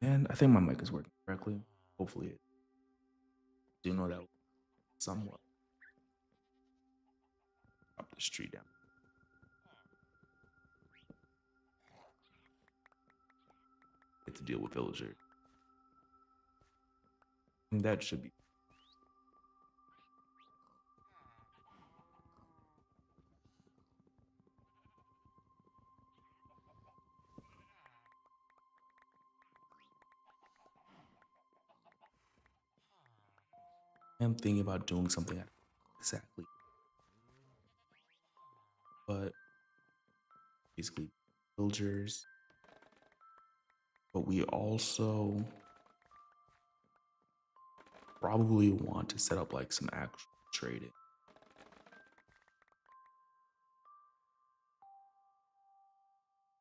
And I think my mic is working correctly. Hopefully, it do know that somewhat. Drop this tree down. Get to deal with villagers. And that should be. I'm thinking about doing something exactly, but basically villagers. But we also probably want to set up like some actual trading.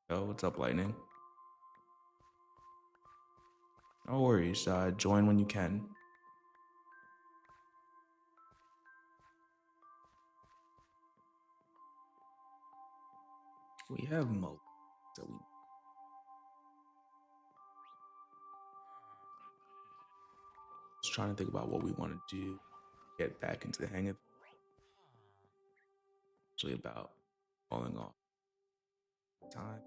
Oh, what's up, Lightning? No worries. Join when you can. We have most that we just trying to think about what we want to do. Get back into the hang of it. Actually, about falling off time.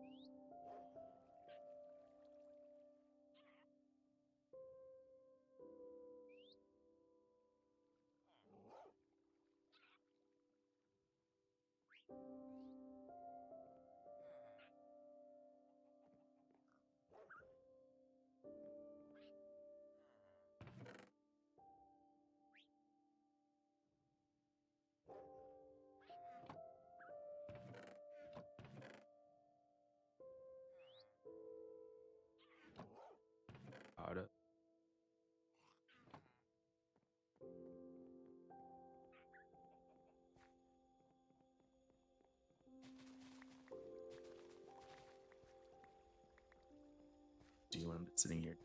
Out of do you want him sitting here?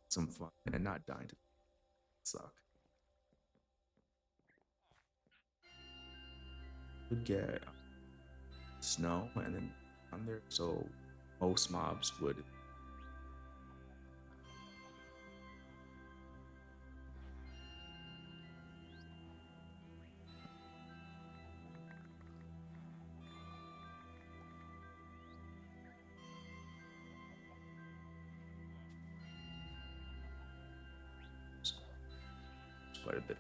Some fun and not dying to suck. Would get snow and then on there, so most mobs would. Quite a bit.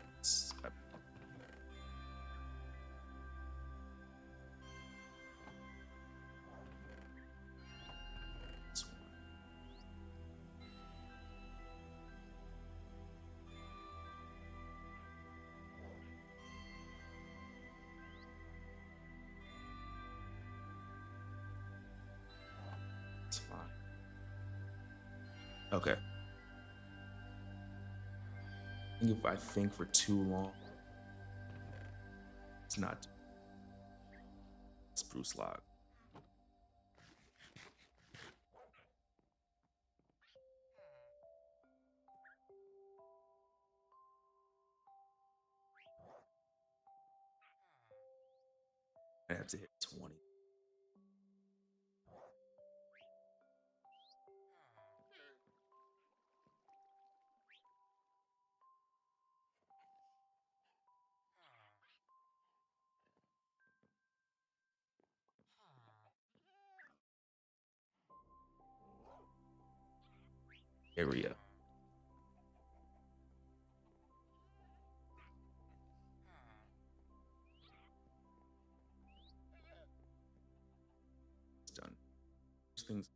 It's fine. Okay. I think if I think for too long, it's not spruce log. I have to hit 20. Area. It's done. Those things.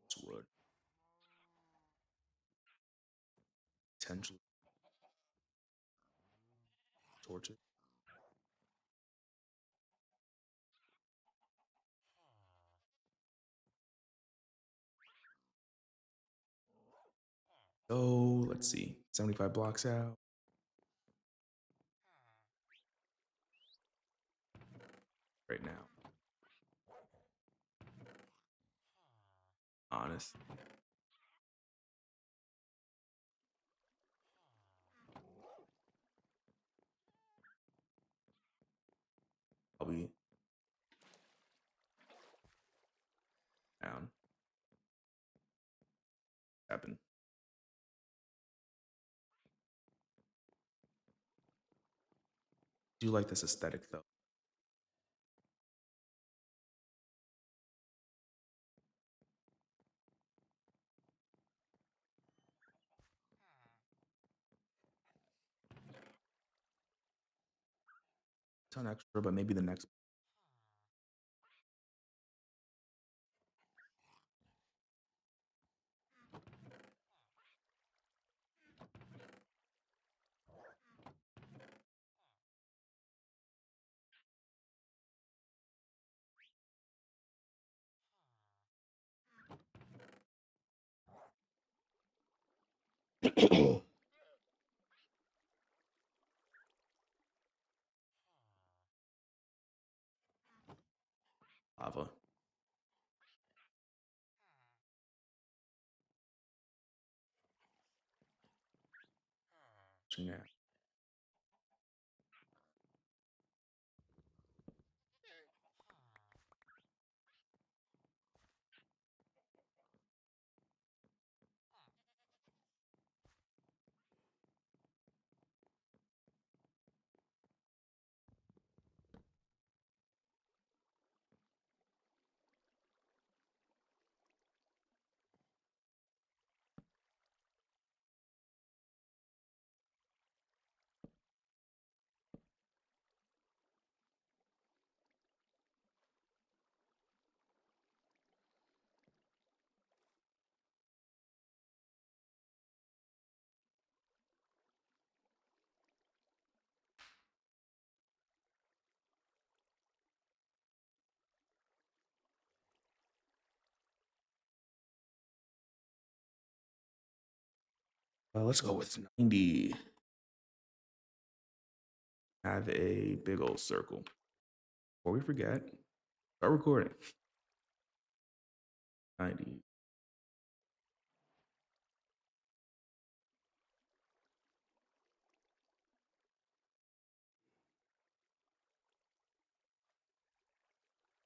It's wood. Potentially. torches. So let's see, 75 blocks out right now. Honest. I'll be down. Happen. Do you like this aesthetic though? Ton extra, but maybe the next lava. Yeah. Let's go with 90. Have a big old circle. Before we forget, start recording. 90.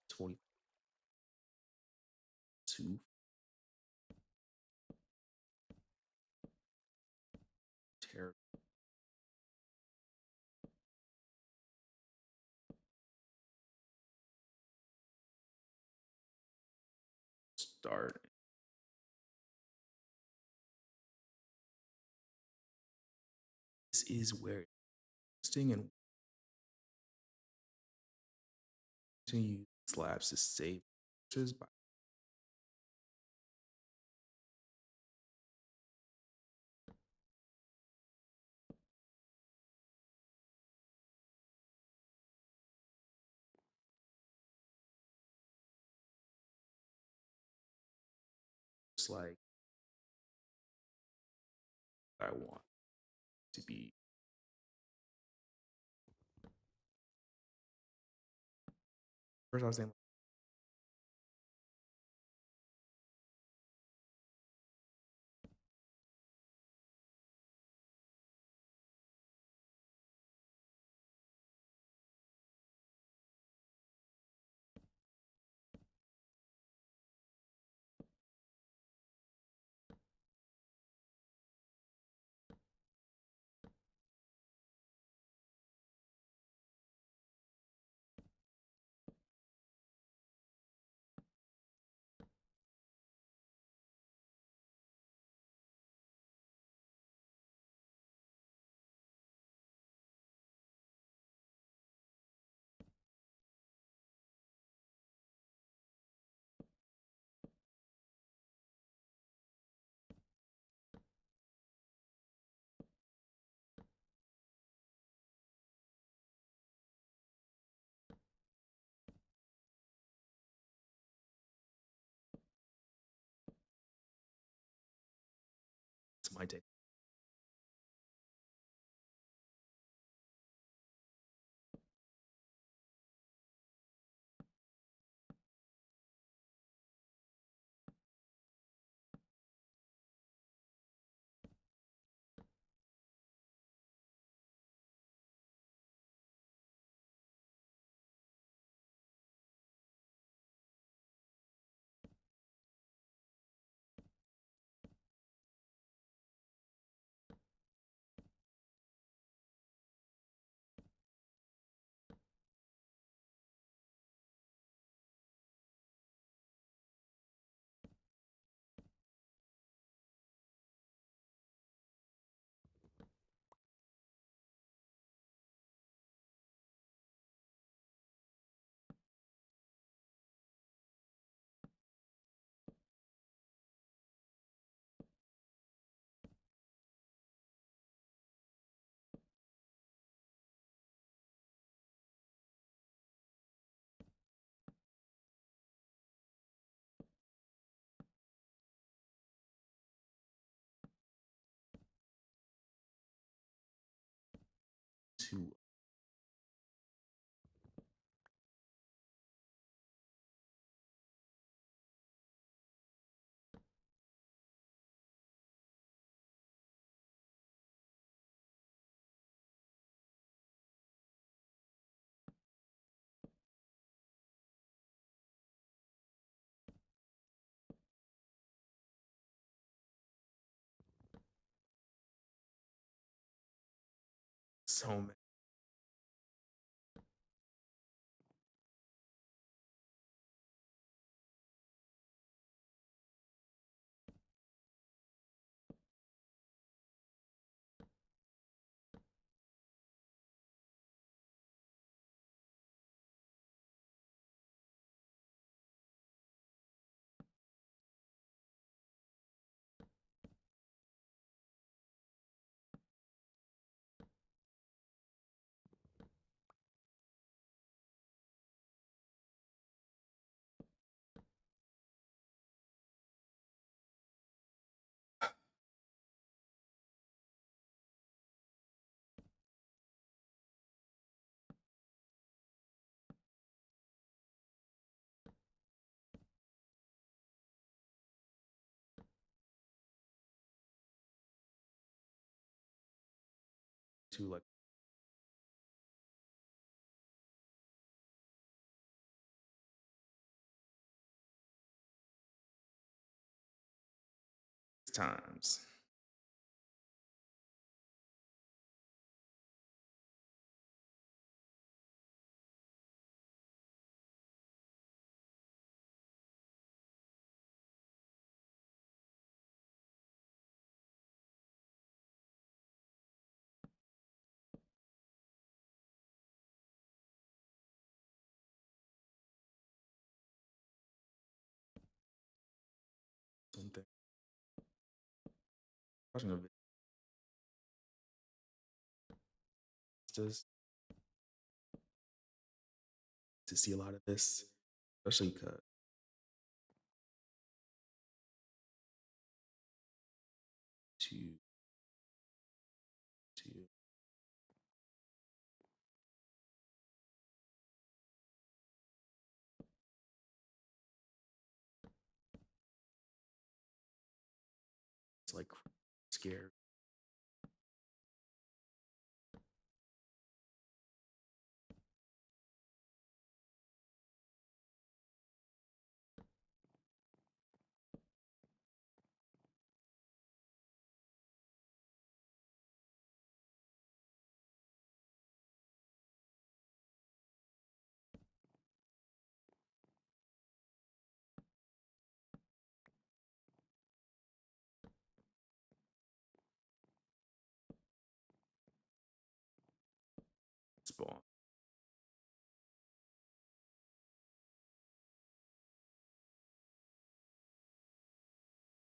It's 42. Terrible. Start. This is where interesting and to use slabs to save by just like I want to be. First, I was saying It's my take. To so many. To like times. Something watching a video just to see a lot of this, especially because to to it's like scared. Spawn.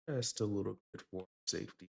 Just a little bit for safety.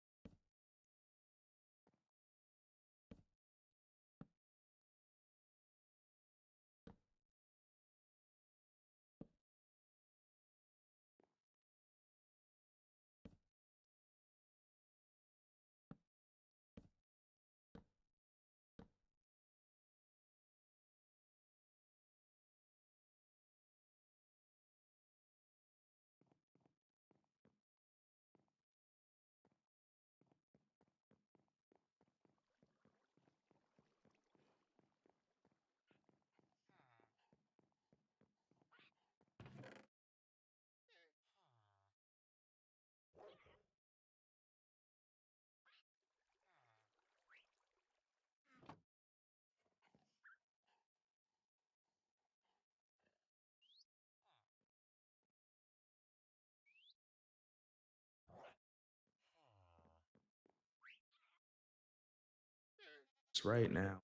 It's right now.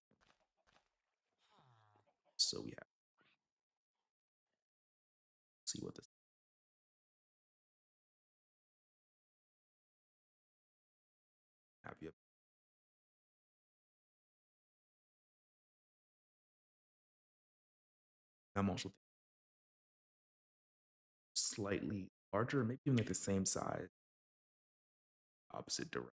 So we have to see what this have you. I'm also slightly larger, maybe even like the same size, opposite direction.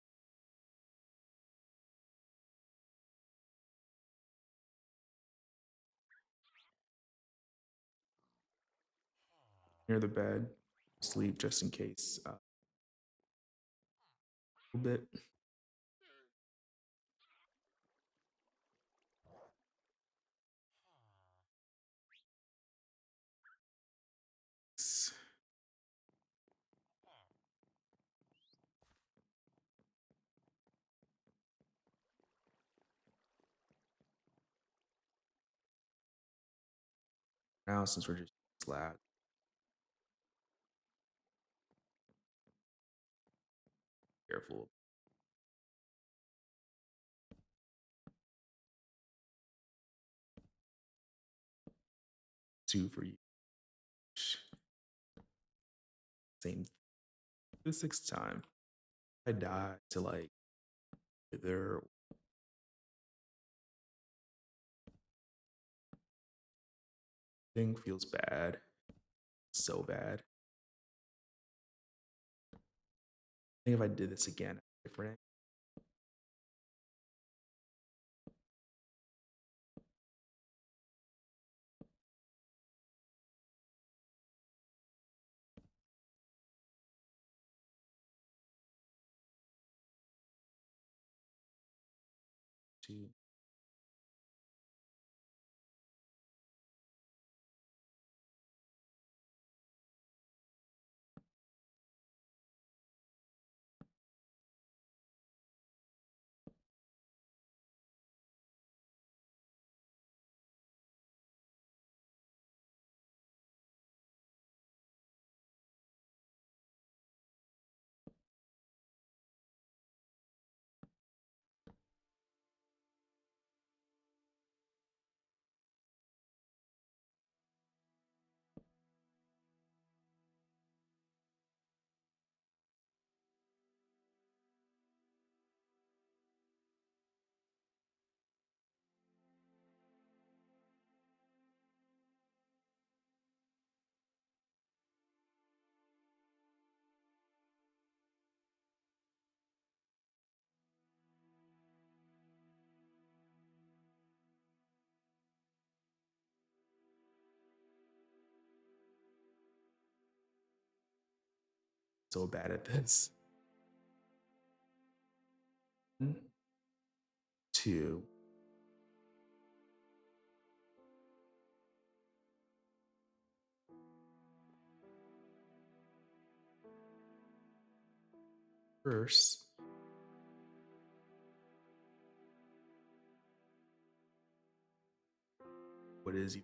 Near the bed, sleep just in case. A little bit. Now, since we're just slab, careful. Two for you. Same. The sixth time, I die to like either thing feels bad, so bad. I think if I did this again, different. Two. So bad at this. Two. First, what is you?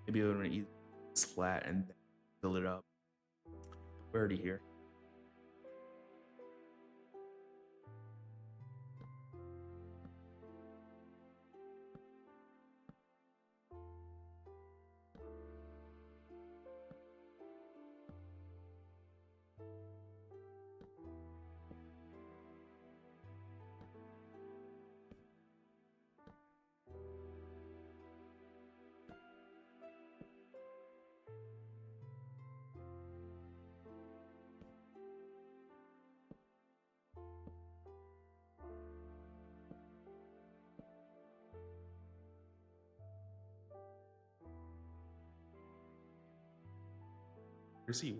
Maybe I'm gonna eat this flat and then fill it up. We're already here. Where's he?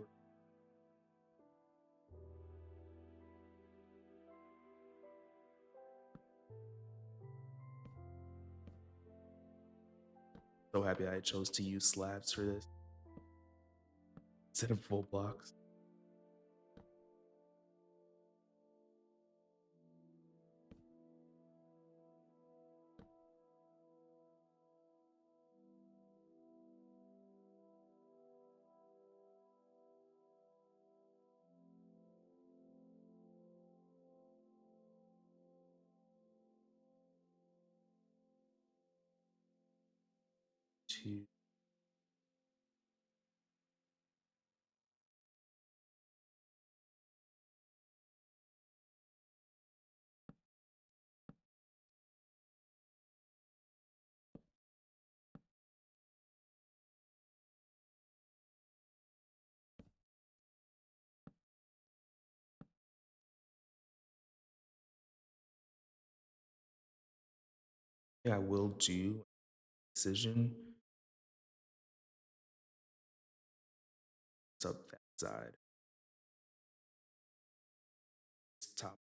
happy I chose to use slabs for this instead of full blocks. Two. Yeah, I will do incision. It's up that side. It's top.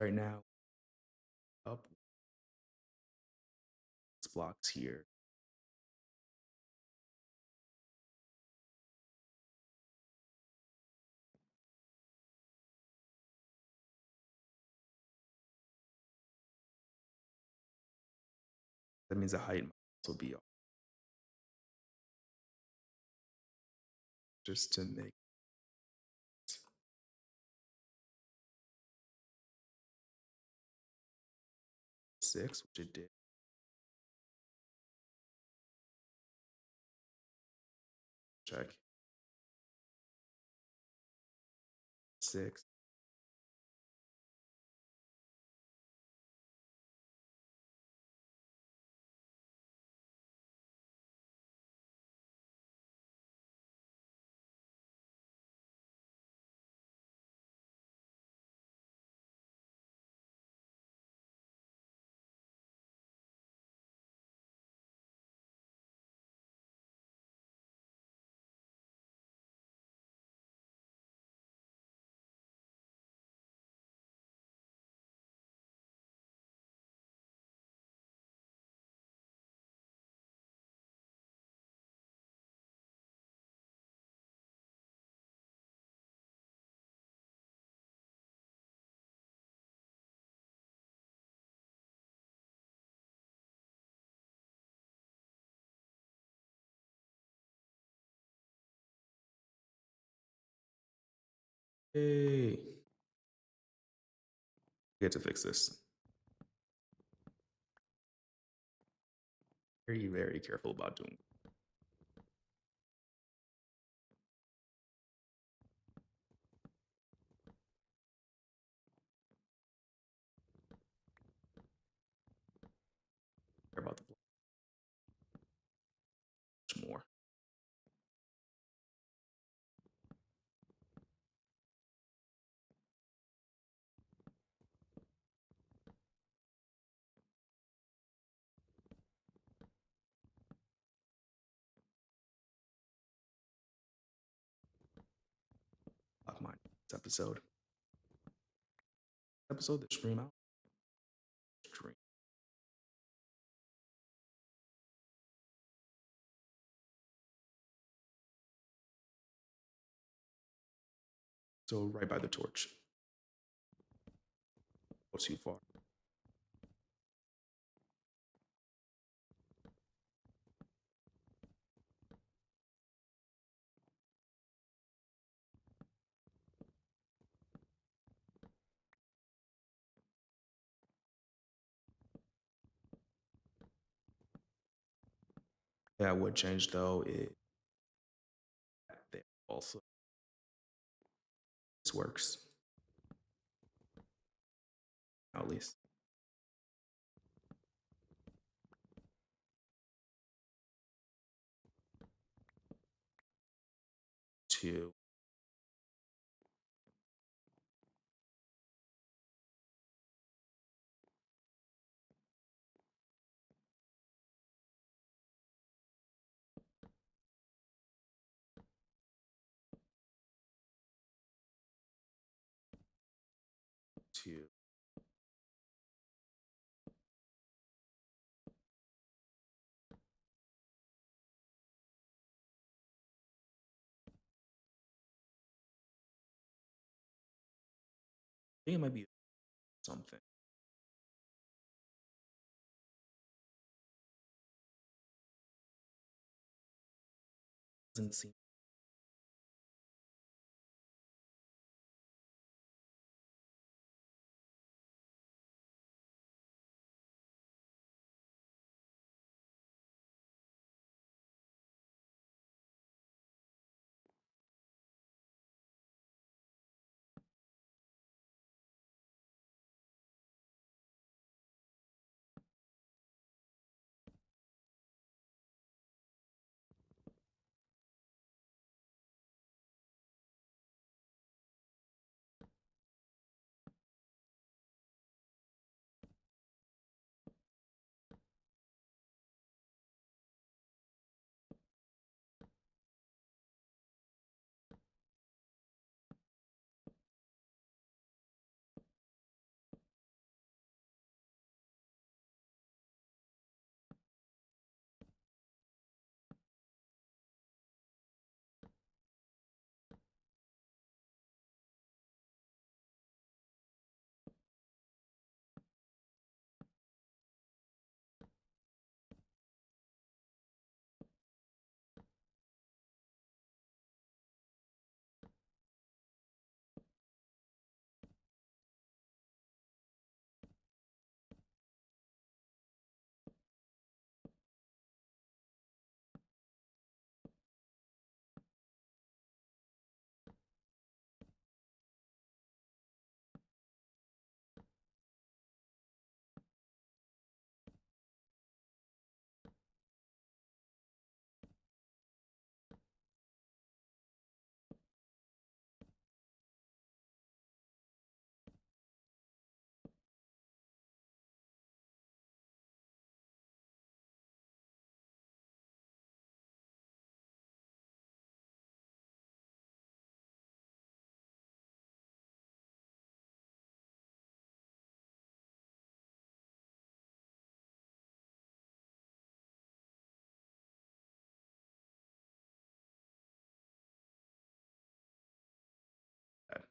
Right now, up blocks here. That means the height will be off just to make 6, which it did. Check 6. Hey, we get to fix this. Very, very careful about doing. Care about the block much more. Block mine. This episode that stream out. Stream. So right by the torch. Go too far. Yeah, I would change though it there also. this works, at least. 2. 2. I think it might be something. Doesn't seem bad.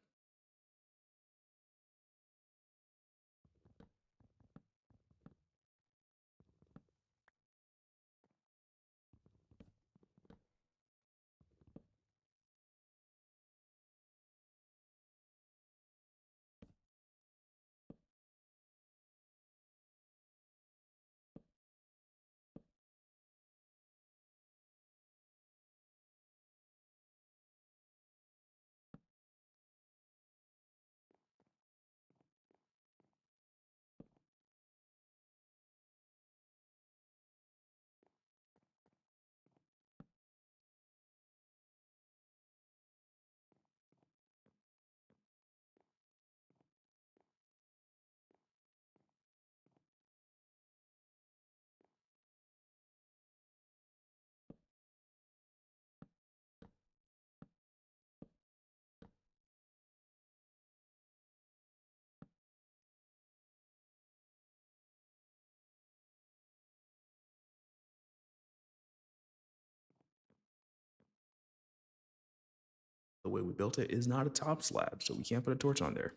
The way we built it is not a top slab, so we can't put a torch on there.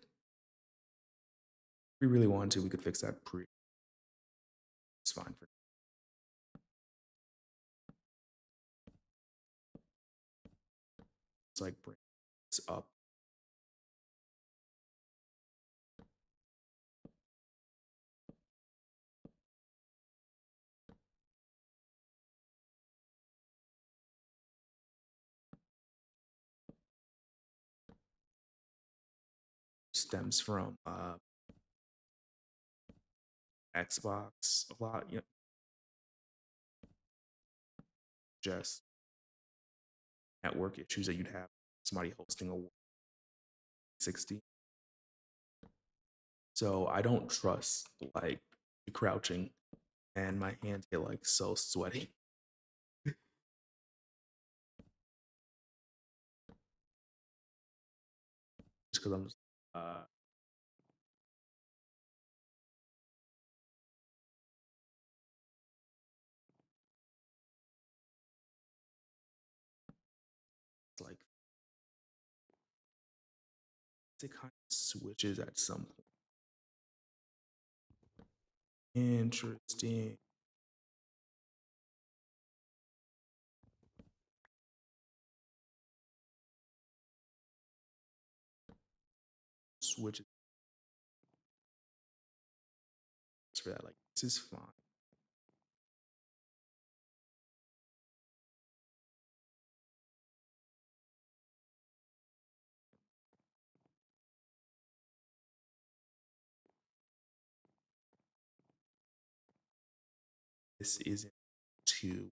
If we really wanted to, we could fix that it's fine for it's like bring this up. stems from Xbox a lot. You know, just network issues that you'd have somebody hosting a 60. So I don't trust like crouching, and my hands get like so sweaty just because I'm just like it kind of switches at some point. Interesting. Switches for that. Like this is fine. This isn't too.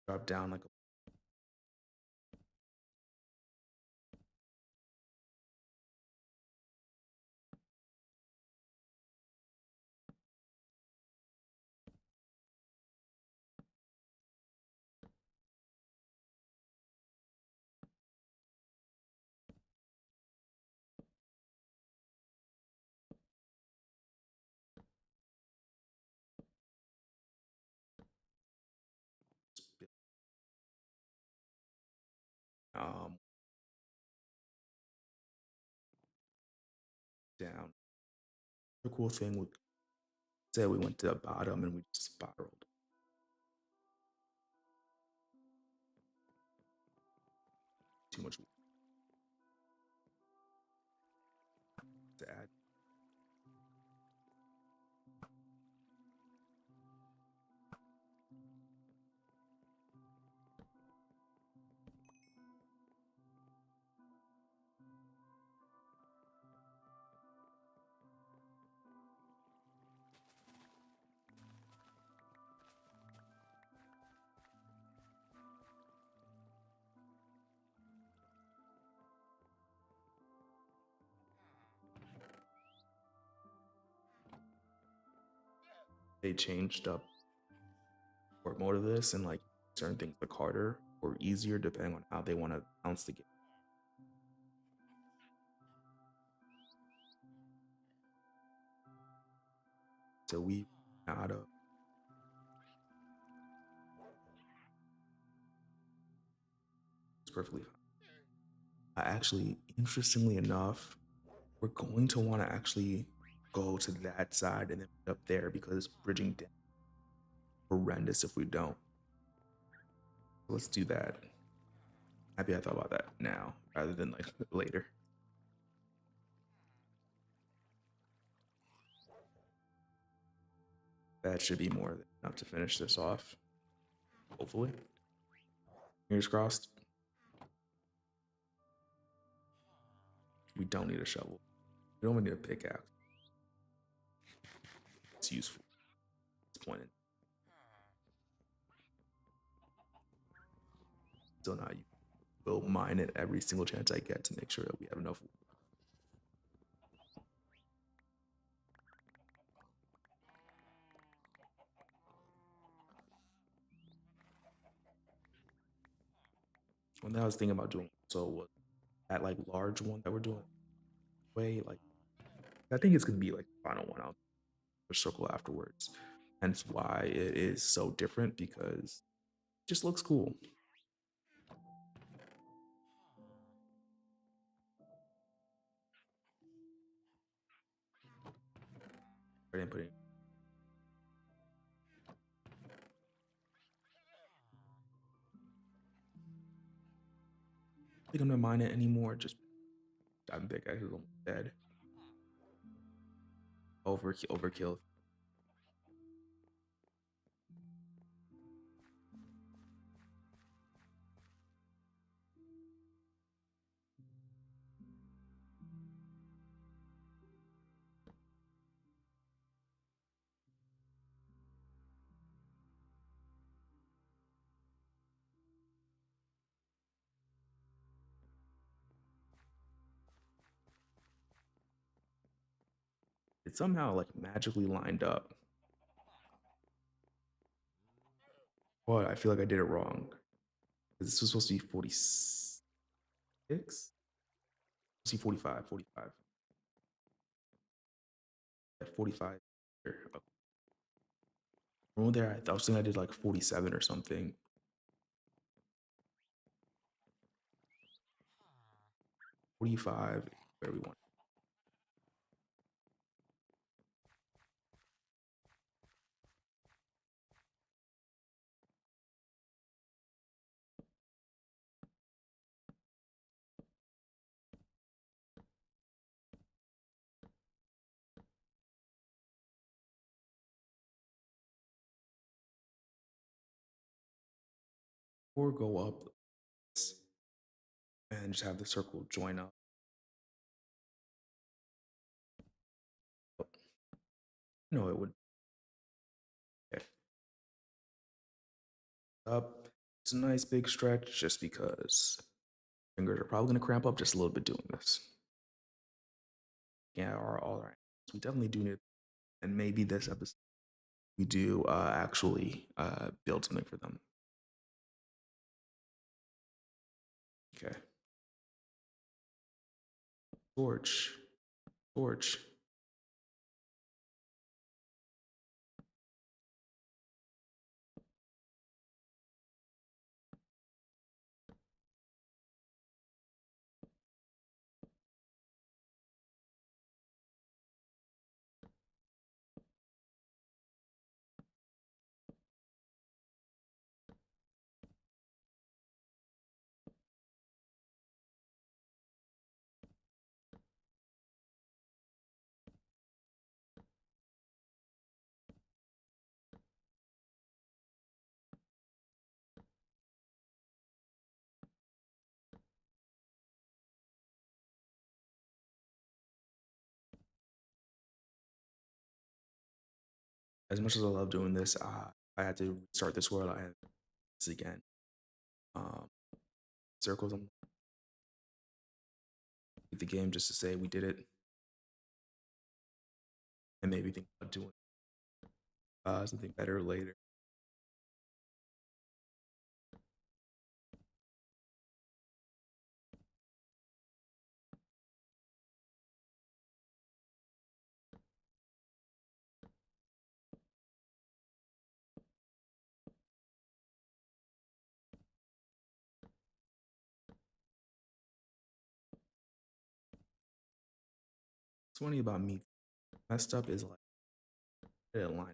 Drop down like a bit, down. The cool thing would say we went to the bottom and we just spiraled. Too much to add. They changed up sport mode of this and like certain things look harder or easier depending on how they want to bounce the game. So we out of it's perfectly fine. Actually, interestingly enough, we're going to want to actually go to that side and then up there because bridging down horrendous if we don't. Let's do that. Happy I thought about that now rather than like later. That should be more than enough to finish this off. Hopefully. Fingers crossed. We don't need a shovel. We don't even need a pickaxe. It's useful. It's pointed. still not. Will mine it every single chance I get to make sure that we have enough. One thing I was thinking about doing so was that like large one that we're doing way like I think it's gonna be like the final one out the circle afterwards. Hence why it is so different because it just looks cool. I didn't put it. I think I'm not mine it anymore. Just I think I was almost dead. Overkill. It somehow like magically lined up. But I feel like I did it wrong. This was supposed to be 46? See 45, 45. At 45. Over there, I was thinking I did like 47 or something. 45, where we want. Or go up and just have the circle join up. No, it would. Okay. Up. It's a nice big stretch just because fingers are probably going to cramp up just a little bit doing this. Yeah, all right. We definitely do need, and maybe this episode we do actually build something for them. Okay. Torch. Torch. As much as I love doing this, I had to start this world. I had this again. Um, circles. I'm the game just to say we did it, and maybe think about doing something better later. What's funny about me messed up is like I line.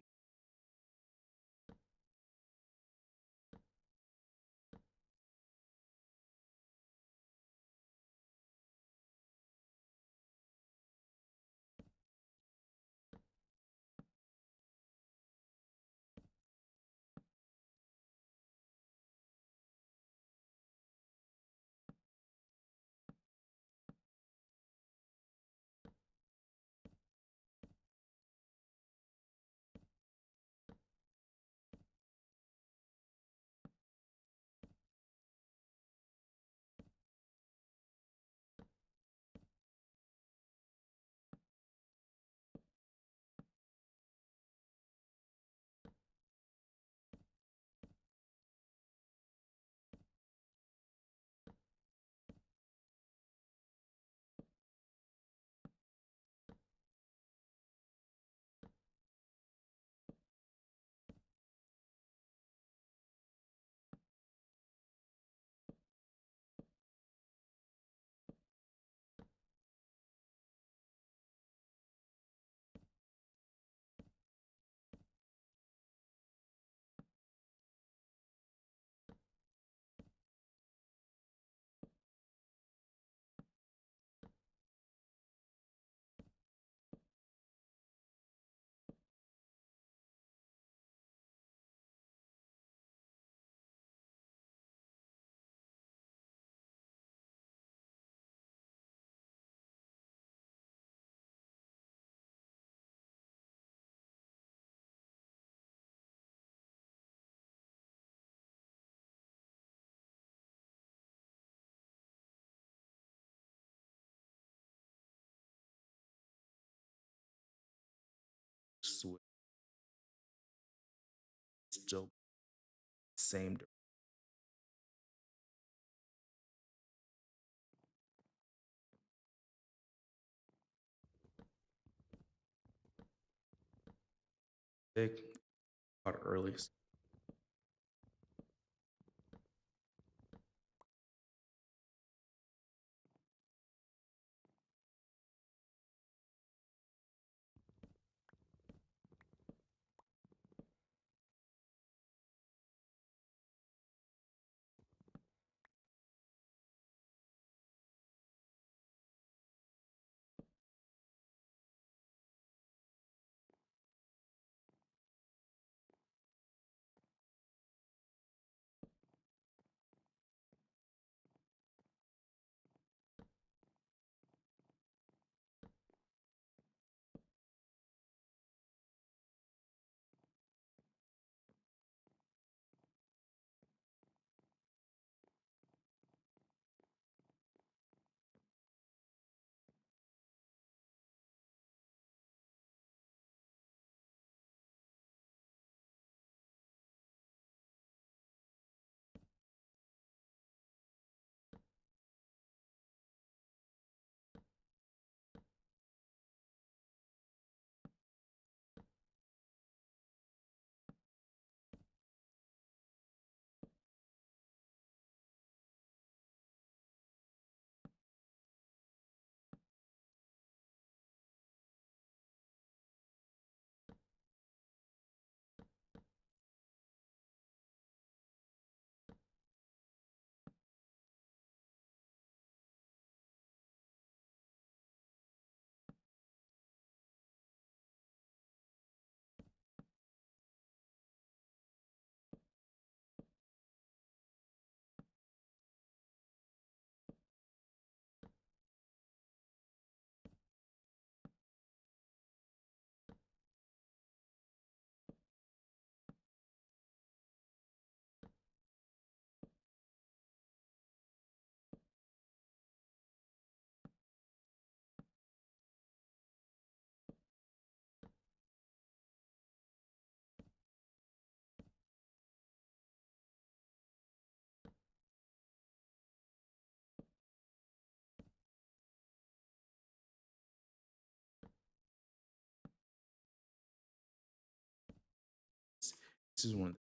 still same big caught early. This is one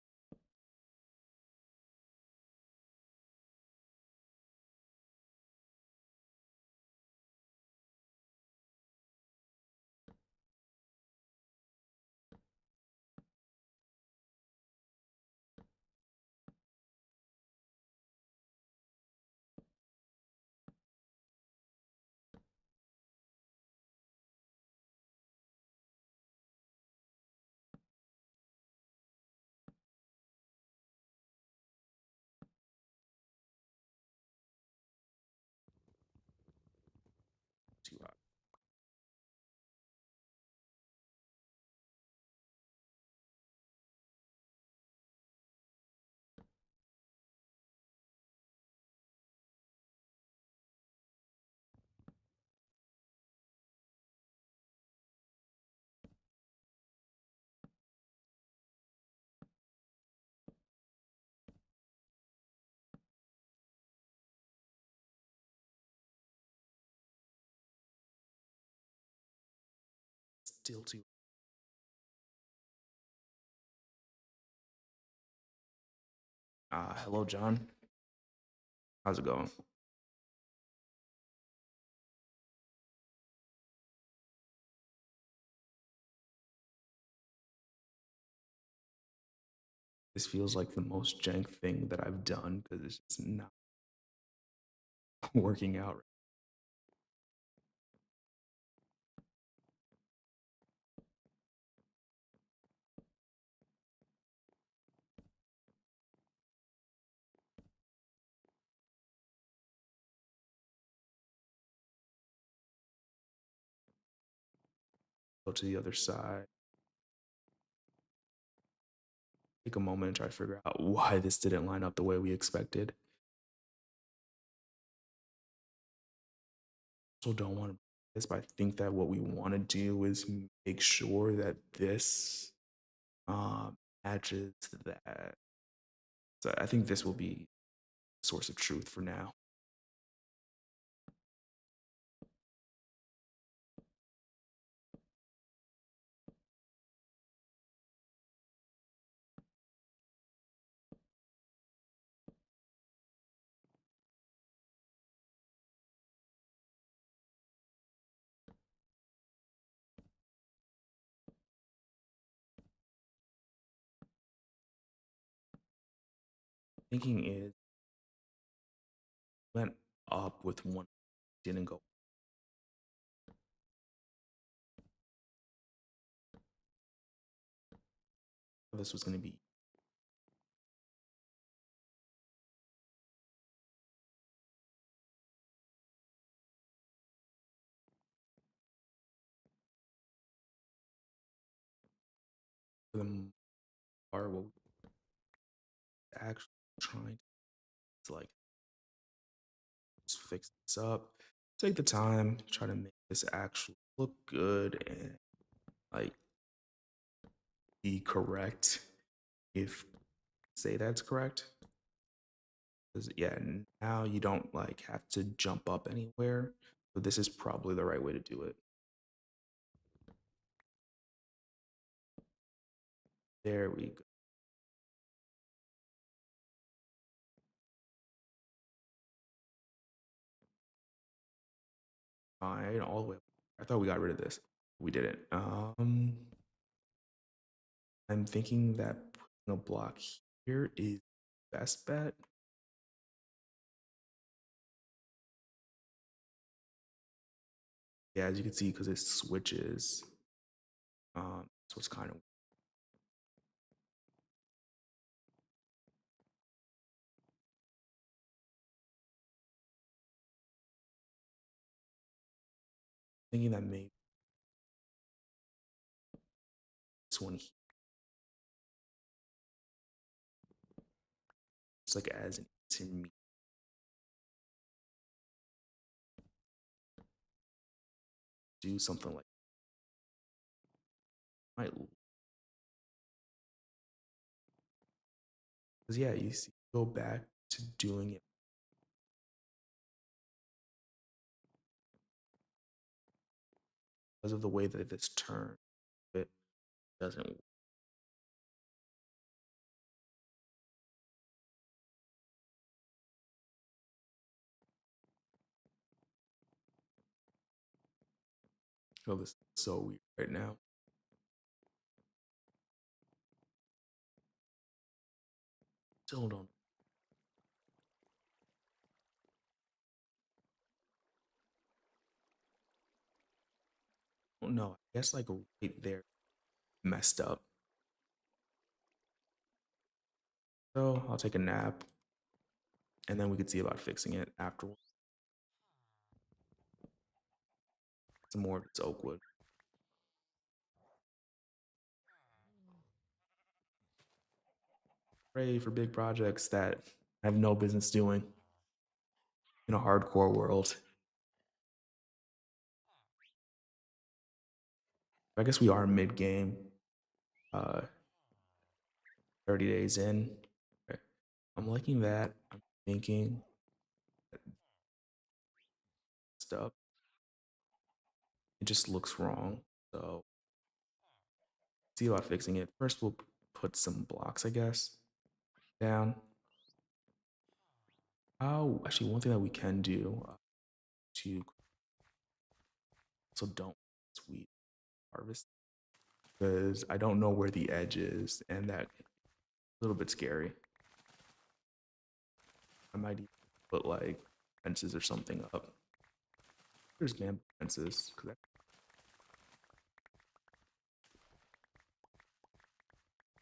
too hot. Still too. Hello, John. How's it going? This feels like the most jank thing that I've done because it's just not working out. Go to the other side. Take a moment and try to figure out why this didn't line up the way we expected. Also, don't want to this, but I think that what we want to do is make sure that this matches that. So I think this will be a source of truth for now. Thinking is went up with one, didn't go. This was going to be for the are what we're actually trying to like just fix this up. Take the time, try to make this actually look good and like be correct if say that's correct. Because yeah, now you don't like have to jump up anywhere. So this is probably the right way to do it. There we go. Fine, all the way. I thought we got rid of this. We didn't. I'm thinking that putting a block here is best bet. Yeah, as you can see, because it switches. So it's kind of thinking that maybe this one here is like as an intermediate. Do something like might because yeah, you see, go back to doing it because of the way that this turn, it doesn't. Oh, this is so weird right now. Still don't know. I guess like right there messed up. So I'll take a nap and then we could see about fixing it afterwards. Some more of this oak wood. Pray for big projects that I have no business doing in a hardcore world. I guess we are mid game, uh, 30 days in. Okay. I'm liking that. I'm thinking stuff. It just looks wrong. So see about fixing it. First, we'll put some blocks, I guess, down. Oh, actually, one thing that we can do to so don't sweet harvest because I don't know where the edge is, and that a little bit scary. I might even put like fences or something up. There's bamboo fences.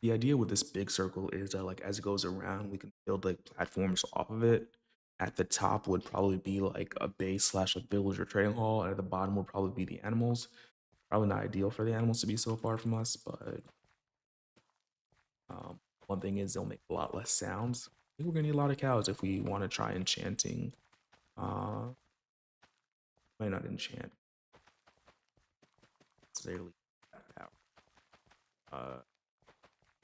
The idea with this big circle is that like as it goes around, we can build like platforms off of it. At the top would probably be like a base slash a village or trading hall, and at the bottom would probably be the animals. Probably not ideal for the animals to be so far from us, but one thing is they'll make a lot less sounds. I think we're gonna need a lot of cows if we want to try enchanting. Uh, might not enchant necessarily that power.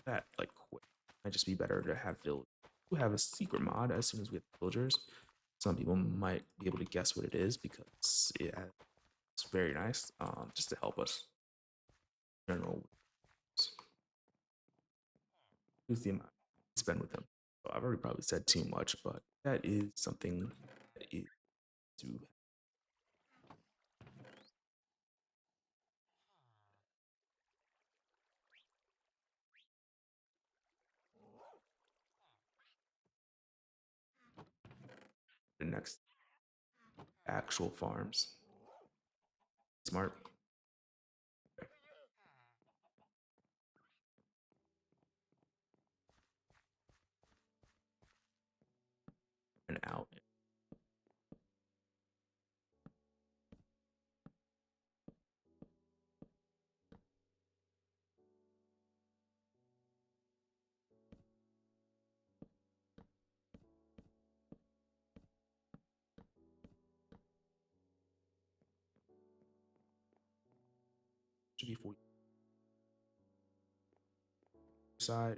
that like quick. Might just be better to have village. We have a secret mod as soon as we have villagers. Some people might be able to guess what it is because it's very nice. Just to help us. General use the amount we spend with them. So I've already probably said too much, but that is something that is to the next actual farms. Smart and out. Should be for side.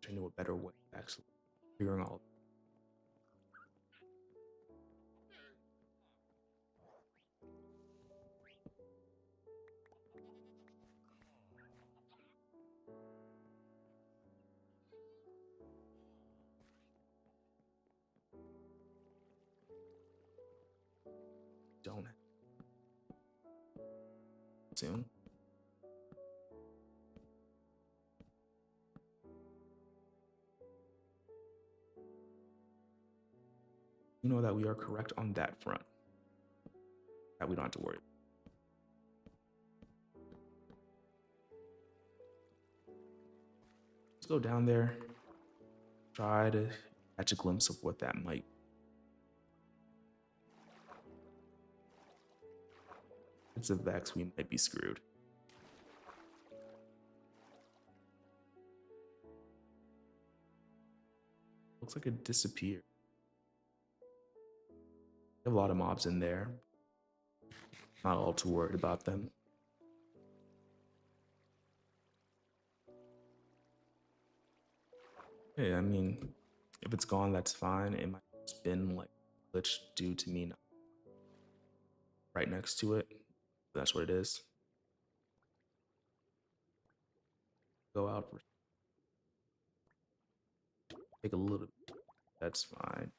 I know a better way of actually figuring all don't have soon. You know that we are correct on that front. That we don't have to worry. Let's go down there. Try to catch a glimpse of what that might. If it's a Vex, we might be screwed. Looks like it disappeared. We have a lot of mobs in there. Not all too worried about them. Hey, I mean, if it's gone, that's fine. It might have just been like glitch due to me not right next to it. That's what it is. Go out for take a little bit. That's fine.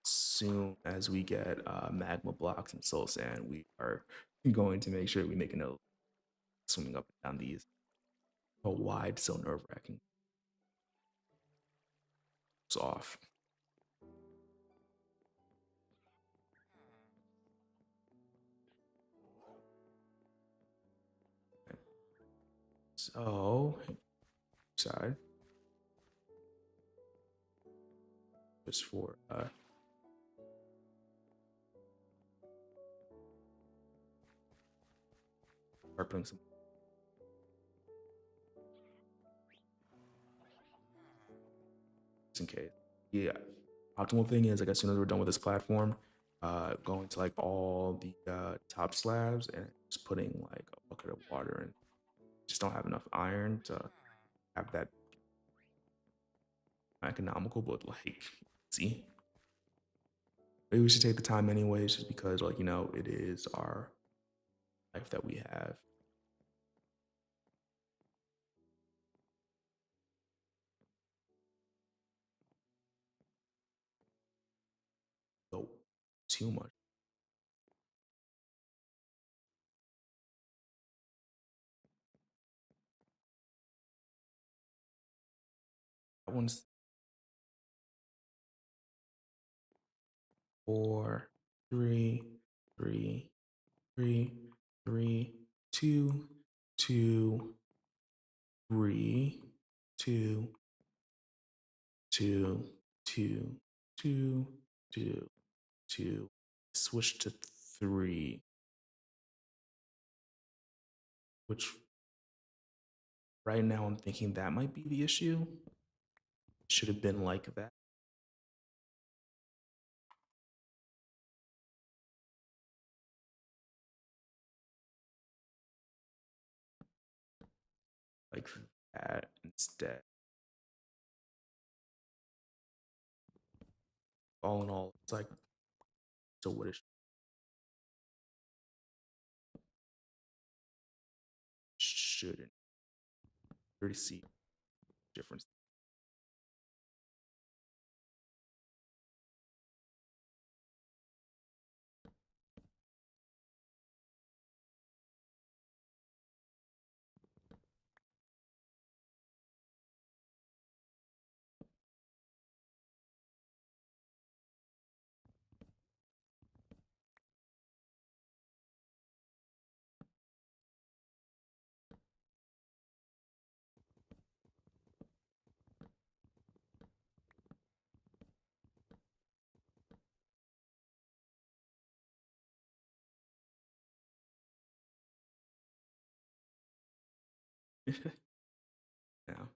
Soon as we get magma blocks and soul sand, we are going to make sure we make a note swimming up and down these. A wide, so nerve wracking. It's off. So, side just for sharpening some just in case. Yeah. Optimal thing is like as soon as we're done with this platform, going to like all the top slabs and just putting like a bucket of water and just don't have enough iron to have that economical, but like see. Maybe we should take the time anyways, just because like, you know, it is our life that we have. So too much. That one's 4, 3, 3, 3, 3, 2, 2, 3, 2, 2, 2, 2, 2, 2. Switch to 3. which right now I'm thinking that might be the issue. It should have been like that. Like that instead. All in all, it's like, so what it shouldn't really see difference. Now,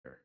there.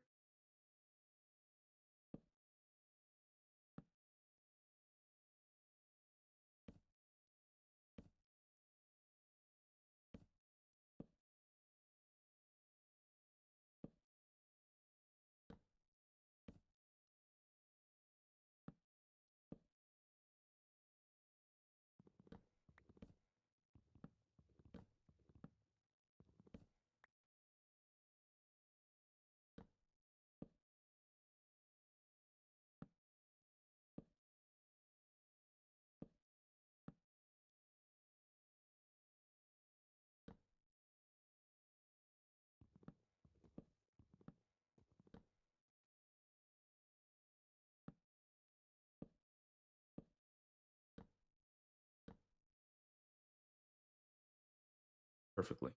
Perfectly.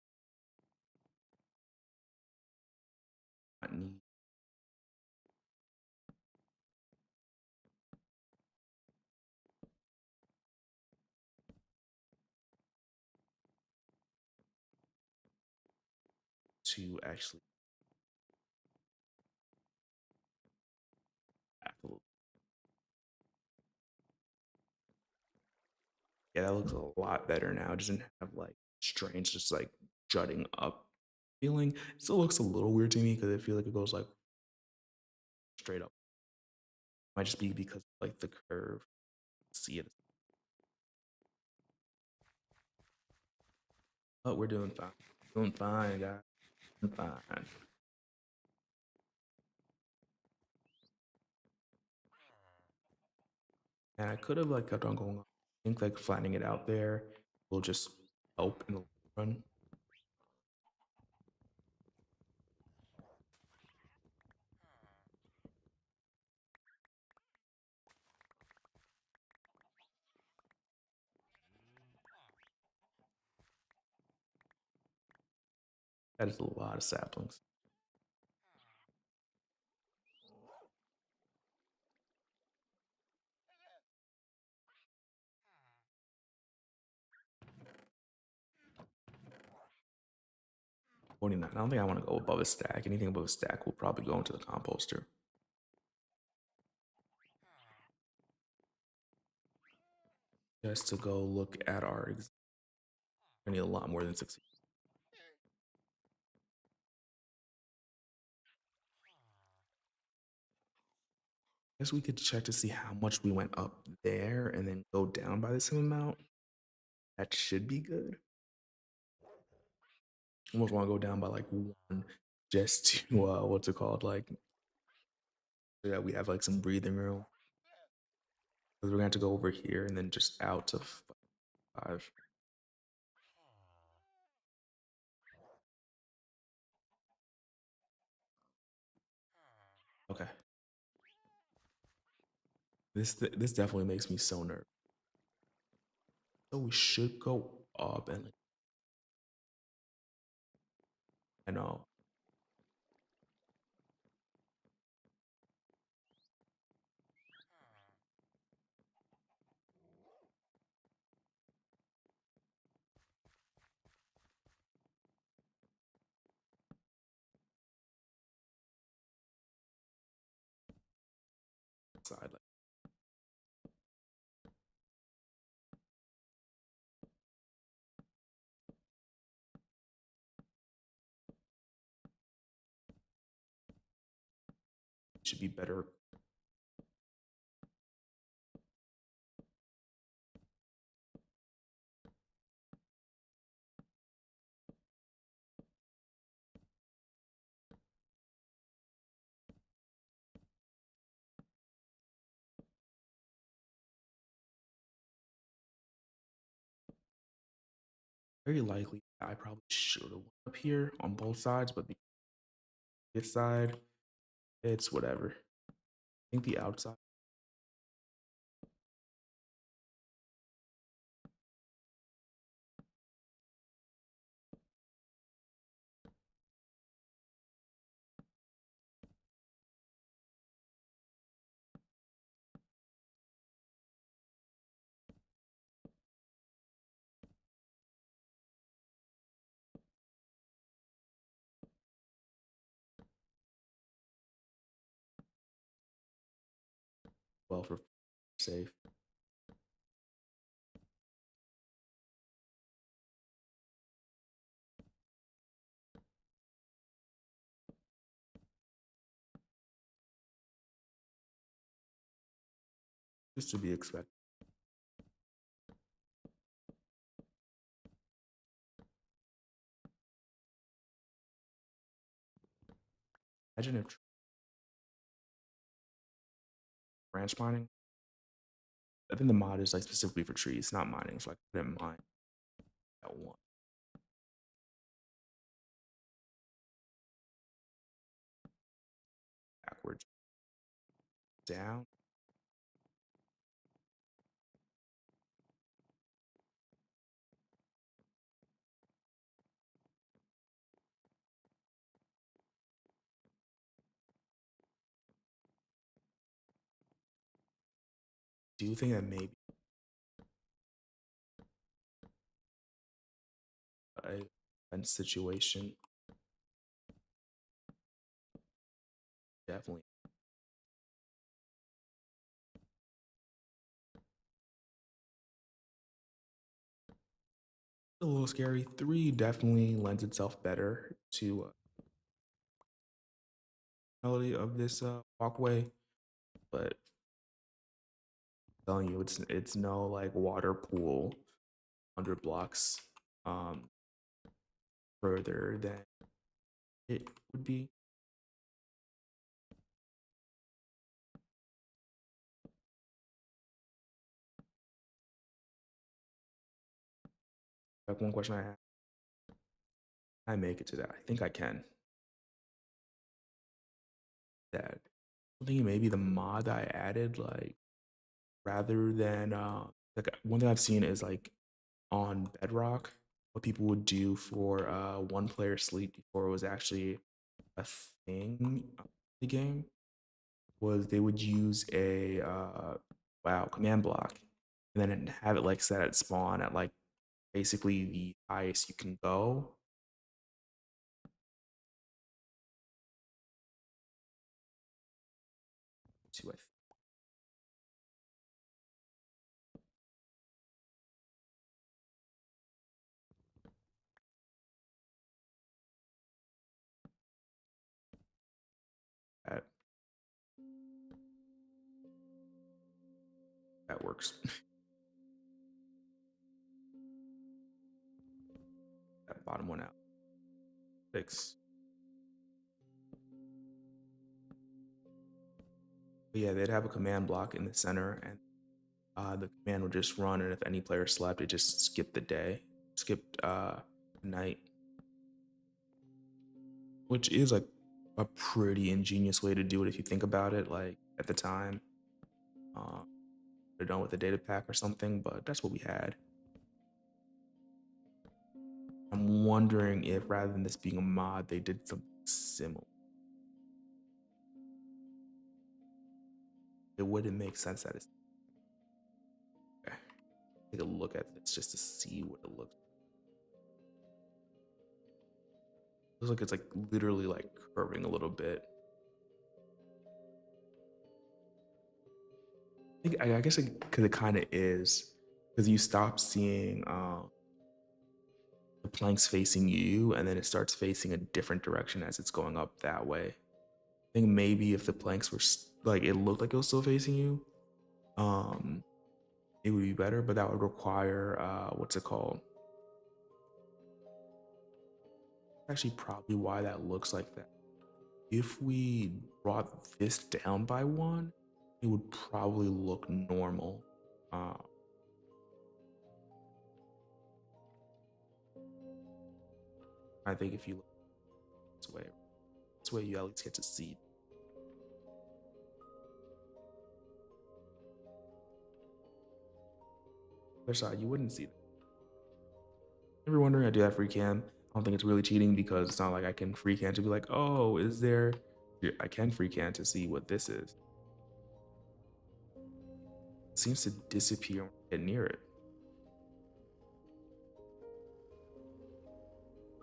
I need to actually act a little. Yeah, that looks a lot better now. It doesn't have like strange, just like jutting up feeling. It still looks a little weird to me because I feel like it goes like straight up. Might just be because like the curve. See it. Oh, we're doing fine. Doing fine, guys. Doing fine. And I could have like kept on going. I think like flattening it out there will just help in the long run. That is a lot of saplings. 49. I don't think I want to go above a stack. Anything above a stack will probably go into the composter. Just to go look at our I need a lot more than 60. Guess we could check to see how much we went up there and then go down by the same amount. That should be good. Almost want to go down by like one just to what's it called? Like so that we have like some breathing room. Because we're gonna have to go over here and then just out to 5. Okay. This definitely makes me so nervous. So we should go up and I know side like should be better. Very likely I probably should have went up here on both sides, but this side, it's whatever. I think the outside well for safe. Just to be expected. Imagine if branch mining. I think the mod is like specifically for trees, not mining. So I couldn't mine that one backwards down. Do you think that maybe a situation definitely a little scary? 3 definitely lends itself better to melody of this walkway, but I'm telling you, it's no like water pool 100 blocks um, further than it would be. Like one question I have, can I make it to that? I think I can. That I think maybe the mod I added, like rather than like one thing I've seen is like on Bedrock, what people would do for one player sleep before it was actually a thing in the game was they would use a command block and then have it like set at spawn at like basically the highest you can go. To I think that that works. That bottom one out. 6. But yeah, they'd have a command block in the center, and the command would just run. And if any player slept, it just skipped the day, skipped night, which is like a pretty ingenious way to do it if you think about it. Like at the time, uh, they're done with a data pack or something, but that's what we had. I'm wondering if rather than this being a mod, they did something similar. It wouldn't make sense that it's okay. Take a look at this just to see what it looks like. Looks like it's like literally like curving a little bit. I guess because it kind of is, because you stop seeing the planks facing you, and then it starts facing a different direction as it's going up that way. I think maybe if the planks were like it looked like it was still facing you, um, it would be better, but that would require what's it called? Actually, probably why that looks like that. If we brought this down by 1, it would probably look normal. I think if you look this way you at least get to see. Other side, you wouldn't see that. If you're wondering, I do have free cam. I don't think it's really cheating because it's not like I can free can to be like, oh, is there? I can free can to see what this is. It seems to disappear when I get near it.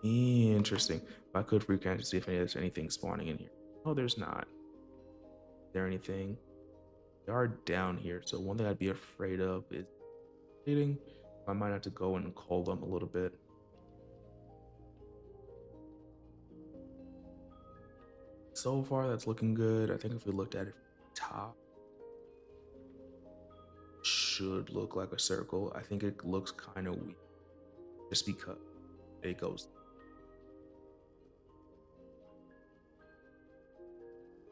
Interesting. If I could free can to see if there's anything spawning in here. Oh, there's not. Is there anything? They are down here, so one thing I'd be afraid of is eating. I might have to go and call them a little bit. So far, that's looking good. I think if we looked at it from the top, it should look like a circle. I think it looks kind of weak just because it goes.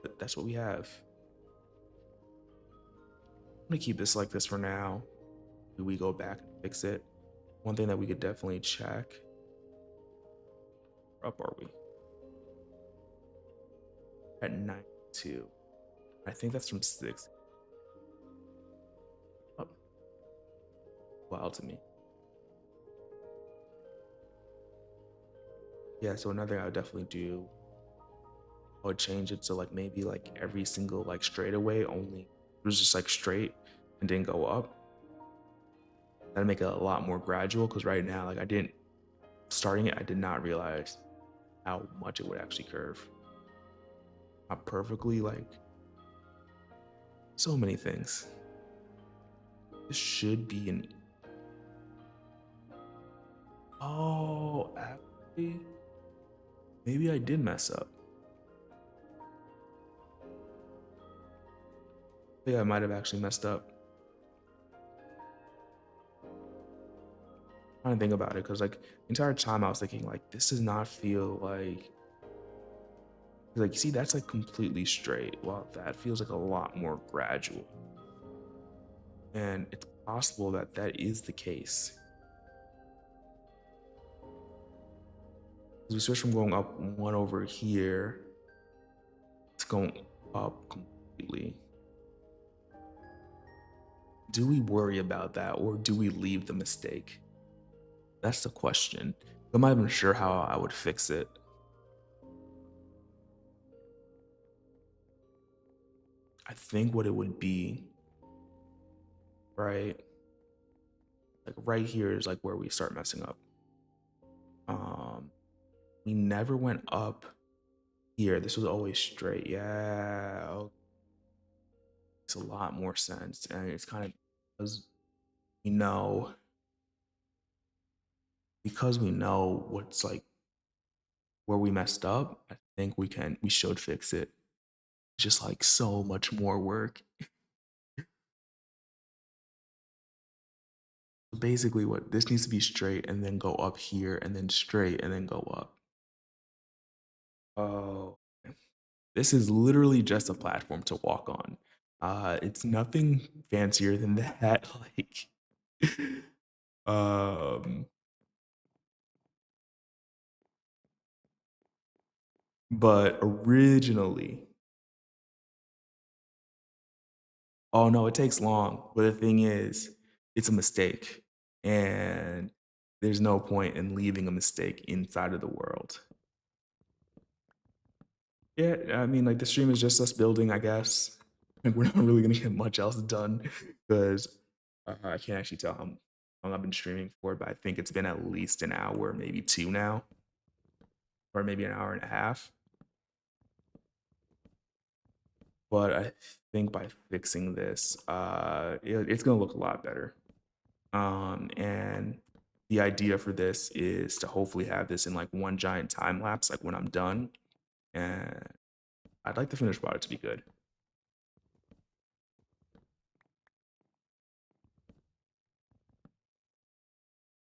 But that's what we have. I'm gonna keep this like this for now. We go back and fix it. One thing that we could definitely check. Where up are we? At 92. I think that's from 6. Oh, wild to me. Yeah, so another thing I would definitely do, I would change it so like maybe like every single like straightaway only it was just like straight and didn't go up. That'd make it a lot more gradual because right now, like I didn't starting it, I did not realize how much it would actually curve. Not perfectly, like so many things. This should be an oh, actually, maybe I did mess up. I think I might have actually messed up. I'm trying to think about it because like the entire time I was thinking like this does not feel like you see that's like completely straight. Well, that feels like a lot more gradual, and it's possible that that is the case. As we switch from going up 1 over here, it's going up completely. Do we worry about that or do we leave the mistake? That's the question. I'm not even sure how I would fix it. I think what it would be, right? Like right here is like where we start messing up. Um, we never went up here. This was always straight. Yeah, makes a lot more sense. And it's kind of because we know because we know what's like where we messed up. I think we should fix it. It's just like so much more work. Basically, what this needs to be straight and then go up here and then straight and then go up. Oh, this is literally just a platform to walk on. It's nothing fancier than that. Like, um, but originally, oh no, it takes long. But the thing is, it's a mistake, and there's no point in leaving a mistake inside of the world. Yeah, I mean, like the stream is just us building, I guess. Like we're not really gonna get much else done because I can't actually tell how long I've been streaming for, but I think it's been at least an hour, maybe two now, or maybe an hour and a half. But I think by fixing this, it's gonna look a lot better. And the idea for this is to hopefully have this in like one giant time lapse, like when I'm done. And I'd like the finished product to be good.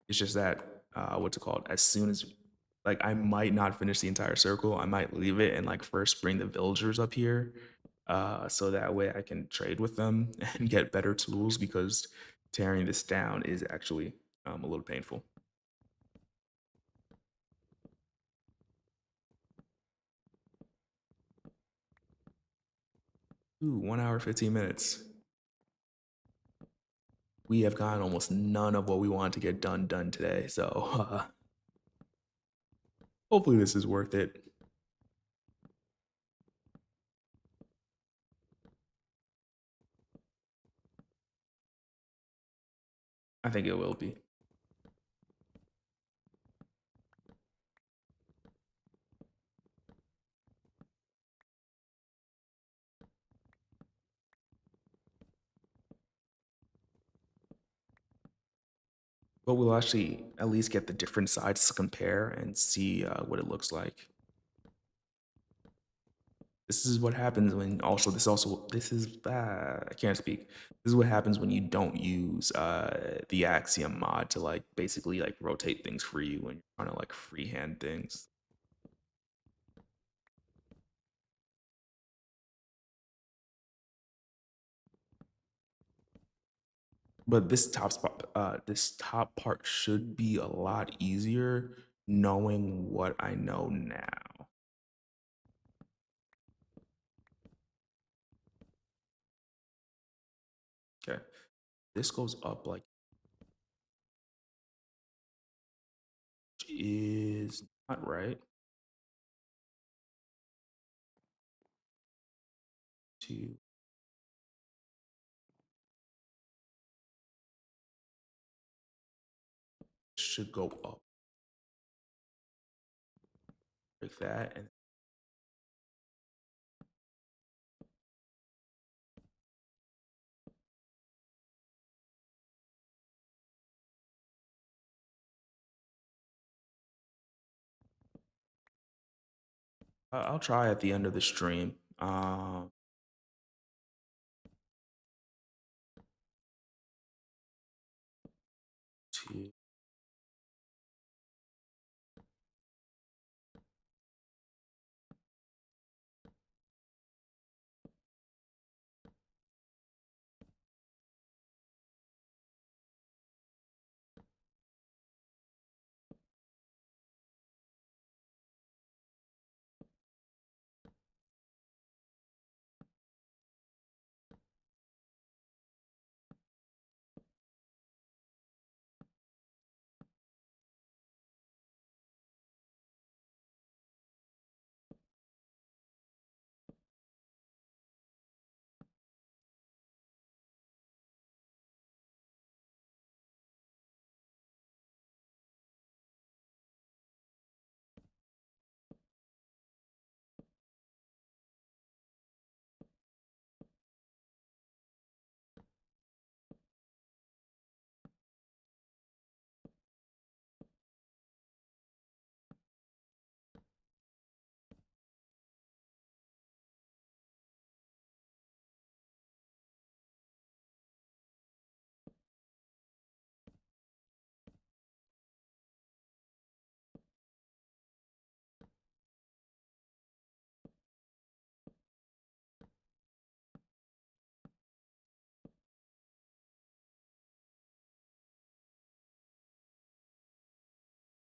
It's just that what's it called? As soon as like I might not finish the entire circle, I might leave it and like first bring the villagers up here, so that way I can trade with them and get better tools because tearing this down is actually a little painful. Ooh, 1 hour 15 minutes. We have gotten almost none of what we wanted to get done today, so hopefully this is worth it. I think it will be. But we'll actually at least get the different sides to compare and see what it looks like. This is what happens when this is I can't speak. This is what happens when you don't use the Axiom mod to like basically like rotate things for you when you're trying to like freehand things. But this top part should be a lot easier knowing what I know now. Okay, this goes up like is not right. To should go up like that, and I'll try at the end of the stream. To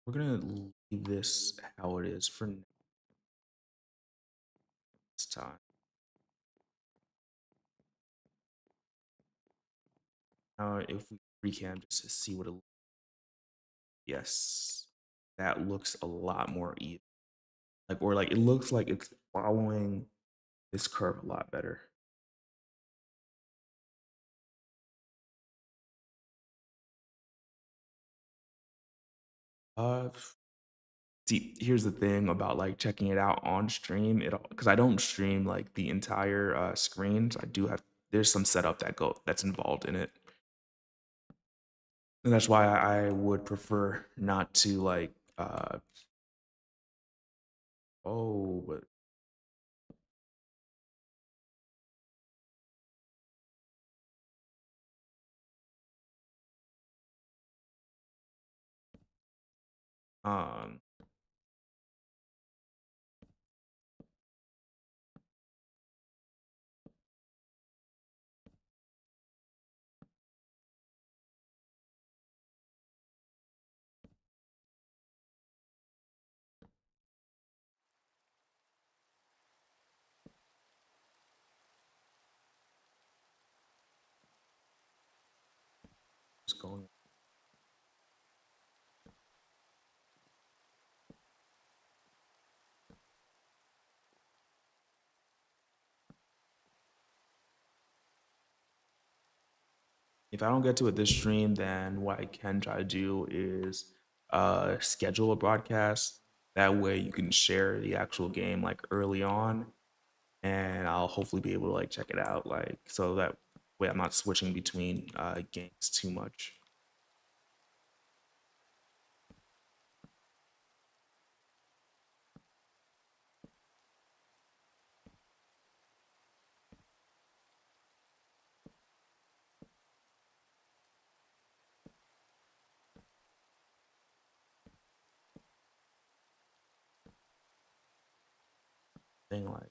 we're gonna leave this how it is for next time. If we recam just to see what it looks. Yes, that looks a lot more even. Like, or like it looks like it's following this curve a lot better. Uh, See, here's the thing about like checking it out on stream. It because I don't stream like the entire screen. So I do have there's some setup that's involved in it, and that's why I would prefer not to like oh, but um just going. If I don't get to it this stream, then what I can try to do is schedule a broadcast. That way you can share the actual game like early on, and I'll hopefully be able to like check it out like so that way I'm not switching between games too much. Thing like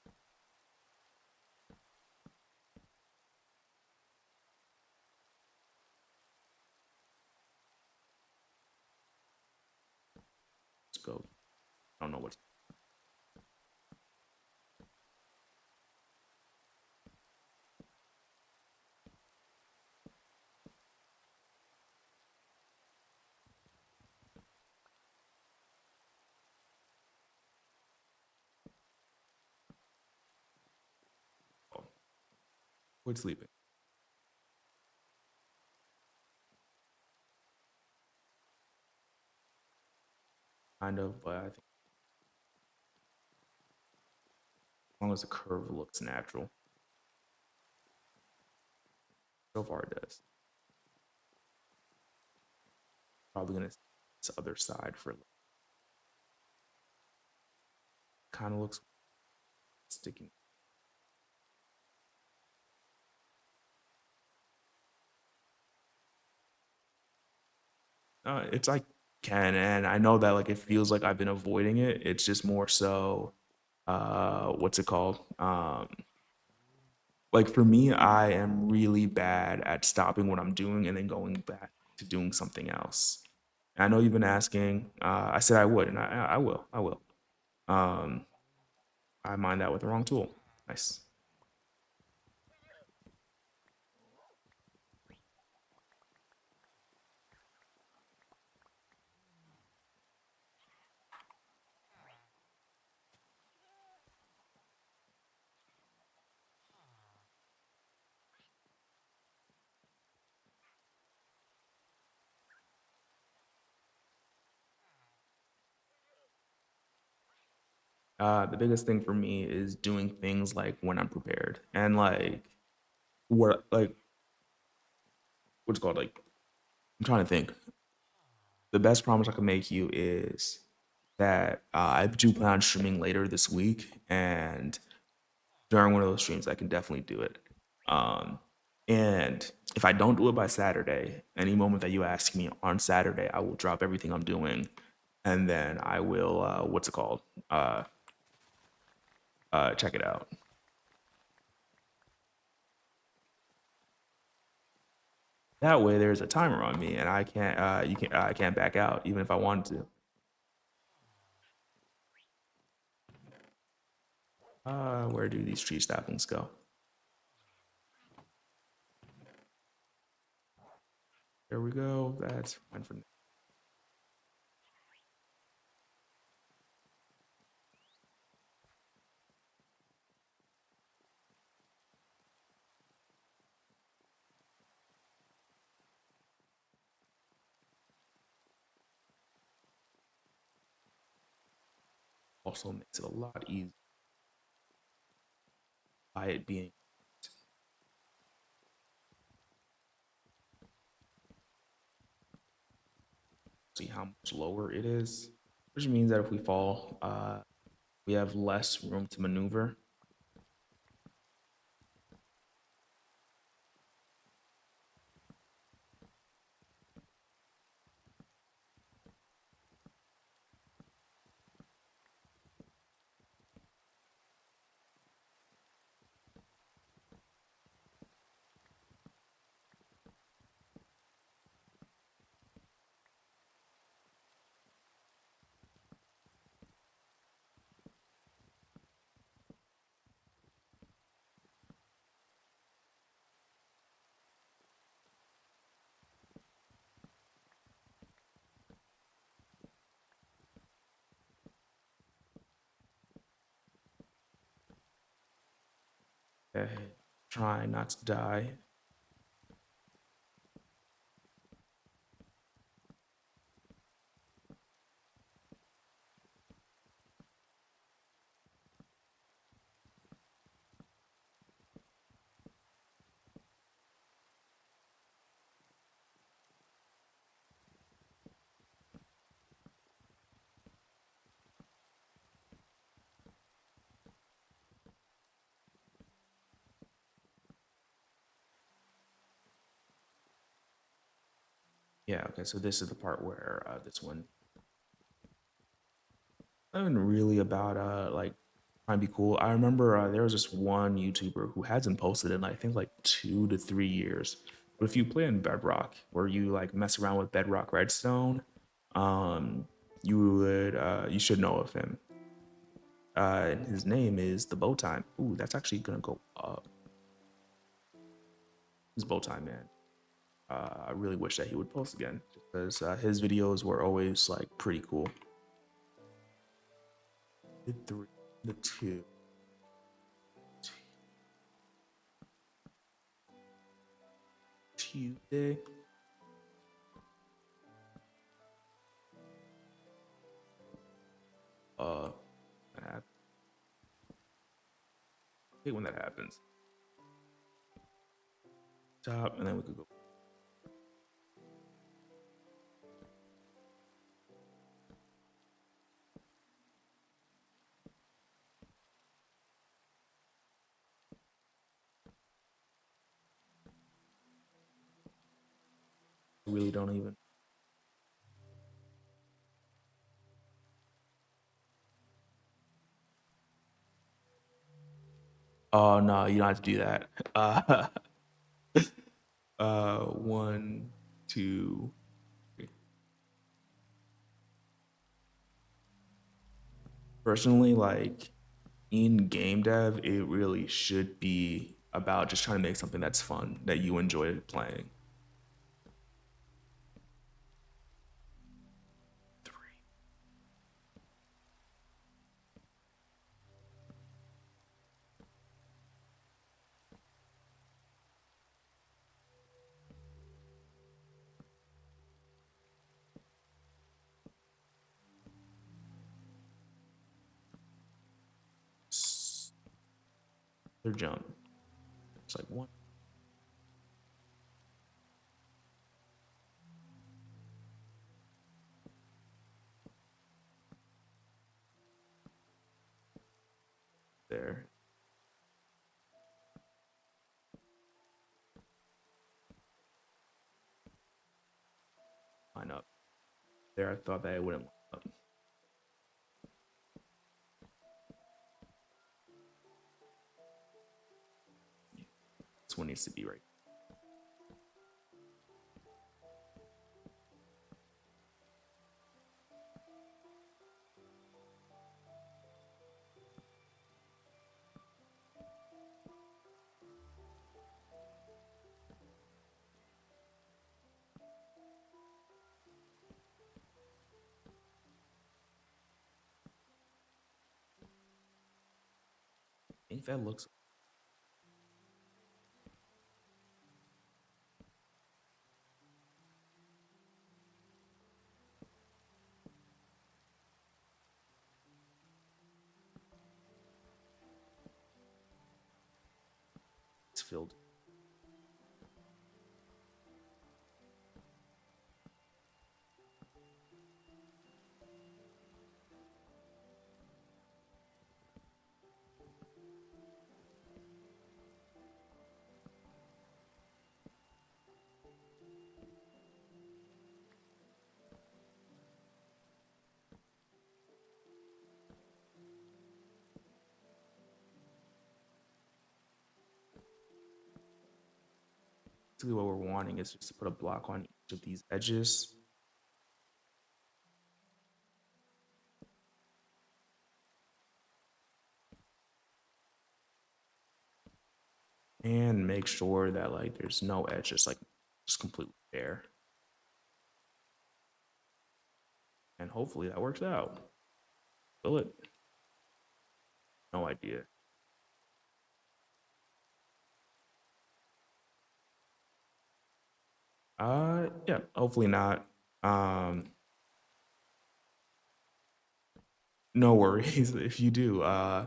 let's go. I don't know what's oh, quit sleeping. Kind of, but I think as long as the curve looks natural, so far it does. Probably gonna see this other side for kind of looks sticking. It's like can and I know that like it feels like I've been avoiding it. It's just more so what's it called? Like for me, I am really bad at stopping what I'm doing and then going back to doing something else. And I know you've been asking. I said I would, and I will. I will. Um, I mind that with the wrong tool. Nice. The biggest thing for me is doing things like when I'm prepared and like like what's it called like I'm trying to think. The best promise I can make you is that I do plan on streaming later this week, and during one of those streams, I can definitely do it. Um, and if I don't do it by Saturday, any moment that you ask me on Saturday, I will drop everything I'm doing, and then I will what's it called? Uh, Check it out. That way, there's a timer on me, and I can't I can't back out even if I wanted to. Where do these tree saplings go? There we go. That's fine for now. Also makes it a lot easier by it being, see how much lower it is, which means that if we fall, we have less room to maneuver. Okay. Try not to die. Yeah, okay, so this is the part where this one, not even really about like trying to be cool. I remember there was this one YouTuber who hasn't posted in I think like 2 to 3 years. But if you play in Bedrock, where you like mess around with Bedrock Redstone, um, you should know of him. And his name is the Bowtime. Ooh, that's actually gonna go up. His Bowtime man. I really wish that he would post again because his videos were always like pretty cool. The three, the two. Tuesday. Uh, I hate when that happens. Top, and then we could go. Really don't even. Oh no, you don't have to do that. One, two, three. Personally, like in game dev, it really should be about just trying to make something that's fun that you enjoy playing. Three they're jump. It's like one there, line up. There, I thought that it wouldn't line up. This one needs to be right. think that looks it's filled. Basically, what we're wanting is just to put a block on each of these edges and make sure that like there's no edge, just completely bare. And hopefully that works out. Will it? No idea. Yeah, hopefully not. Um, no worries if you do. Well,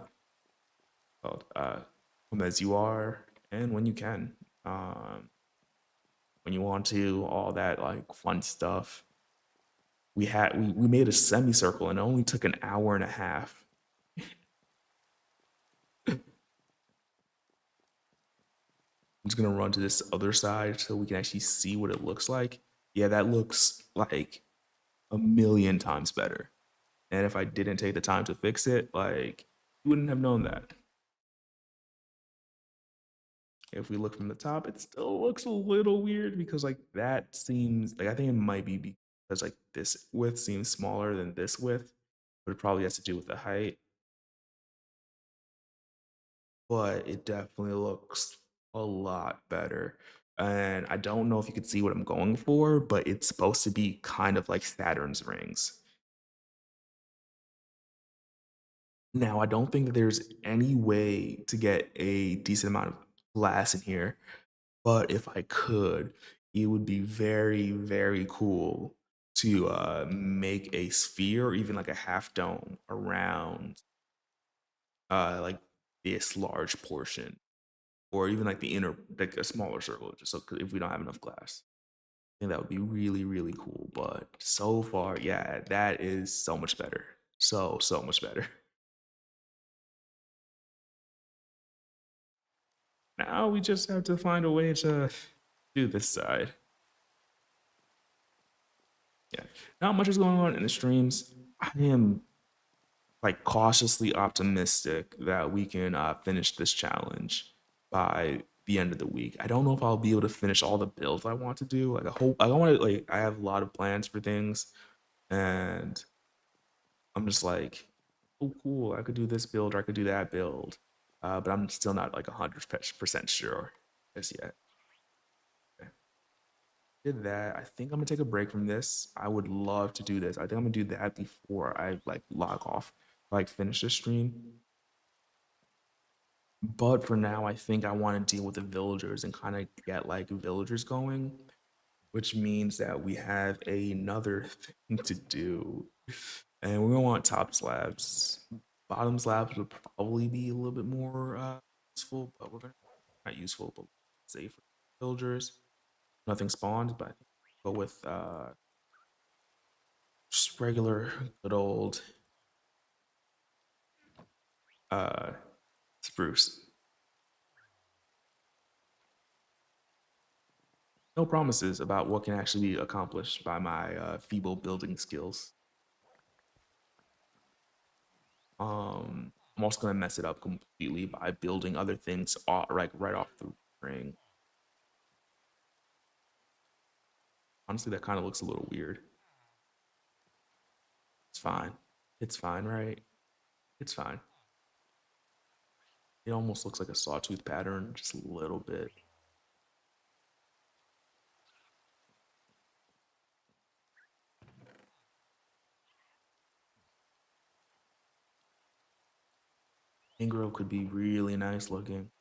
come as you are and when you can. Um, when you want to, all that like fun stuff. We made a semicircle and it only took an hour and a half. I'm just gonna run to this other side so we can actually see what it looks like. Yeah, that looks like a million times better. And if I didn't take the time to fix it, like you wouldn't have known that. If we look from the top, it still looks a little weird because like that seems like I think it might be because like this width seems smaller than this width, but it probably has to do with the height. But it definitely looks a lot better. And I don't know if you could see what I'm going for, but it's supposed to be kind of like Saturn's rings. Now, I don't think that there's any way to get a decent amount of glass in here, but if I could, it would be very, very cool to make a sphere or even like a half dome around like this large portion, or even like the inner, like a smaller circle, just so if we don't have enough glass. I think that would be really, really cool. But so far, yeah, that is so much better. So much better. Now we just have to find a way to do this side. Yeah, not much is going on in the streams. I am like cautiously optimistic that we can finish this challenge by the end of the week. I don't know if I'll be able to finish all the builds I want to do. Like I hope I don't want to like I have a lot of plans for things, and I'm just like, oh cool, I could do this build or I could do that build, but I'm still not like 100% sure as yet. Okay. Did that. I think I'm gonna take a break from this. I would love to do this. I think I'm gonna do that before I like log off, like finish this stream. But for now, I think I want to deal with the villagers and kind of get like villagers going, which means that we have another thing to do. And we're gonna want top slabs. Bottom slabs would probably be a little bit more useful, but we're gonna not useful, but safe for villagers. Nothing spawned, but I think go with just regular good old uh spruce. No promises about what can actually be accomplished by my feeble building skills. I'm also gonna mess it up completely by building other things right off the ring. Honestly, that kind of looks a little weird. It's fine. It's fine, right? It's fine. It almost looks like a sawtooth pattern, just a little bit. Mangrove could be really nice looking.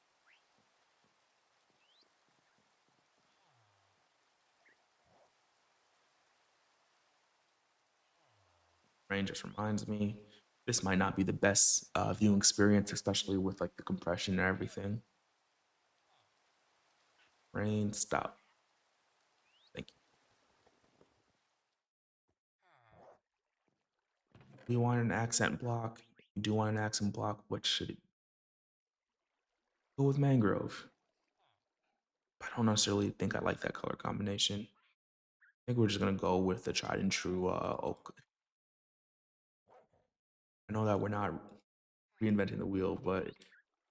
Rain just reminds me this might not be the best viewing experience, especially with like the compression and everything. Rain, stop. Thank you. We want an accent block. You do want an accent block. What should it go with mangrove? I don't necessarily think I like that color combination. I think we're just gonna go with the tried and true oak. I know that we're not reinventing the wheel, but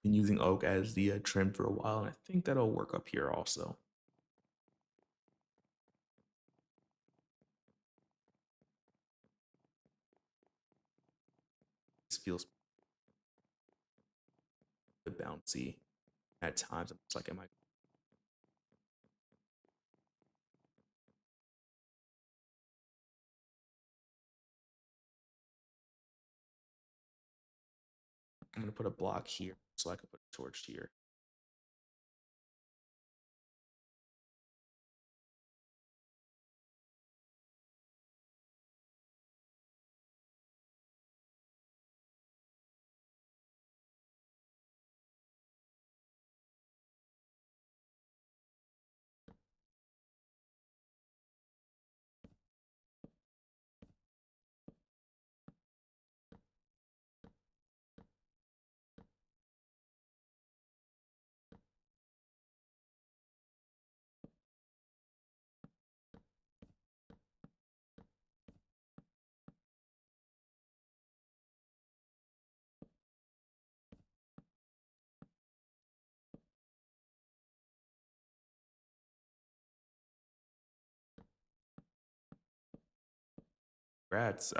been using oak as the trim for a while, and I think that'll work up here also. This feels a bit bouncy at times. I'm just like, am I? I'm gonna put a block here so I can put a torch here. Congrats.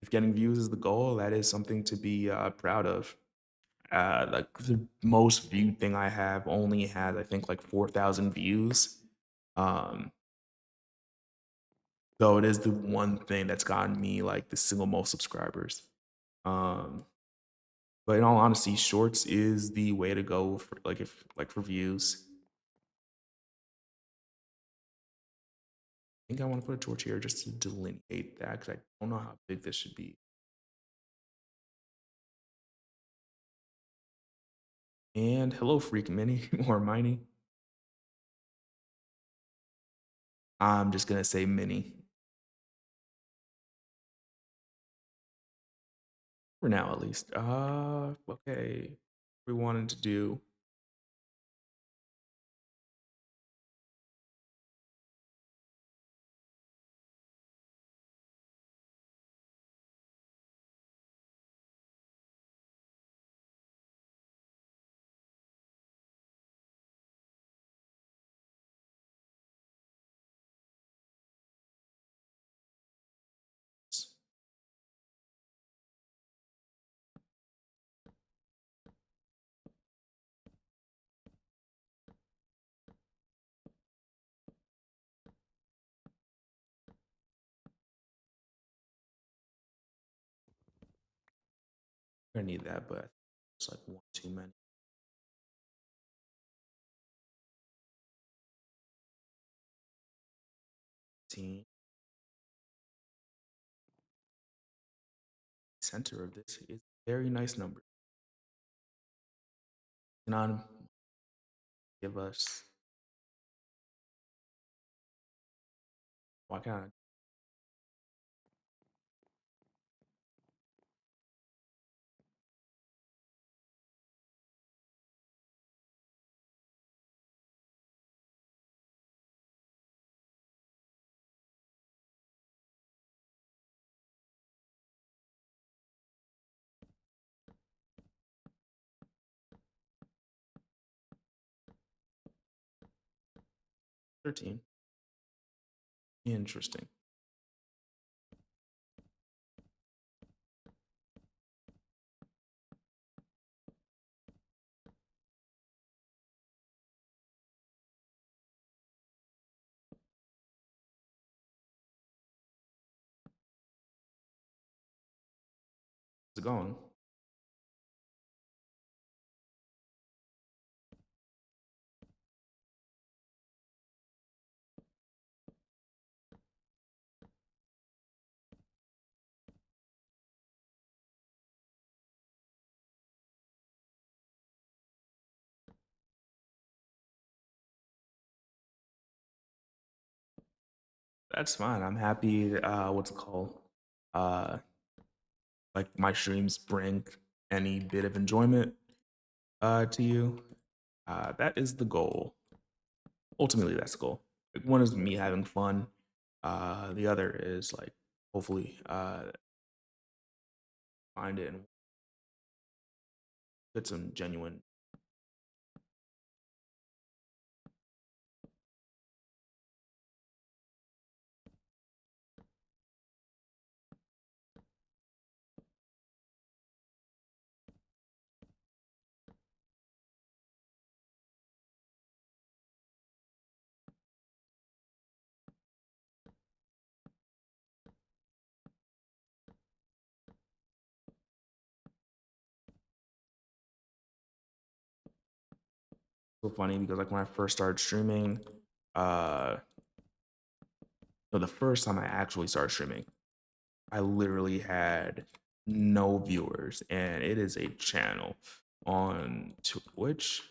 If getting views is the goal, that is something to be proud of. Like the most viewed thing I have only has I think like 4,000 views. Um, so it is the one thing that's gotten me like the single most subscribers. Um, but in all honesty, shorts is the way to go for like if like for views. I think I want to put a torch here just to delineate that because I don't know how big this should be. And hello, Freak Mini or Mini. I'm just gonna say Mini for now at least. Okay. We wanted to do 'We're gonna need that, but it's like one too many. Team center of this is very nice number. Can on give us why can't 13? Interesting. How's it going? That's fine. I'm happy. What's it called? Uh, like my streams bring any bit of enjoyment to you. That is the goal. Ultimately, that's the goal. Like one is me having fun. The other is like hopefully find it and get some genuine. So funny because like when I first started streaming, uh, no, the first time I actually started streaming, I literally had no viewers, and it is a channel on Twitch.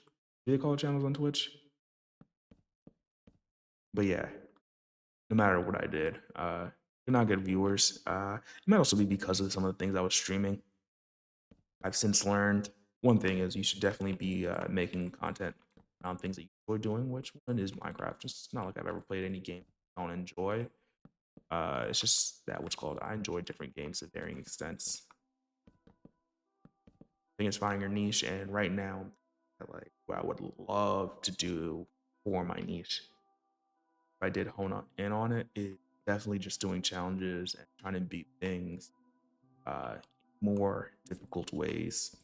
Do they call it channels on Twitch? But yeah, no matter what I did, did not get viewers. It might also be because of some of the things I was streaming. I've since learned one thing is you should definitely be making content around things that you enjoy doing, which one is Minecraft. Just it's not like I've ever played any game I don't enjoy. It's just that what's called I enjoy different games to varying extents. I think it's finding your niche, and right now, like what I would love to do for my niche, if I did in on it, is definitely just doing challenges and trying to beat things more difficult ways.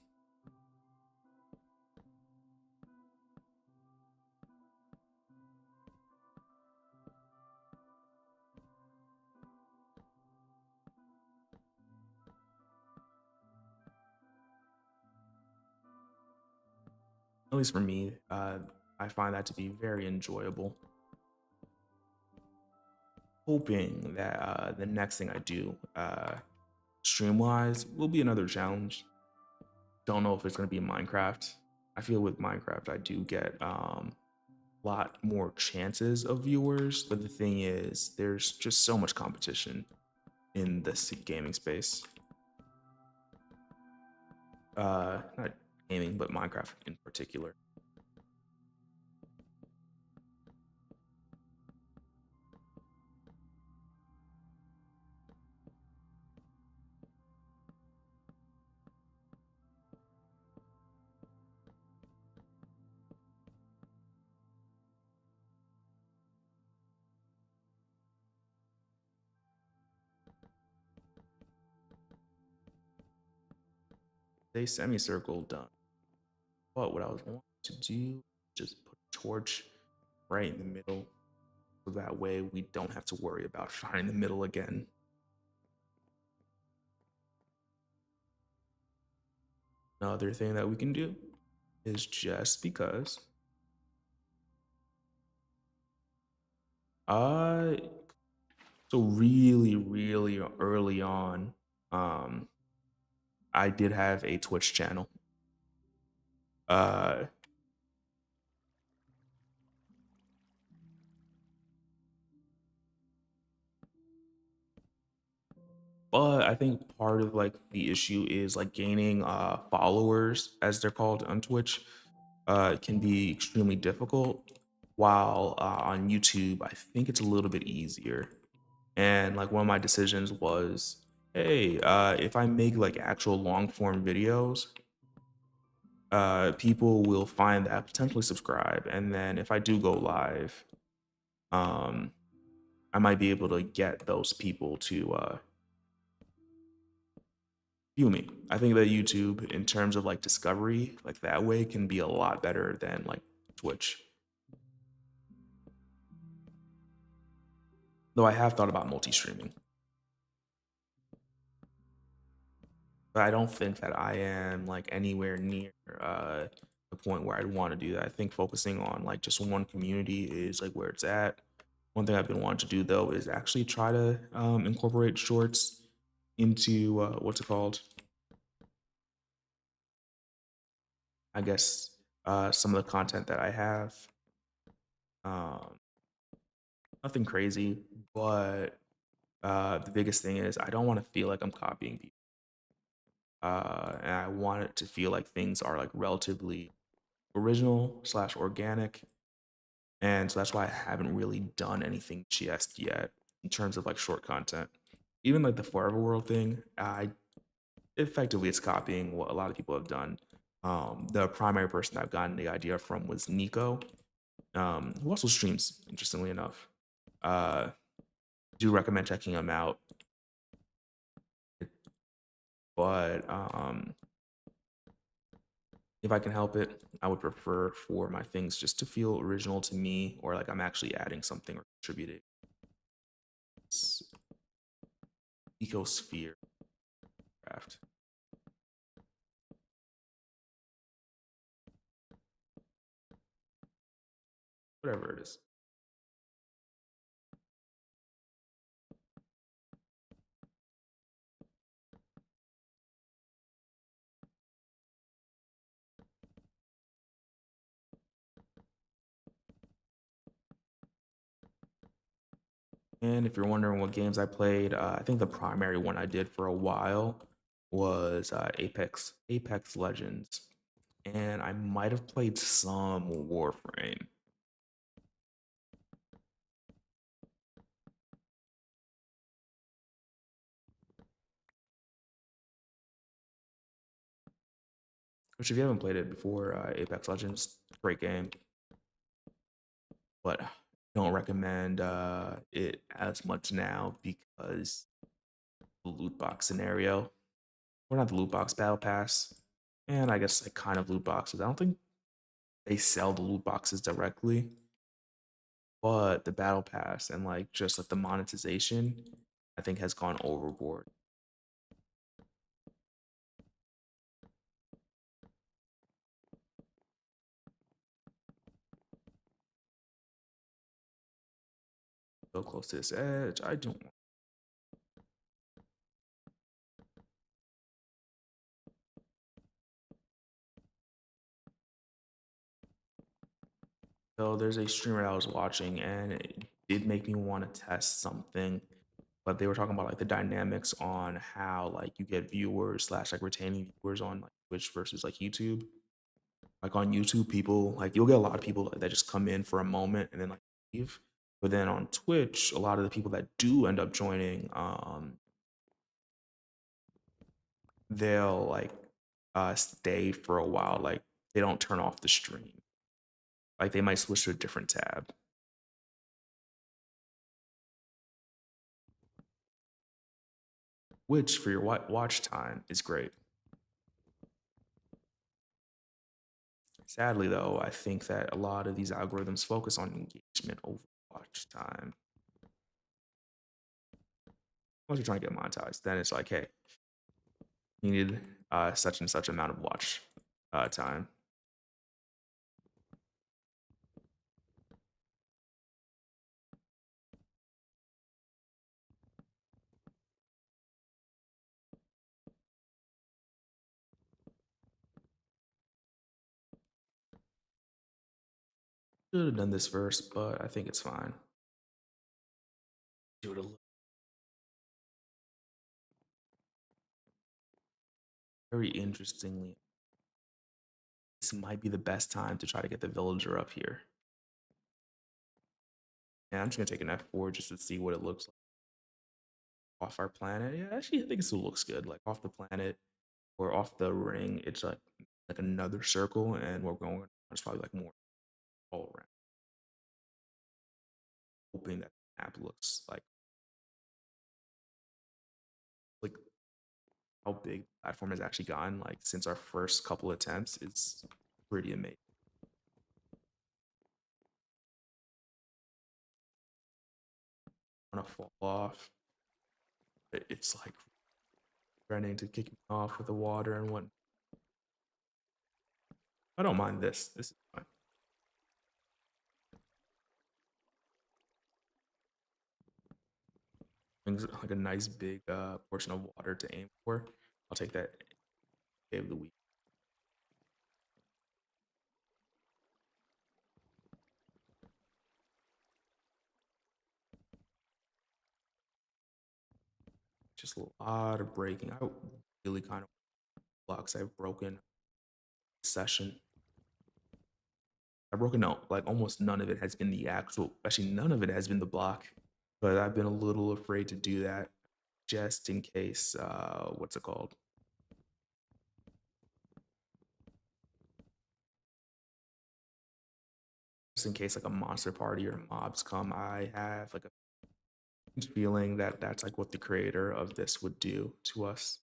At least for me, I find that to be very enjoyable. Hoping that the next thing I do, stream wise, will be another challenge. Don't know if it's going to be Minecraft. I feel with Minecraft, I do get lot more chances of viewers, but the thing is, there's just so much competition in this gaming space. Not gaming, but Minecraft in particular. They semicircle done. But what I was wanting to do, just put a torch right in the middle, so that way we don't have to worry about finding the middle again. Another thing that we can do is just because uh so really early on, um I did have a Twitch channel. Uh but I think part of like the issue is like gaining followers as they're called on Twitch can be extremely difficult, while on YouTube I think it's a little bit easier. And like one of my decisions was, hey, if I make like actual long form videos, people will find that, potentially subscribe, and then if I do go live, um, I might be able to get those people to view me. I think that YouTube, in terms of like discovery, like that way, can be a lot better than like Twitch. Though I have thought about multi-streaming, but I don't think that I am like anywhere near the point where I'd want to do that. I think focusing on like just one community is like where it's at. One thing I've been wanting to do though is actually try to incorporate shorts into what's it called? I guess some of the content that I have. Um, Nothing crazy, but the biggest thing is I don't want to feel like I'm copying people. And I want it to feel like things are like relatively original slash organic. And so that's why I haven't really done anything just yet in terms of like short content. Even like the Forever World thing, I effectively it's copying what a lot of people have done. The primary person I've gotten the idea from was Nico, who also streams, interestingly enough. Uh, do recommend checking him out. But if I can help it, I would prefer for my things just to feel original to me or like I'm actually adding something or contributing. It's ecosphere craft, whatever it is. And if you're wondering what games I played, I think the primary one I did for a while was Apex Legends, and I might have played some Warframe. Which, if you haven't played it before, Apex Legends, great game, but don't recommend it as much now because the loot box scenario, or not the loot box battle pass, and I guess like kind of loot boxes. I don't think they sell the loot boxes directly, but the battle pass and like just like the monetization, I think has gone overboard. So close to this edge, I don't. So there's a streamer I was watching, and it did make me want to test something. But they were talking about like the dynamics on how like you get viewers slash like retaining viewers on like Twitch versus like YouTube. Like on YouTube, people like you'll get a lot of people that just come in for a moment and then like leave. But then on Twitch, a lot of the people that do end up joining, they'll like stay for a while. Like they don't turn off the stream. Like they might switch to a different tab, which for your watch time is great. Sadly, though, I think that a lot of these algorithms focus on engagement over watch time. Once you're trying to get monetized, then it's like, hey, you need such and such amount of watch time. Should have done this first, but I think it's fine. Do it a little very interestingly. This might be the best time to try to get the villager up here. And I'm just gonna take an F4 just to see what it looks like off our planet. Yeah, actually, I think it still looks good. Like off the planet or off the ring, it's like another circle, and we're going. It's probably like more all around. Hoping that the map looks like how big the platform has actually gotten. Like since our first couple attempts, it's pretty amazing. I'm gonna fall off. It's like threatening to kick me off with the water and what. I don't mind this. This is fine. Brings like a nice big portion of water to aim for. I'll take that day of the week. just a lot of breaking. I really kind of blocks I've broken session. I've broken out like almost none of it has been the actual. Actually, none of it has been the block, but I've been a little afraid to do that just in case. What's it called? Just in case like a monster party or mobs come. I have like a feeling that that's like what the creator of this would do to us.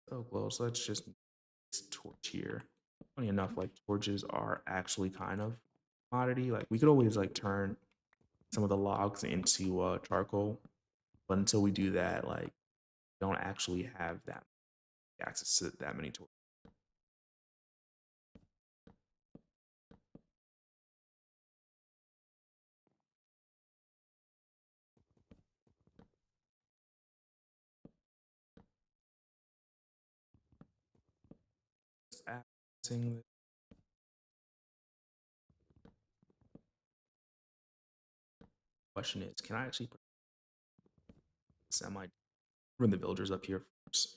So close. Let's just torch here. Funny enough, like torches are actually kind of commodity. Like we could always like turn some of the logs into charcoal, but until we do that, like don't actually have that access to that many torches. Asking the question is, can I actually put semi bring the villagers up here first?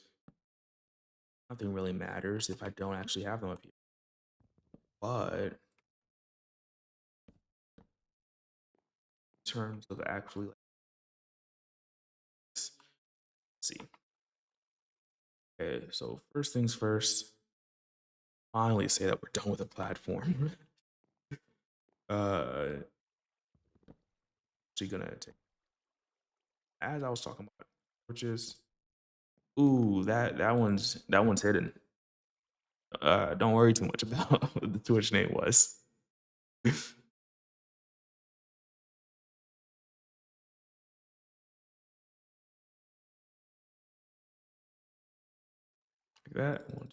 Nothing really matters if I don't actually have them up here. But in terms of actually like, let's see. Okay, so first things first, finally say that we're done with the platform. Actually gonna take as I was talking about, which is ooh, that one's hidden. Don't worry too much about what the Twitch name was. Like that one.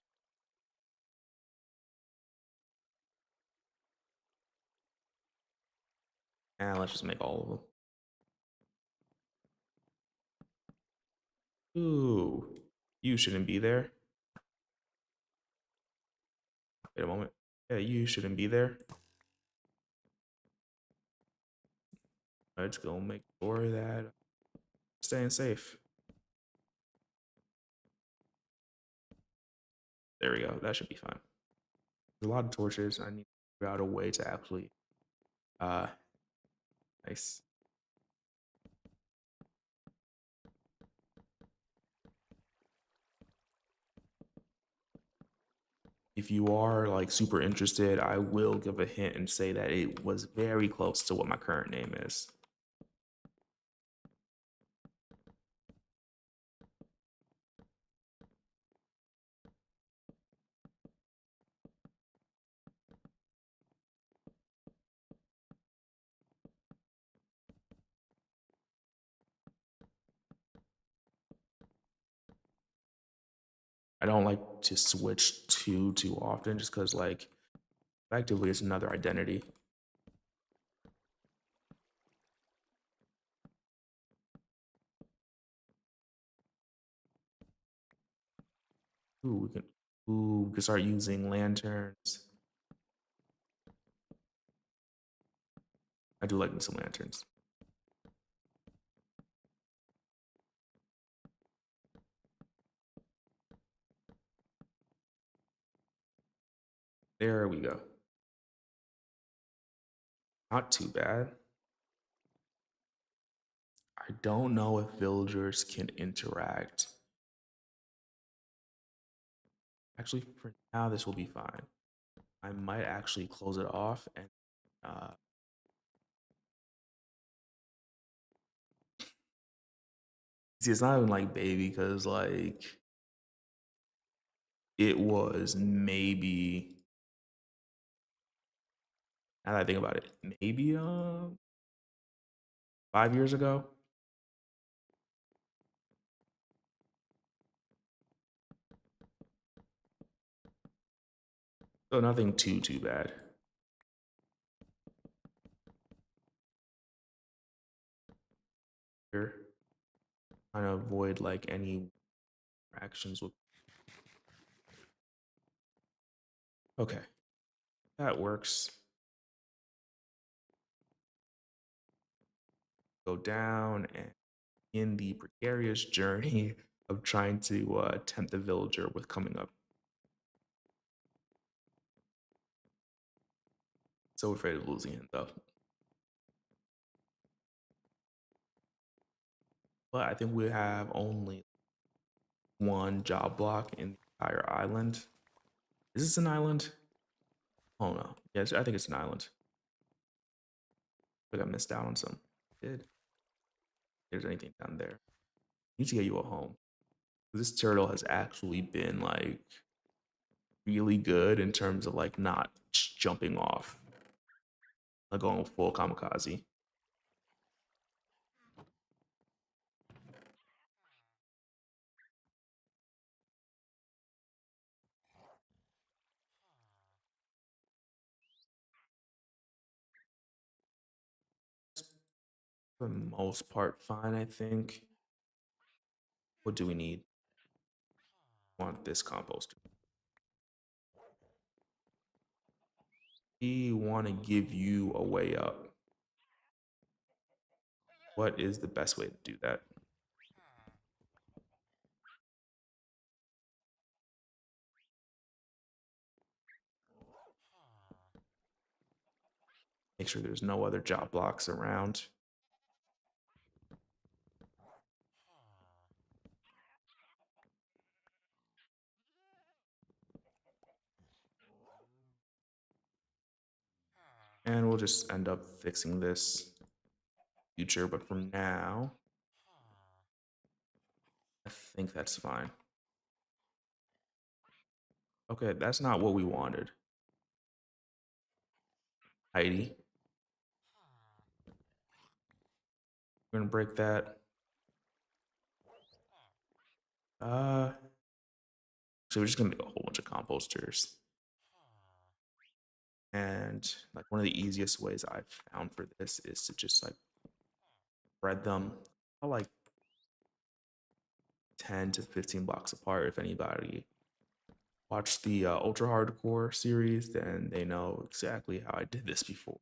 And let's just make all of them. Ooh, you shouldn't be there. Wait a moment. Yeah, you shouldn't be there. Let's go make sure that staying safe. There we go. That should be fine. There's a lot of torches. I need to figure out a way to actually uh nice. If you are like super interested, I will give a hint and say that it was very close to what my current name is. I don't like to switch too often just because like effectively it's another identity. We can start using lanterns. I do like me some lanterns. There we go. Not too bad. I don't know if villagers can interact. Actually, for now, this will be fine. I might actually close it off and uh, see. It's not even like baby because like it was maybe Now that I think about it, maybe 5 years ago. So nothing too bad. Here, trying to avoid like any interactions with. Okay, that works. Go down and in the precarious journey of trying to tempt the villager with coming up. So afraid of losing him though. But I think we have only one job block in the entire island. Is this an island? Oh no. Yes, I think it's an island. But I missed out on some. Did there's anything down there? Need to get you a home. This turtle has actually been like really good in terms of like not jumping off, like going full kamikaze. For the most part, fine, I think. What do we need? Want this composter. We want to give you a way up. What is the best way to do that? Make sure there's no other job blocks around. And we'll just end up fixing this future. But for now, I think that's fine. Okay, that's not what we wanted. Heidi, we're gonna break that. Uh, so we're just gonna make a whole bunch of composters. And like one of the easiest ways I've found for this is to just like spread them like 10 to 15 blocks apart. If anybody watched the ultra hardcore series, then they know exactly how I did this before.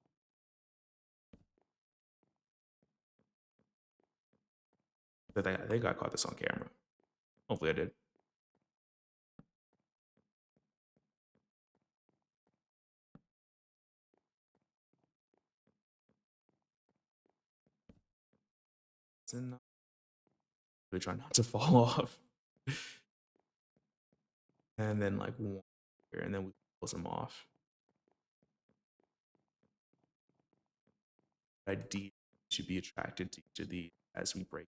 I think I caught this on camera. Hopefully I did. And really try not to fall off. And then like one here, and then we close them off. ID should be attracted to each of these as we break.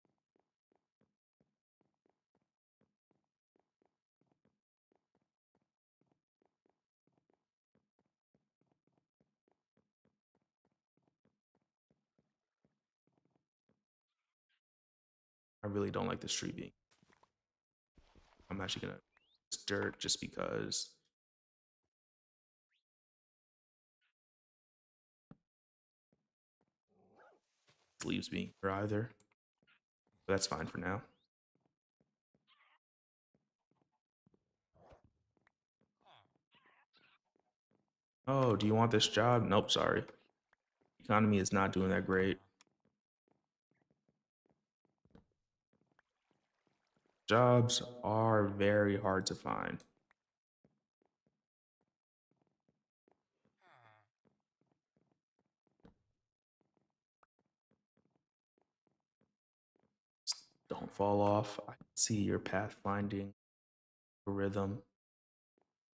I really don't like this tree being. I'm actually gonna stir it just because leaves being here either. But that's fine for now. Oh, do you want this job? Nope, sorry. Economy is not doing that great. Jobs are very hard to find. Don't fall off. I can see your pathfinding rhythm.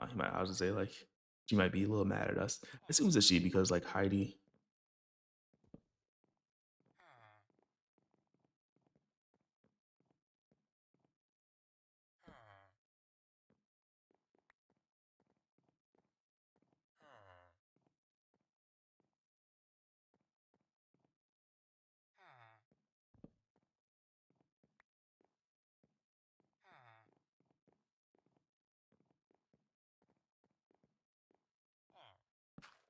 I was gonna say like she might be a little mad at us. It seems that she because like Heidi.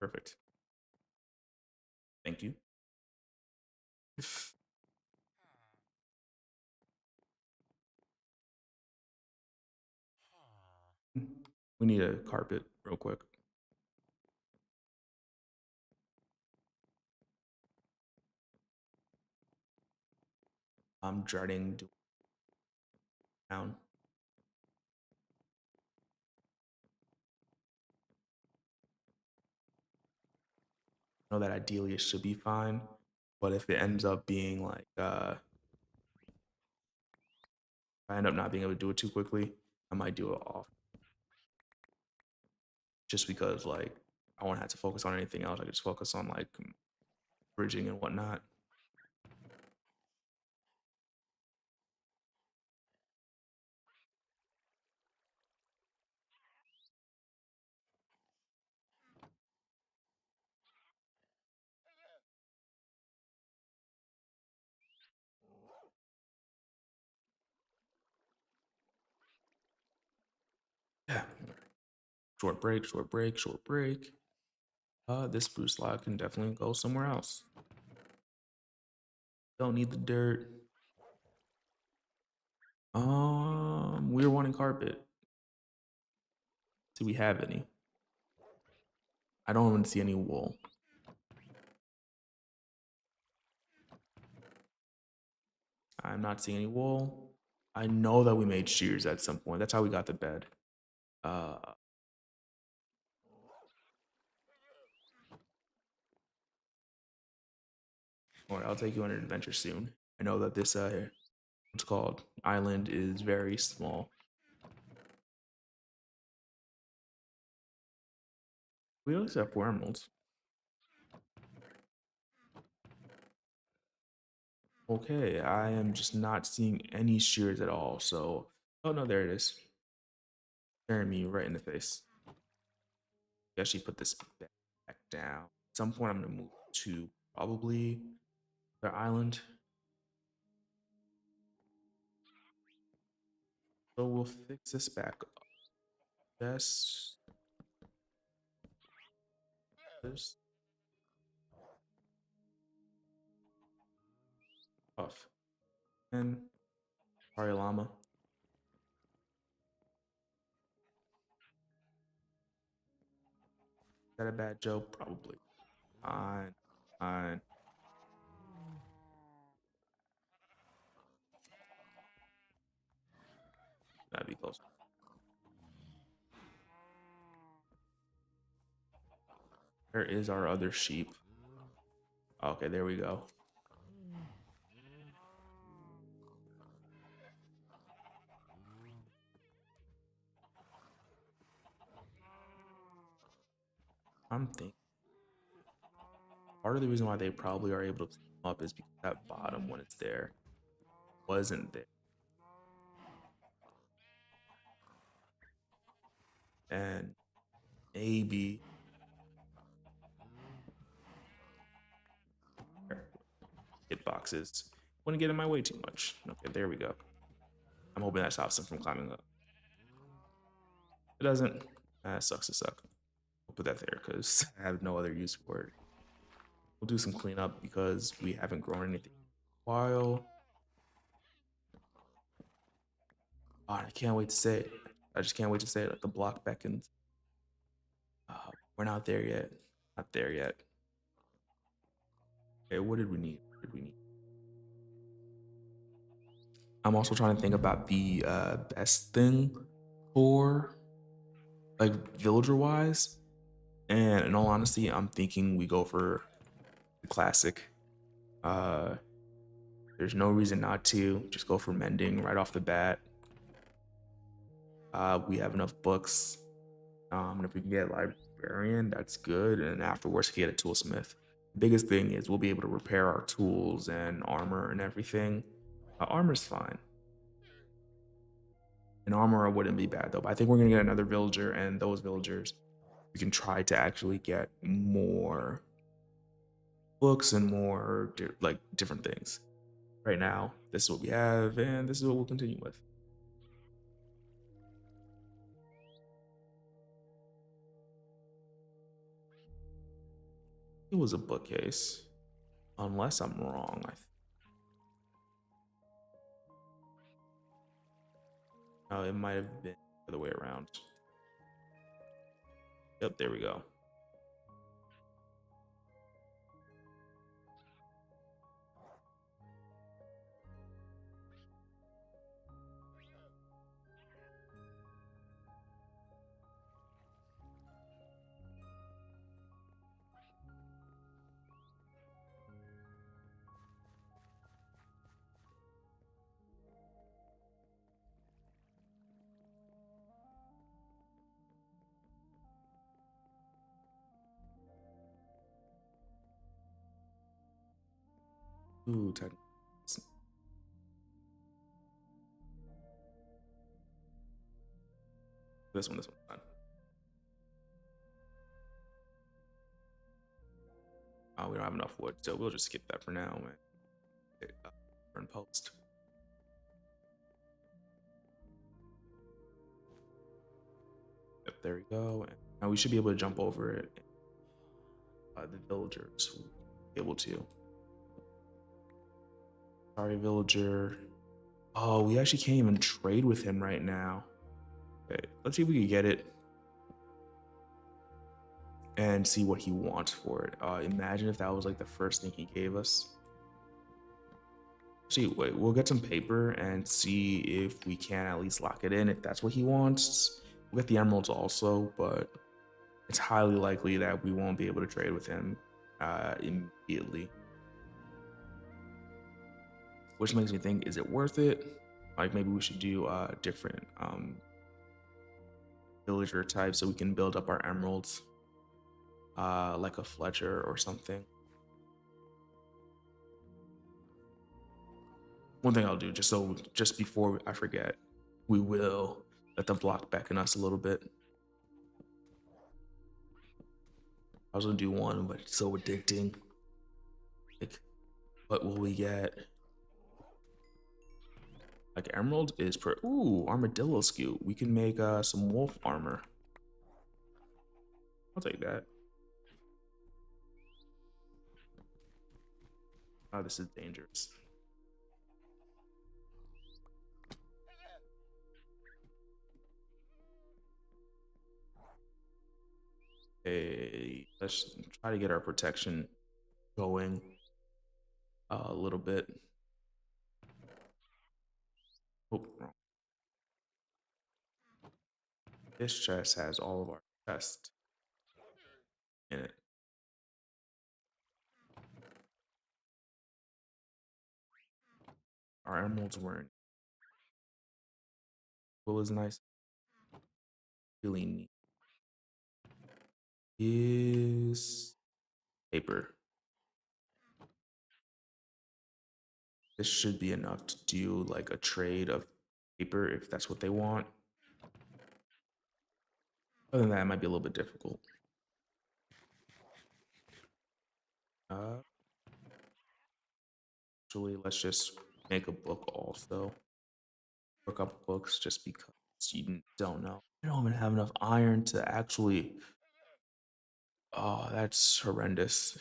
Perfect. Thank you. We need a carpet real quick. I'm dreading doing down. I know that ideally it should be fine, but if it ends up being like if I end up not being able to do it too quickly, I might do it off. Just because like I won't have to focus on anything else. I can just focus on like bridging and whatnot. Yeah. Short break, short break, short break. This spruce log can definitely go somewhere else. Don't need the dirt. We were wanting carpet. Do we have any? I don't even see any wool. I'm not seeing any wool. I know that we made shears at some point. That's how we got the bed. Uh, or I'll take you on an adventure soon. I know that this what's called island is very small. We always have 4 emeralds. Okay, I am just not seeing any shears at all. So, oh no, there it is. Staring me right in the face. Actually, put this back down. At some point, I'm gonna move to probably the island. So we'll fix this back up. Yes. This off. And sorry, llama. Is that a bad joke? Probably. Fine. Fine. That'd be close. Where is our other sheep? Okay, there we go. I'm thinking part of the reason why they probably are able to climb up is because that bottom when it's there wasn't there. And maybe hit boxes. Wouldn't get in my way too much. Okay, there we go. I'm hoping that stops them from climbing up. It doesn't. Sucks to suck. We'll put that there because I have no other use for it. We'll do some cleanup because we haven't grown anything in a while. Oh, I can't wait to say it. I just can't wait to say it. Like the block beckons. We're not there yet. Not there yet. Okay, what did we need? What did we need? I'm also trying to think about the best thing for like villager wise. And in all honesty, I'm thinking we go for the classic. Uh, there's no reason not to. Just go for mending right off the bat. We have enough books. And if we can get librarian, that's good. And afterwards, we get a toolsmith. The biggest thing is we'll be able to repair our tools and armor and everything. Armor's fine. An armorer wouldn't be bad though. But I think we're gonna get another villager, and those villagers, we can try to actually get more books and more like different things. Right now, this is what we have, and this is what we'll continue with. It was a bookcase, unless I'm wrong. Oh, it might have been the other way around. Yep, there we go. Ooh, this one's fine. We don't have enough wood, so we'll just skip that for now, man. Burn post. Yep, there we go. And now we should be able to jump over it. The villagers will be able to. Sorry, villager. Oh, we actually can't even trade with him right now. Okay, let's see if we can get it and see what he wants for it. Imagine if that was like the first thing he gave us. See, wait, we'll get some paper and see if we can at least lock it in if that's what he wants. We'll get the emeralds also, but it's highly likely that we won't be able to trade with him immediately. Which makes me think, is it worth it? Like maybe we should do different villager types so we can build up our emeralds, like a Fletcher or something. One thing I'll do, just before I forget, we will let them block beckon us a little bit. I was gonna do one, but it's so addicting. Like, what will we get? Like emerald is per. Ooh, armadillo skew. We can make some wolf armor. I'll take that. Oh, this is dangerous. Hey, let's try to get our protection going a little bit. Oh, wrong. This chest has all of our chests in it. Our emeralds weren't. Well, is nice. Really neat. Is paper. This should be enough to do like a trade of paper if that's what they want. Other than that, it might be a little bit difficult. Uh, Actually, let's just make a book also. Look up books just because you don't know. I don't even have enough iron to actually. Oh, that's horrendous.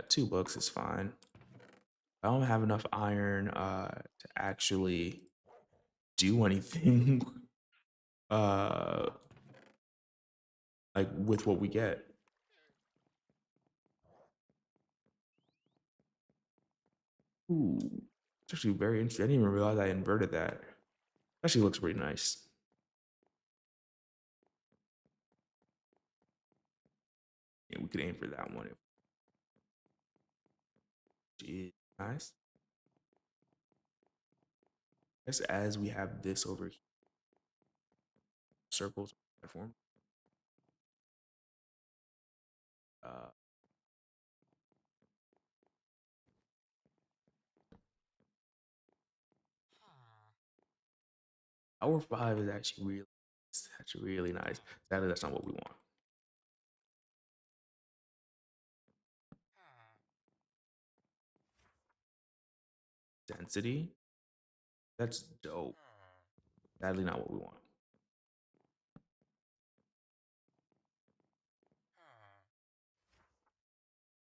Two books is fine. I don't have enough iron to actually do anything uh like with what we get. Ooh, it's actually very interesting. I didn't even realize I inverted that. Actually looks pretty nice. Yeah, we could aim for that one if it's nice. I guess as we have this over here, circles platform. Uh, Hour 5 is actually really, that's really nice. Sadly, that's not what we want. Density, that's dope. Sadly, not what we want.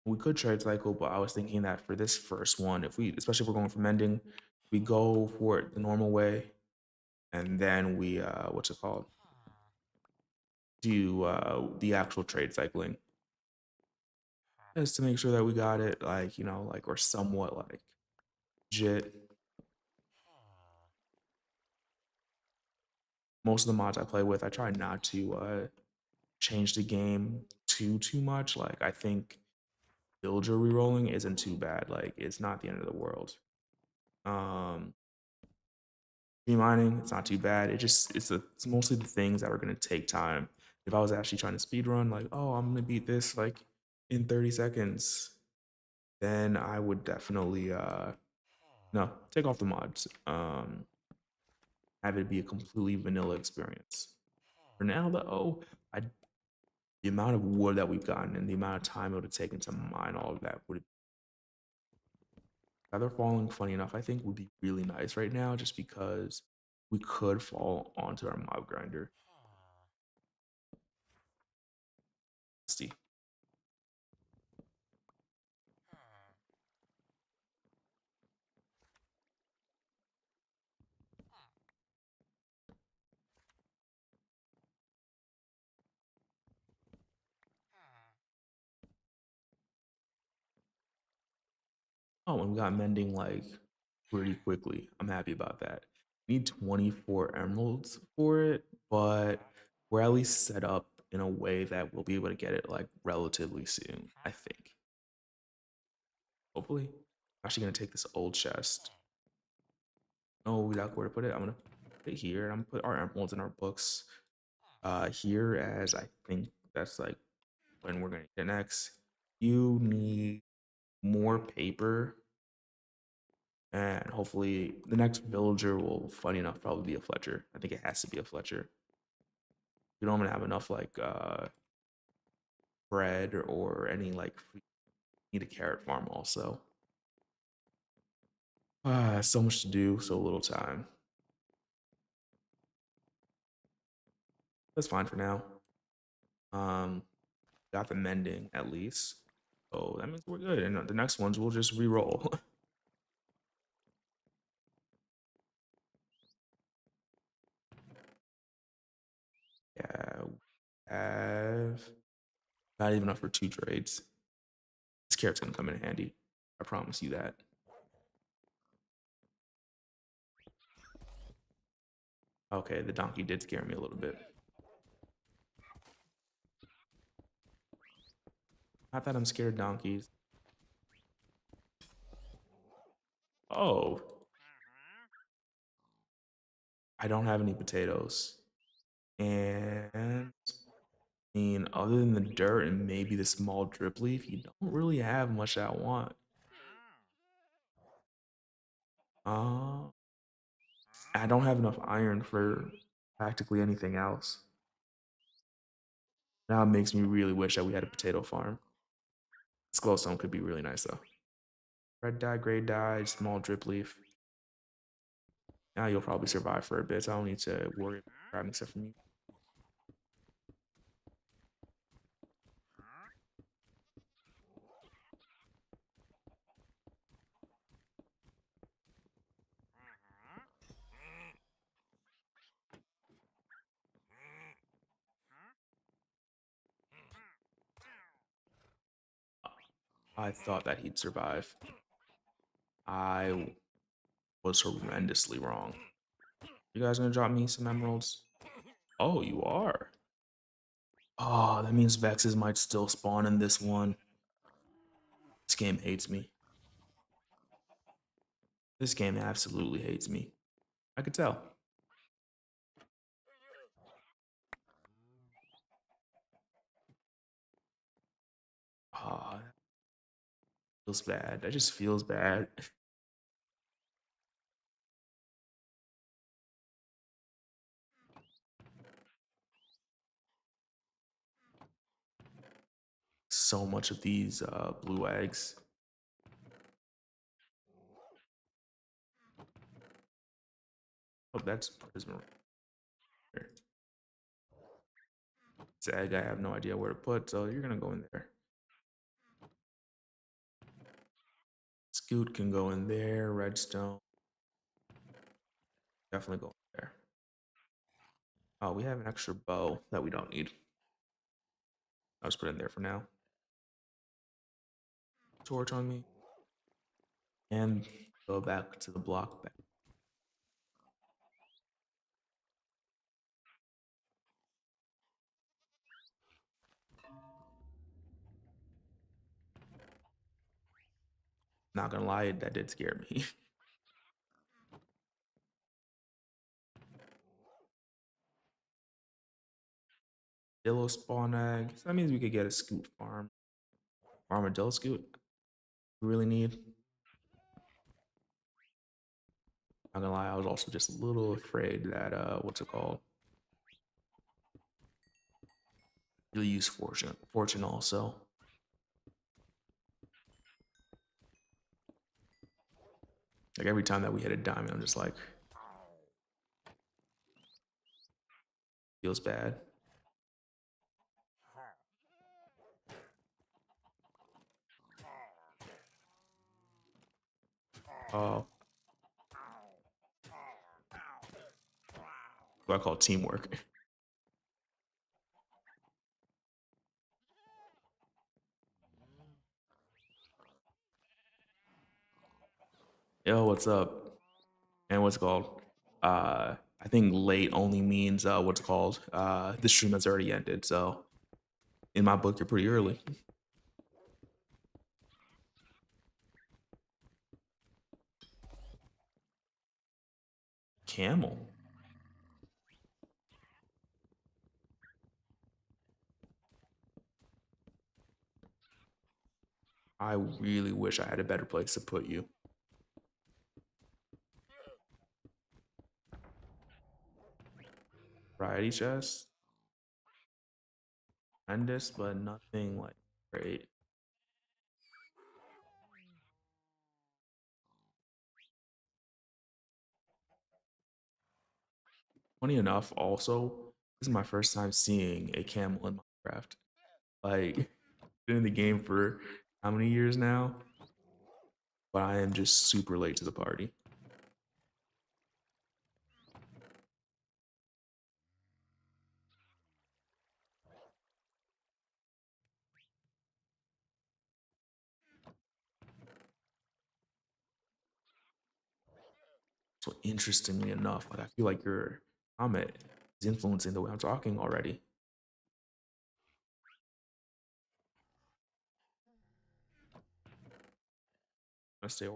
We could trade cycle, but I was thinking that for this first one, if we, especially if we're going for mending, we go for it the normal way, and then we, what's it called? Do the actual trade cycling, just to make sure that we got it, like, like, or somewhat like legit. Most of the mods I play with, I try not to change the game too much. Like, I think villager rerolling isn't too bad. Like, it's not the end of the world. Um, Tree mining, it's not too bad. It's mostly the things that are gonna take time. If I was actually trying to speed run, like, oh, I'm gonna beat this like in 30 seconds, then I would definitely no, take off the mods. Have it be a completely vanilla experience. For now though, I the amount of wood that we've gotten and the amount of time it would have taken to mine all of that would feather falling, funny enough, I think would be really nice right now just because we could fall onto our mob grinder. Let's see. Oh, and we got mending like pretty quickly. I'm happy about that. We need 24 emeralds for it, but we're at least set up in a way that we'll be able to get it like relatively soon, I think. Hopefully. I'm actually gonna take this old chest. Oh, we got where to put it. I'm gonna put it here. I'm gonna put our emeralds in our books here, as I think that's like when we're gonna get next. You need more paper, and hopefully the next villager will, funny enough, probably be a Fletcher. I think it has to be a Fletcher. We don't even have enough like bread or any like we need a carrot farm also. So much to do, so little time. That's fine for now. Um, got the mending at least. So that means we're good. And the next ones we'll just re-roll. Yeah, we have not even enough for 2 trades. This carrot's gonna come in handy. I promise you that. Okay, the donkey did scare me a little bit. Not that I'm scared of donkeys. Oh, I don't have any potatoes. And I mean, other than the dirt and maybe the small drip leaf, you don't really have much I want. Uh, I don't have enough iron for practically anything else. Now it makes me really wish that we had a potato farm. This glowstone could be really nice though. Red dye, gray dye, small drip leaf. Now you'll probably survive for a bit, so I don't need to worry about grabbing stuff from you. I thought that he'd survive. I was horrendously wrong. You guys gonna drop me some emeralds? Oh, you are. Oh, that means Vexes might still spawn in this one. This game hates me. This game absolutely hates me. I could tell. Oh, that feels bad. That just feels bad. So much of these blue eggs. Oh, that's prism. This egg I have no idea where to put, so you're gonna go in there. Scoot can go in there. Redstone definitely go in there. Oh, we have an extra bow that we don't need. I'll just put it in there for now. Torch on me. And go back to the block back. Not gonna lie, that did scare me. Armadillo spawn egg. So that means we could get a scoot farm. Armadillo scoot. We really need. Not gonna lie, I was also just a little afraid that what's it called? You'll use fortune. Fortune also. Like every time that we hit a diamond, I'm just like feels bad. Oh, what I call teamwork. Yo, what's up? And what's it called? I think late only means what's it called? The stream has already ended. So in my book, you're pretty early. Camel. I really wish I had a better place to put you. Variety chest. Tremendous, but nothing like great. Funny enough, also, this is my first time seeing a camel in Minecraft. Like, been in the game for how many years now? But I am just super late to the party. So interestingly enough, like I feel like your comment is influencing the way I'm talking already. I stay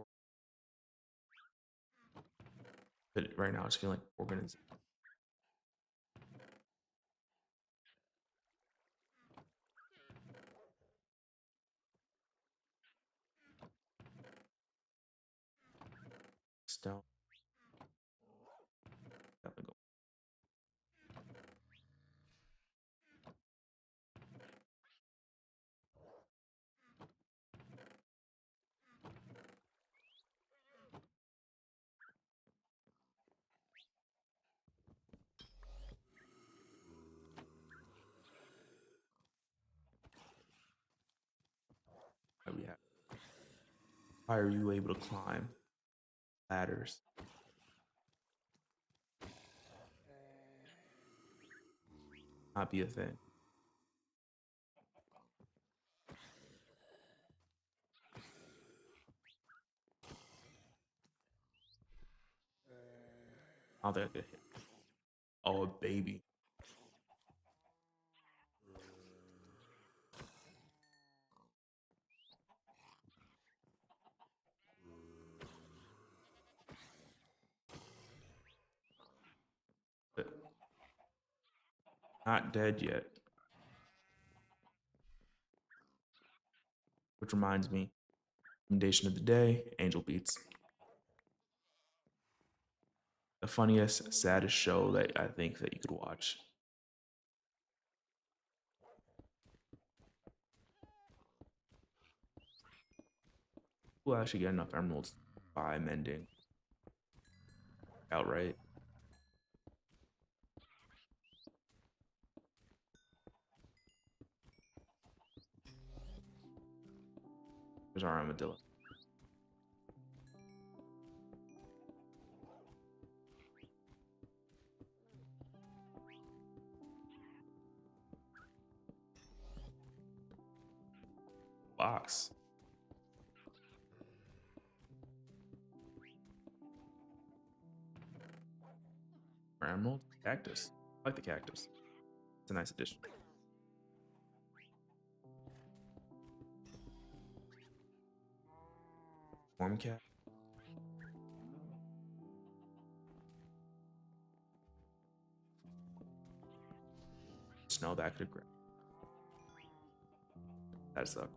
but right now. It's feeling like organized. Stone. Definitely go. What we have. How are you able to climb ladders? Not be a thing. I don't think I could hit. Oh, baby. But not dead yet. Which reminds me, recommendation of the day: Angel Beats. The funniest, saddest show that I think that you could watch. We'll actually get enough emeralds by mending outright. There's our armadillo. box. Emerald cactus. I like the cactus. It's a nice addition. Storm cat. Snow that could grab. That sucks.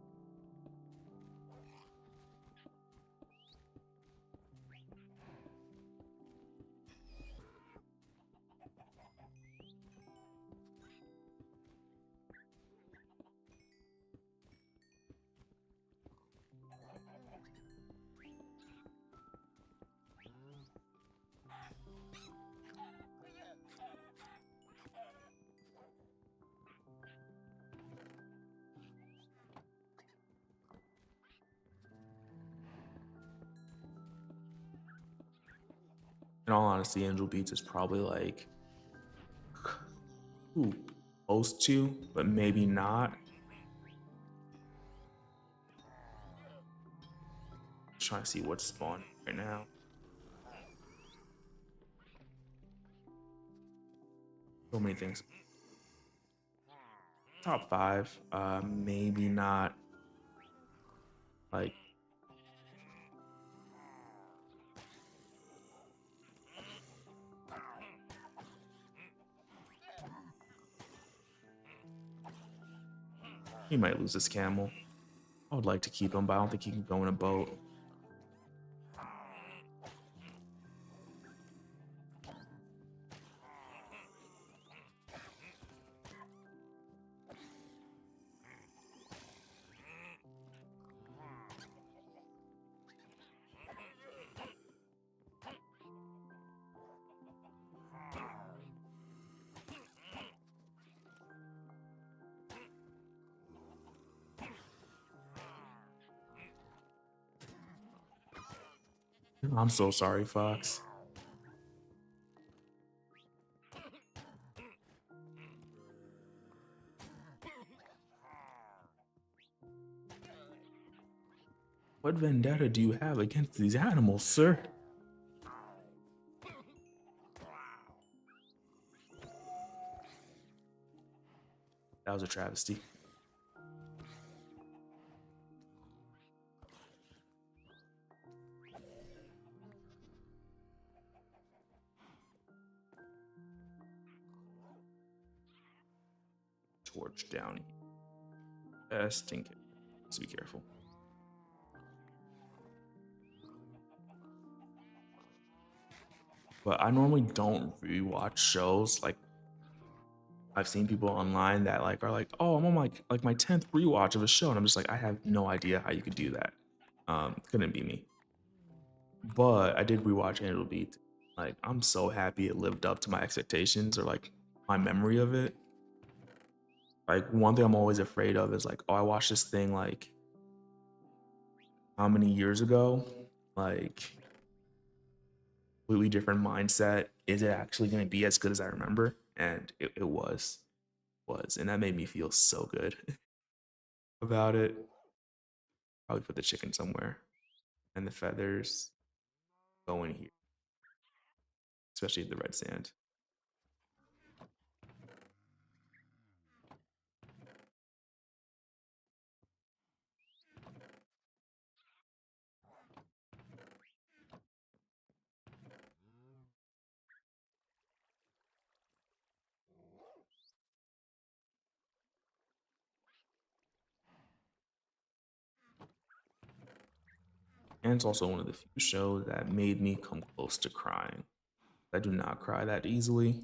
In all honesty, Angel Beats is probably like ooh, close to, but maybe not. Just trying to see what's spawning right now. So many things. Top 5, maybe not. Like he might lose this camel. I would like to keep him, but I don't think he can go in a boat. I'm so sorry, Fox. What vendetta do you have against these animals, sir? That was a travesty. Torch down here. Just in case. Let's be careful. But I normally don't rewatch shows. Like I've seen people online that like are like, oh, I'm on like my 10th rewatch of a show, and I'm just like, I have no idea how you could do that. Couldn't be me. But I did rewatch Angel Beat. Like I'm so happy it lived up to my expectations or like my memory of it. Like one thing I'm always afraid of is like, oh, I watched this thing like how many years ago? Like completely different mindset. Is it actually going to be as good as I remember? And it was, and that made me feel so good about it. Probably put the chicken somewhere, and the feathers go in here, especially the red sand. And it's also one of the few shows that made me come close to crying. I do not cry that easily.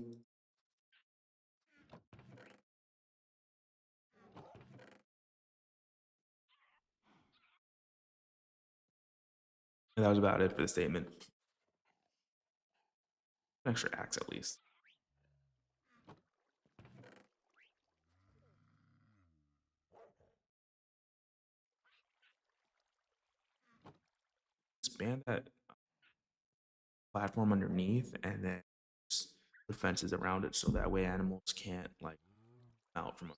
And that was about it for the statement. An extra axe at least. Expand that platform underneath and then put fences around it so that way animals can't like out from.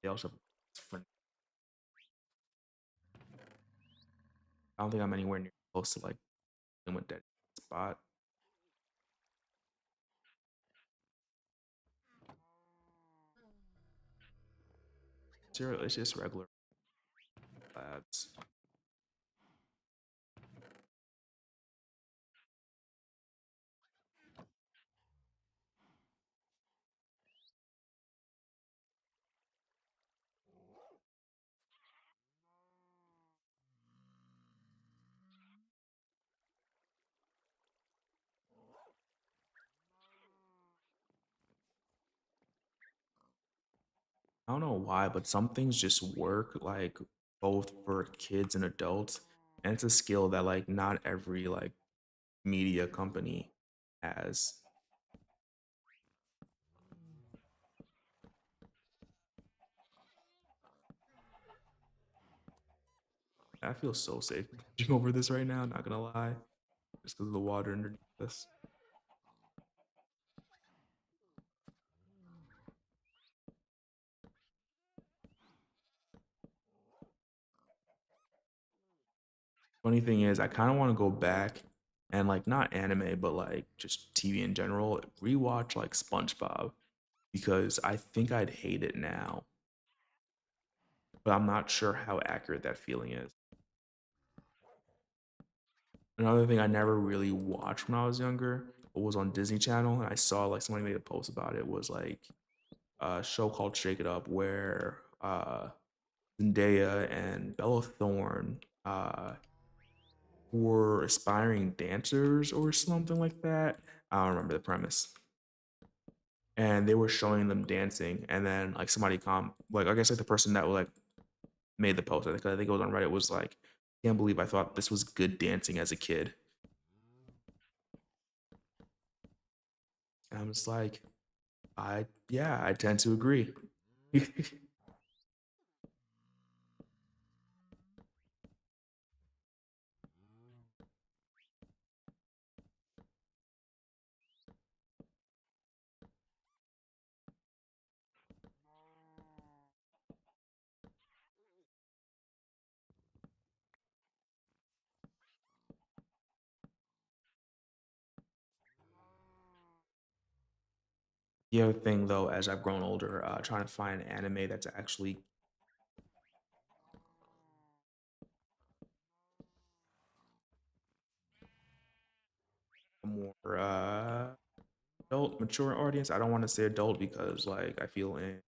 They also have I don't think I'm anywhere near close to like dealing with that spot. It's just regular labs. I don't know why, but some things just work like both for kids and adults. And it's a skill that like not every like media company has. I feel so safe watching over this right now, not gonna lie. Just because of the water underneath us. Funny thing is, I kind of want to go back and like not anime, but like just TV in general, rewatch like SpongeBob because I think I'd hate it now, but I'm not sure how accurate that feeling is. Another thing I never really watched when I was younger, but was on Disney Channel, and I saw like somebody made a post about it, was like a show called Shake It Up where Zendaya and Bella Thorne were aspiring dancers or something like that. I don't remember the premise. And they were showing them dancing, and then like somebody like I guess like the person that like made the post, I think it was on Reddit, was like, can't believe I thought this was good dancing as a kid. And I'm just like, I tend to agree. The other thing though, as I've grown older, trying to find anime that's actually a more adult, mature audience. I don't want to say adult because like I feel in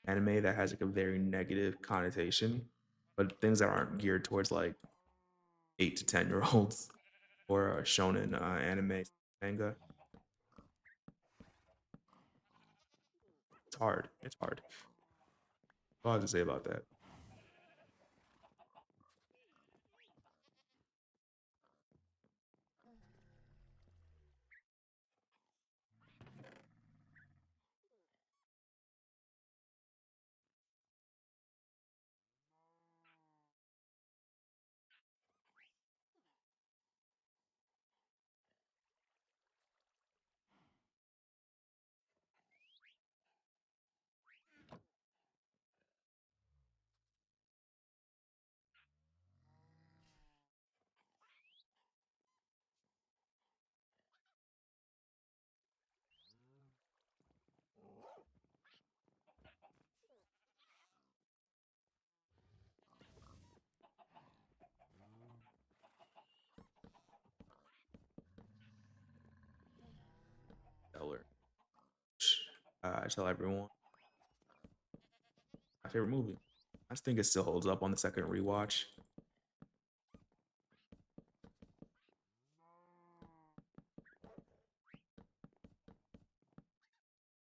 anime that has like a very negative connotation, but things that aren't geared towards like 8 to 10 year olds or shonen anime manga. It's hard. It's hard. A lot to say about that. Stellar. I tell everyone my favorite movie. I just think it still holds up on the second rewatch.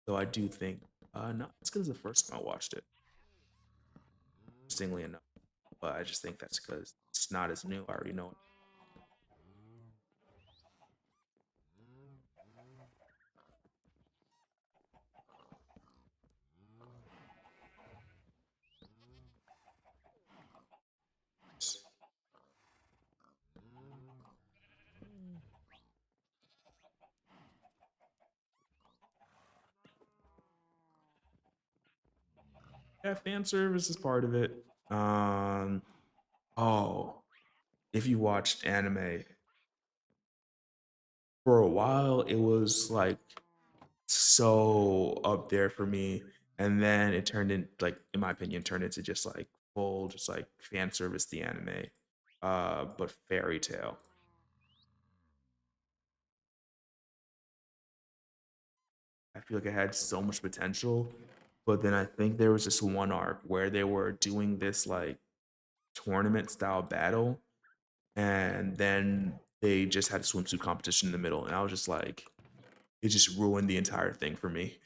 Though I do think not as good as the first time I watched it, interestingly enough. But I just think that's because it's not as new. I already know it. Yeah, fan service is part of it. Oh, if you watched anime, for a while it was like so up there for me, and then it turned in like, in my opinion, turned into just like full, just like fan service the anime. But Fairy Tale, I feel like it had so much potential, but then I think there was this one arc where they were doing this like tournament style battle, and then they just had a swimsuit competition in the middle, and I was just like, it just ruined the entire thing for me.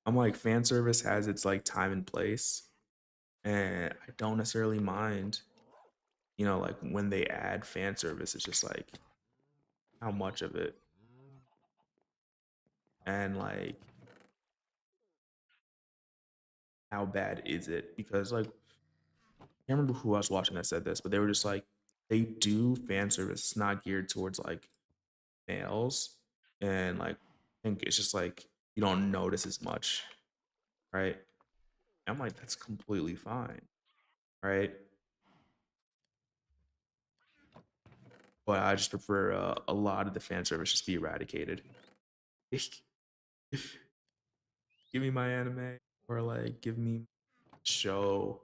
I'm like, fan service has its like time and place, and I don't necessarily mind, like when they add fan service, it's just like how much of it, and like how bad is it? Because like, I can't remember who I was watching that said this, but they were just like, they do fan service. It's not geared towards like males, and like I think it's just like you don't notice as much, right? I'm like, that's completely fine, right? But I just prefer a lot of the fan service just be eradicated. Give me my anime, or like give me show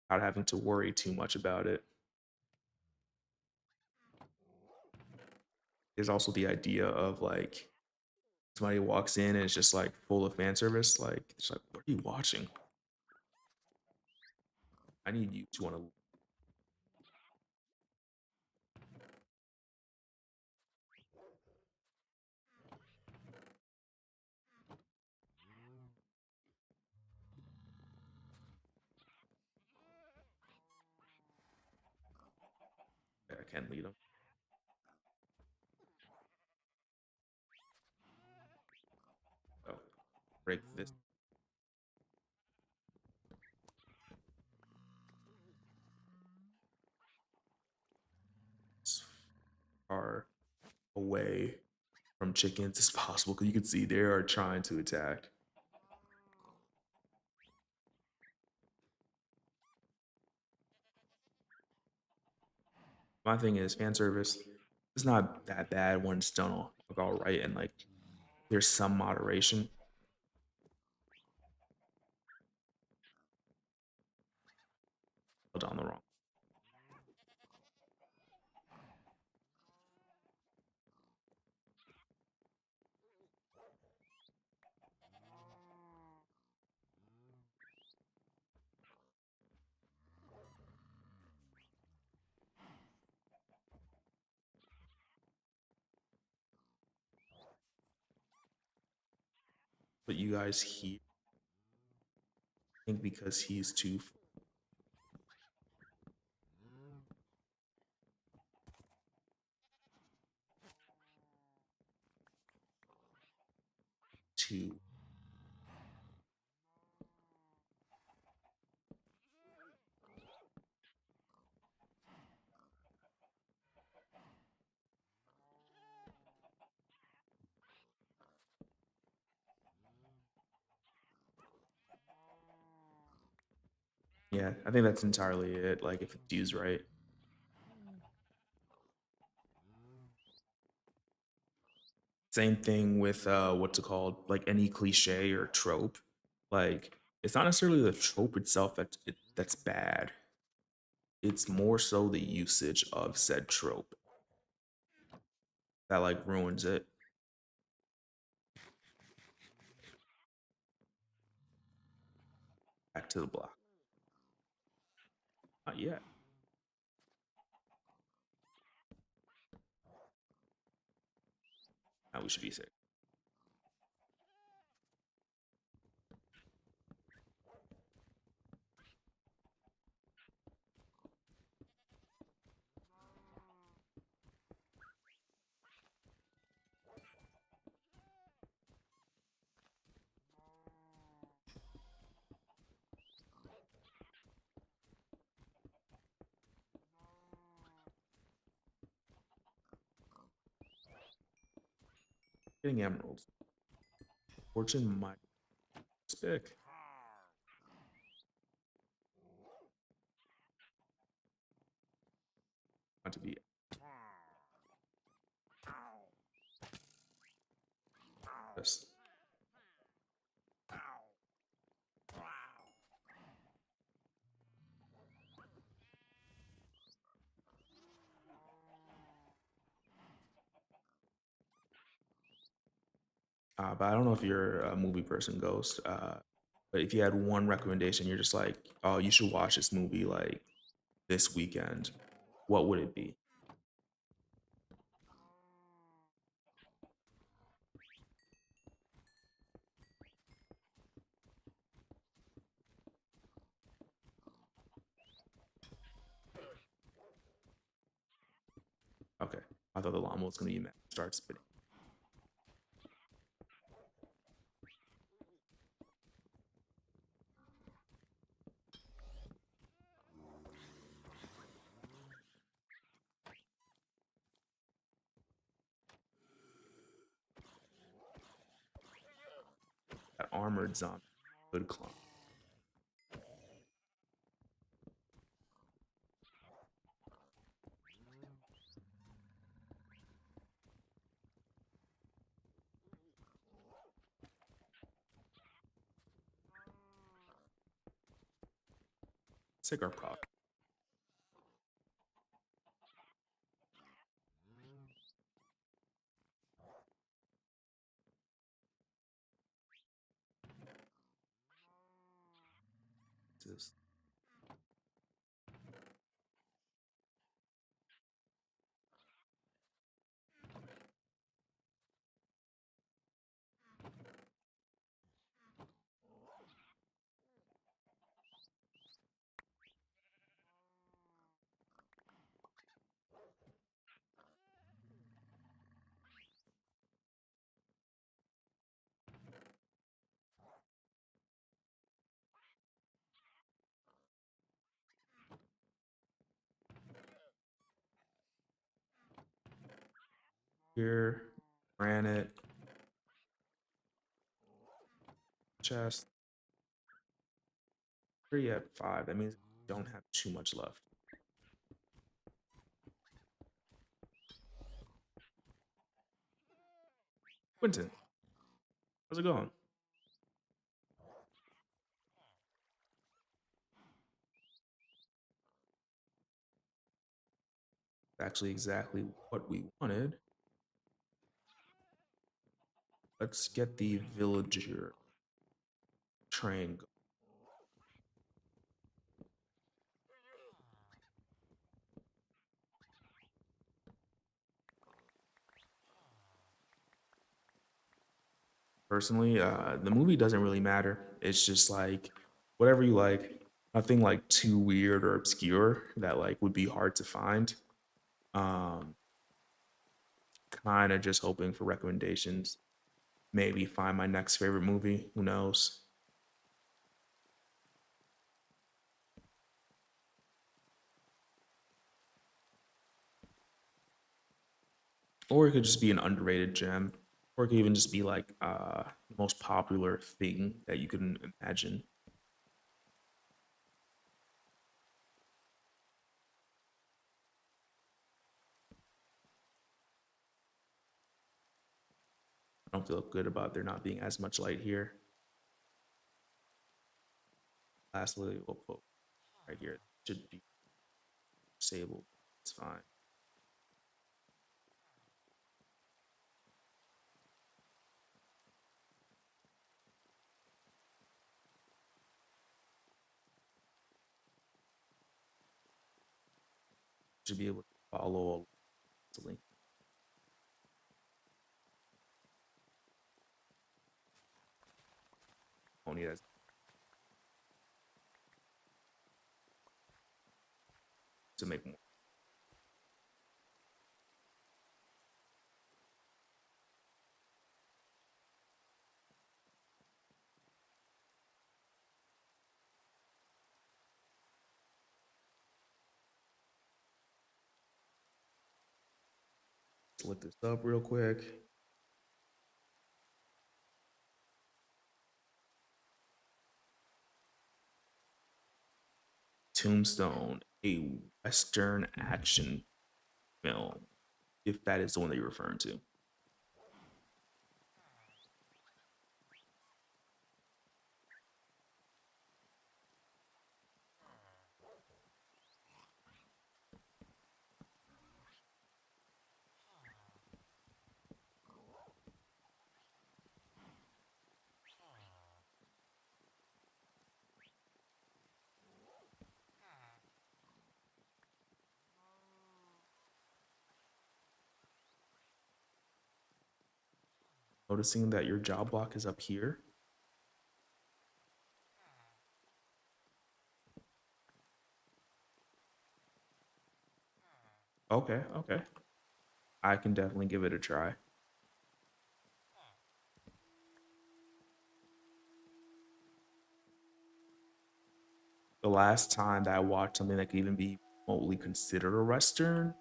without having to worry too much about it. There's also the idea of like somebody walks in and it's just like full of fan service. Like it's like, what are you watching? I need you to want to. I can't lead them. So break this as far away from chickens as possible, because you can see they are trying to attack. My thing is fan service. It's not that bad when it's done all right, and like there's some moderation down the wrong. But you guys here, I think because he's too. Yeah, I think that's entirely it. Like if it's used right. Same thing with what's it called? Like any cliche or trope. Like it's not necessarily the trope itself that's bad. It's more so the usage of said trope that like ruins it. Back to the block. Not yet. Now we should be safe. Getting emeralds. Fortune might spick. Not to be just but I don't know if you're a movie person, Ghost. But if you had one recommendation, you're just like, oh, you should watch this movie like this weekend. What would it be? Okay, I thought the llama was gonna be mad. Start spitting. That armored zombie, good clone. Cigar prop. Just here, granite, chest. We're at 5. That means we don't have too much left. Quentin, how's it going? Actually, exactly what we wanted. Let's get the villager train. Personally, the movie doesn't really matter. It's just like whatever you like. Nothing like too weird or obscure that like would be hard to find. Um, kind of just hoping for recommendations. Maybe find my next favorite movie. Who knows? Or it could just be an underrated gem, or it could even just be like the most popular thing that you can imagine. I don't feel good about there not being as much light here. Lastly, we'll put right here. Should be disabled. It's fine. Should be able to follow easily. Only as to make more. Let's look this up real quick. Tombstone, a Western action film, if that is the one that you're referring to. Noticing that your job block is up here. Okay, okay. I can definitely give it a try. The last time that I watched something that could even be remotely considered a Western,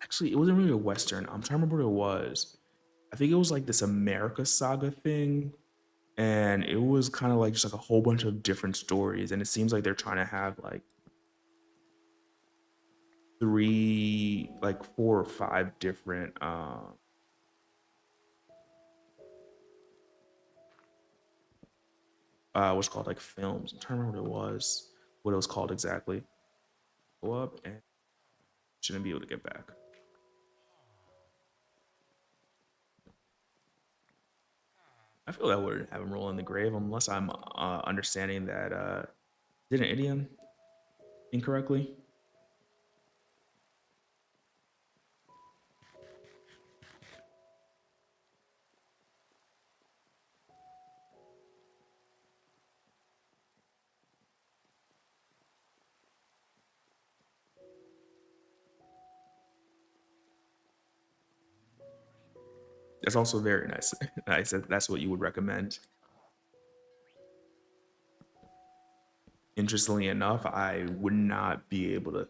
actually, it wasn't really a Western. I'm trying to remember what it was. I think it was like this America Saga thing, and it was kind of like just like a whole bunch of different stories, and it seems like they're trying to have like three, like four or five different what's called like films. I'm trying to remember what it was called exactly. Go up and shouldn't be able to get back. I feel that would have him roll in the grave unless I'm understanding that did an idiom incorrectly. That's also very nice. I said that's what you would recommend. Interestingly enough, I would not be able to.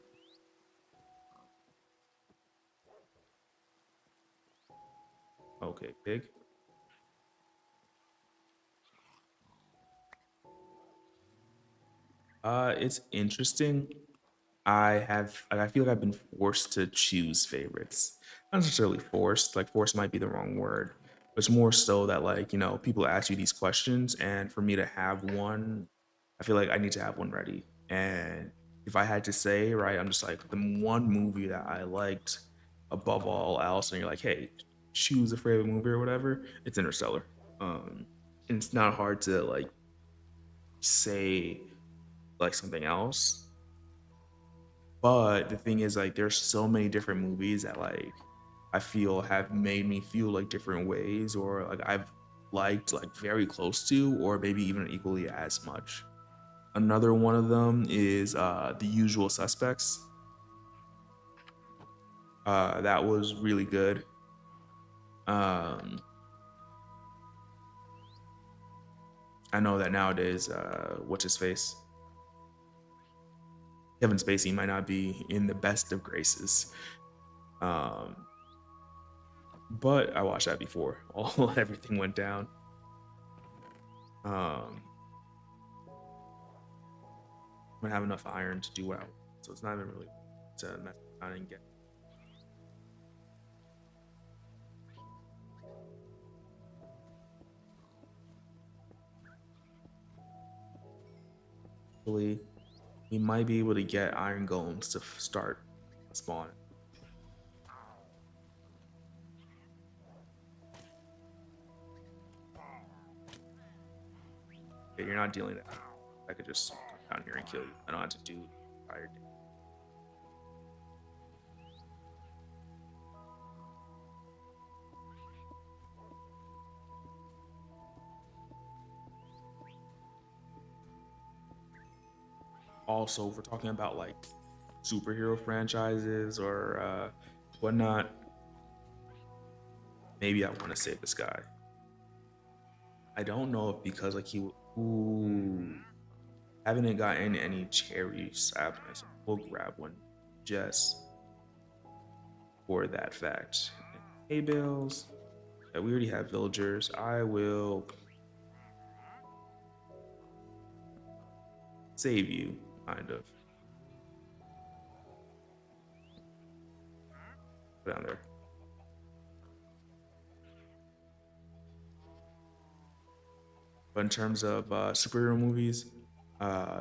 Okay, pig. It's interesting. I feel like I've been forced to choose favorites. Not necessarily forced, like forced might be the wrong word. But it's more so that like, people ask you these questions and for me to have one, I feel like I need to have one ready. And if I had to say, right, I'm just like the one movie that I liked above all else, and you're like, hey, choose a favorite movie or whatever, it's Interstellar. And it's not hard to like say like something else. But the thing is, like, there's so many different movies that like I feel have made me feel like different ways, or like I've liked like very close to, or maybe even equally as much. Another one of them is The Usual Suspects. That was really good. Um, I know that nowadays, what's his face? Kevin Spacey might not be in the best of graces. Um, but I watched that before all everything went down. Um, I'm gonna have enough iron to do what I want, so it's not even really to mess around and get. Actually, we might be able to get iron golems to start spawning. Okay, you're not dealing that. I could just come down here and kill you. I don't have to do fire damage. Also, if we're talking about like superhero franchises or whatnot, maybe I want to save this guy. I don't know if because like ooh, haven't gotten any cherry sadness. We'll grab one just for that fact. Hay bales. Yeah, we already have villagers. I will save you, kind of. But in terms of superhero movies,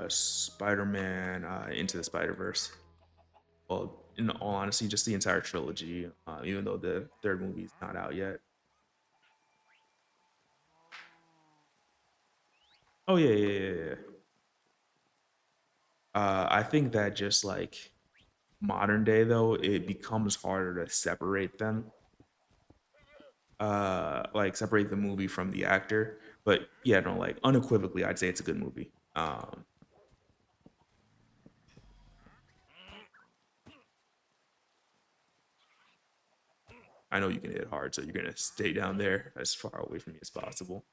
Spider-Man, Into the Spider-Verse. Well, in all honesty, just the entire trilogy. Even though the third movie is not out yet. Oh yeah, yeah, yeah, yeah. I think that just like modern day though, it becomes harder to separate them. Like separate the movie from the actor. But yeah, no, like unequivocally, I'd say it's a good movie. I know you can hit hard, so you're gonna stay down there as far away from me as possible.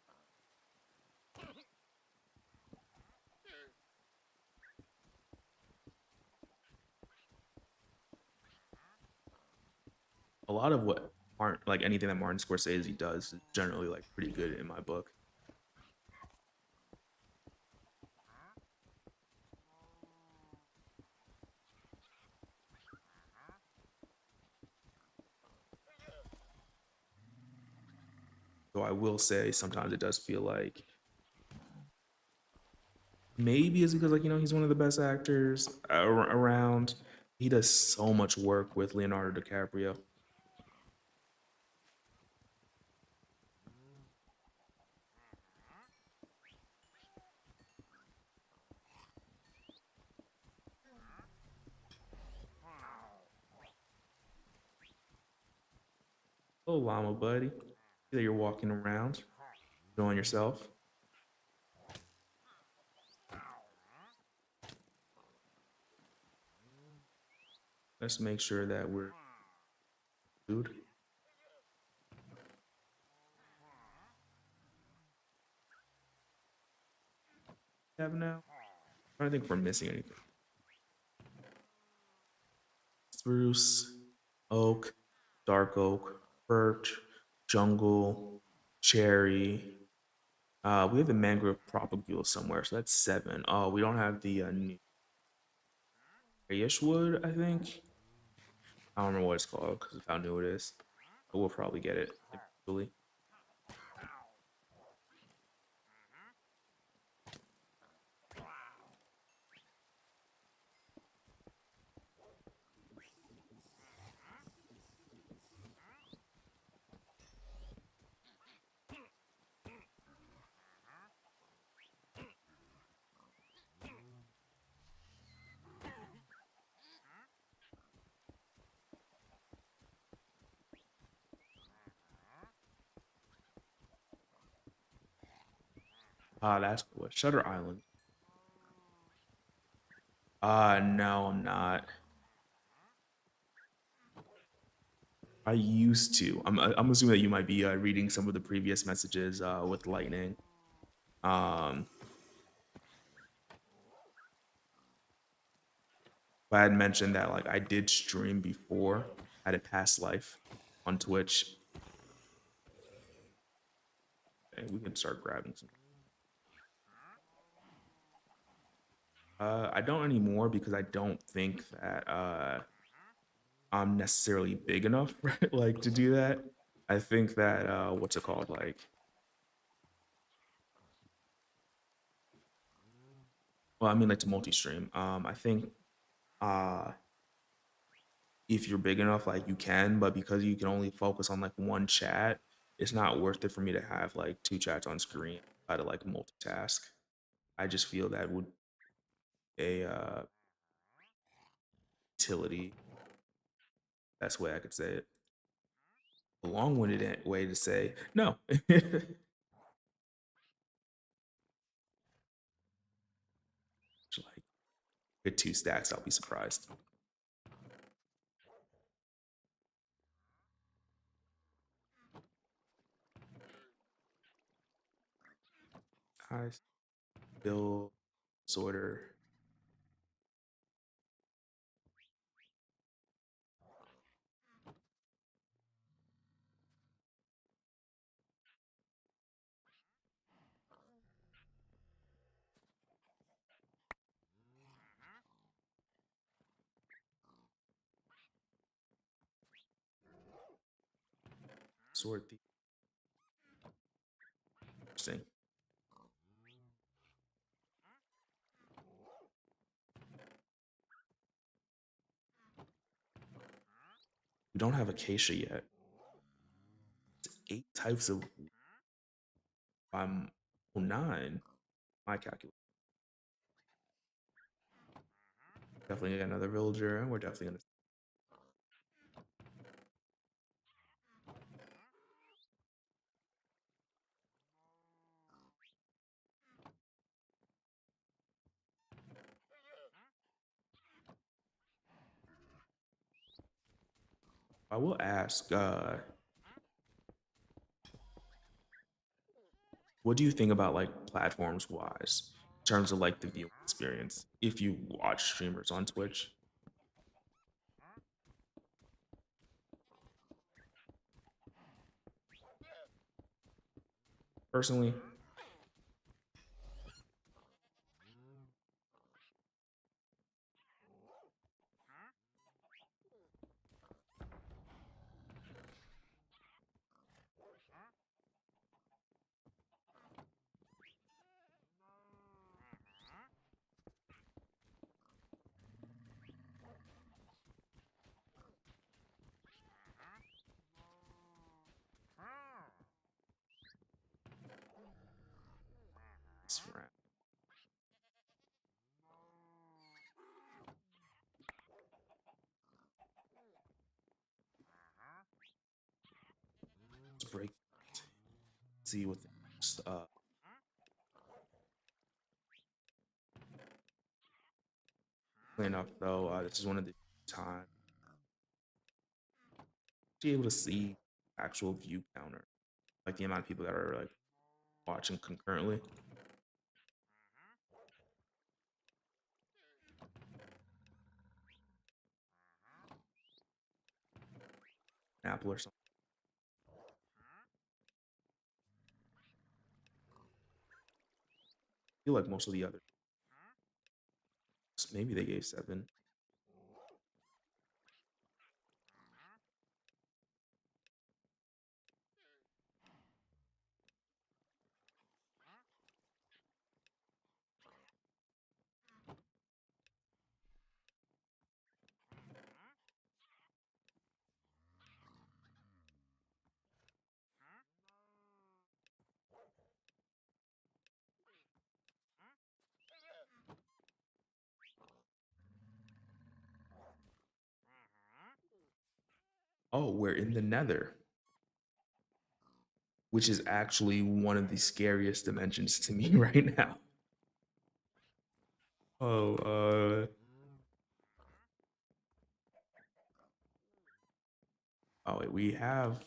A lot of what aren't like anything that Martin Scorsese does is generally like pretty good in my book. So I will say sometimes it does feel like maybe it's because like he's one of the best actors around. He does so much work with Leonardo DiCaprio. Oh, llama buddy, see that you're walking around, enjoying yourself. Let's make sure that we're food. Have now. I don't think we're missing anything. Spruce, oak, dark oak, birch, jungle, cherry. We have the mangrove propagule somewhere, so that's seven. Oh, we don't have the grayish wood, I think. I don't remember what it's called because of how new it is. But we'll probably get it eventually. Ah, that's cool. Shutter Island. No, I'm not. I used to. I'm assuming that you might be reading some of the previous messages with Lightning. Um, but I had mentioned that like I did stream before. I had a past life on Twitch. And we can start grabbing some. I don't anymore because I don't think that I'm necessarily big enough, right? Like to do that. I think that what's it called? Like, well, I mean, like to multi-stream. I think uh, if you're big enough, like you can, but because you can only focus on like one chat, it's not worth it for me to have like two chats on screen. Try to like multitask. I just feel that would a utility. Best way I could say it. A long-winded way to say no. Like get two stacks, I'll be surprised. I still sorter sort the interesting. We don't have acacia yet. It's 8 types of oh, 9. My calculation. Definitely get another villager, and we're definitely gonna. I will ask, what do you think about like platforms wise in terms of like the viewing experience if you watch streamers on Twitch? Personally, it's let's break. See what the next, enough though. This is one of the times to be able to see actual view counter, like the amount of people that are like watching concurrently. Apple or something. I feel like most of the other maybe they gave 7. Oh, we're in the Nether, which is actually one of the scariest dimensions to me right now. Oh, oh wait, we have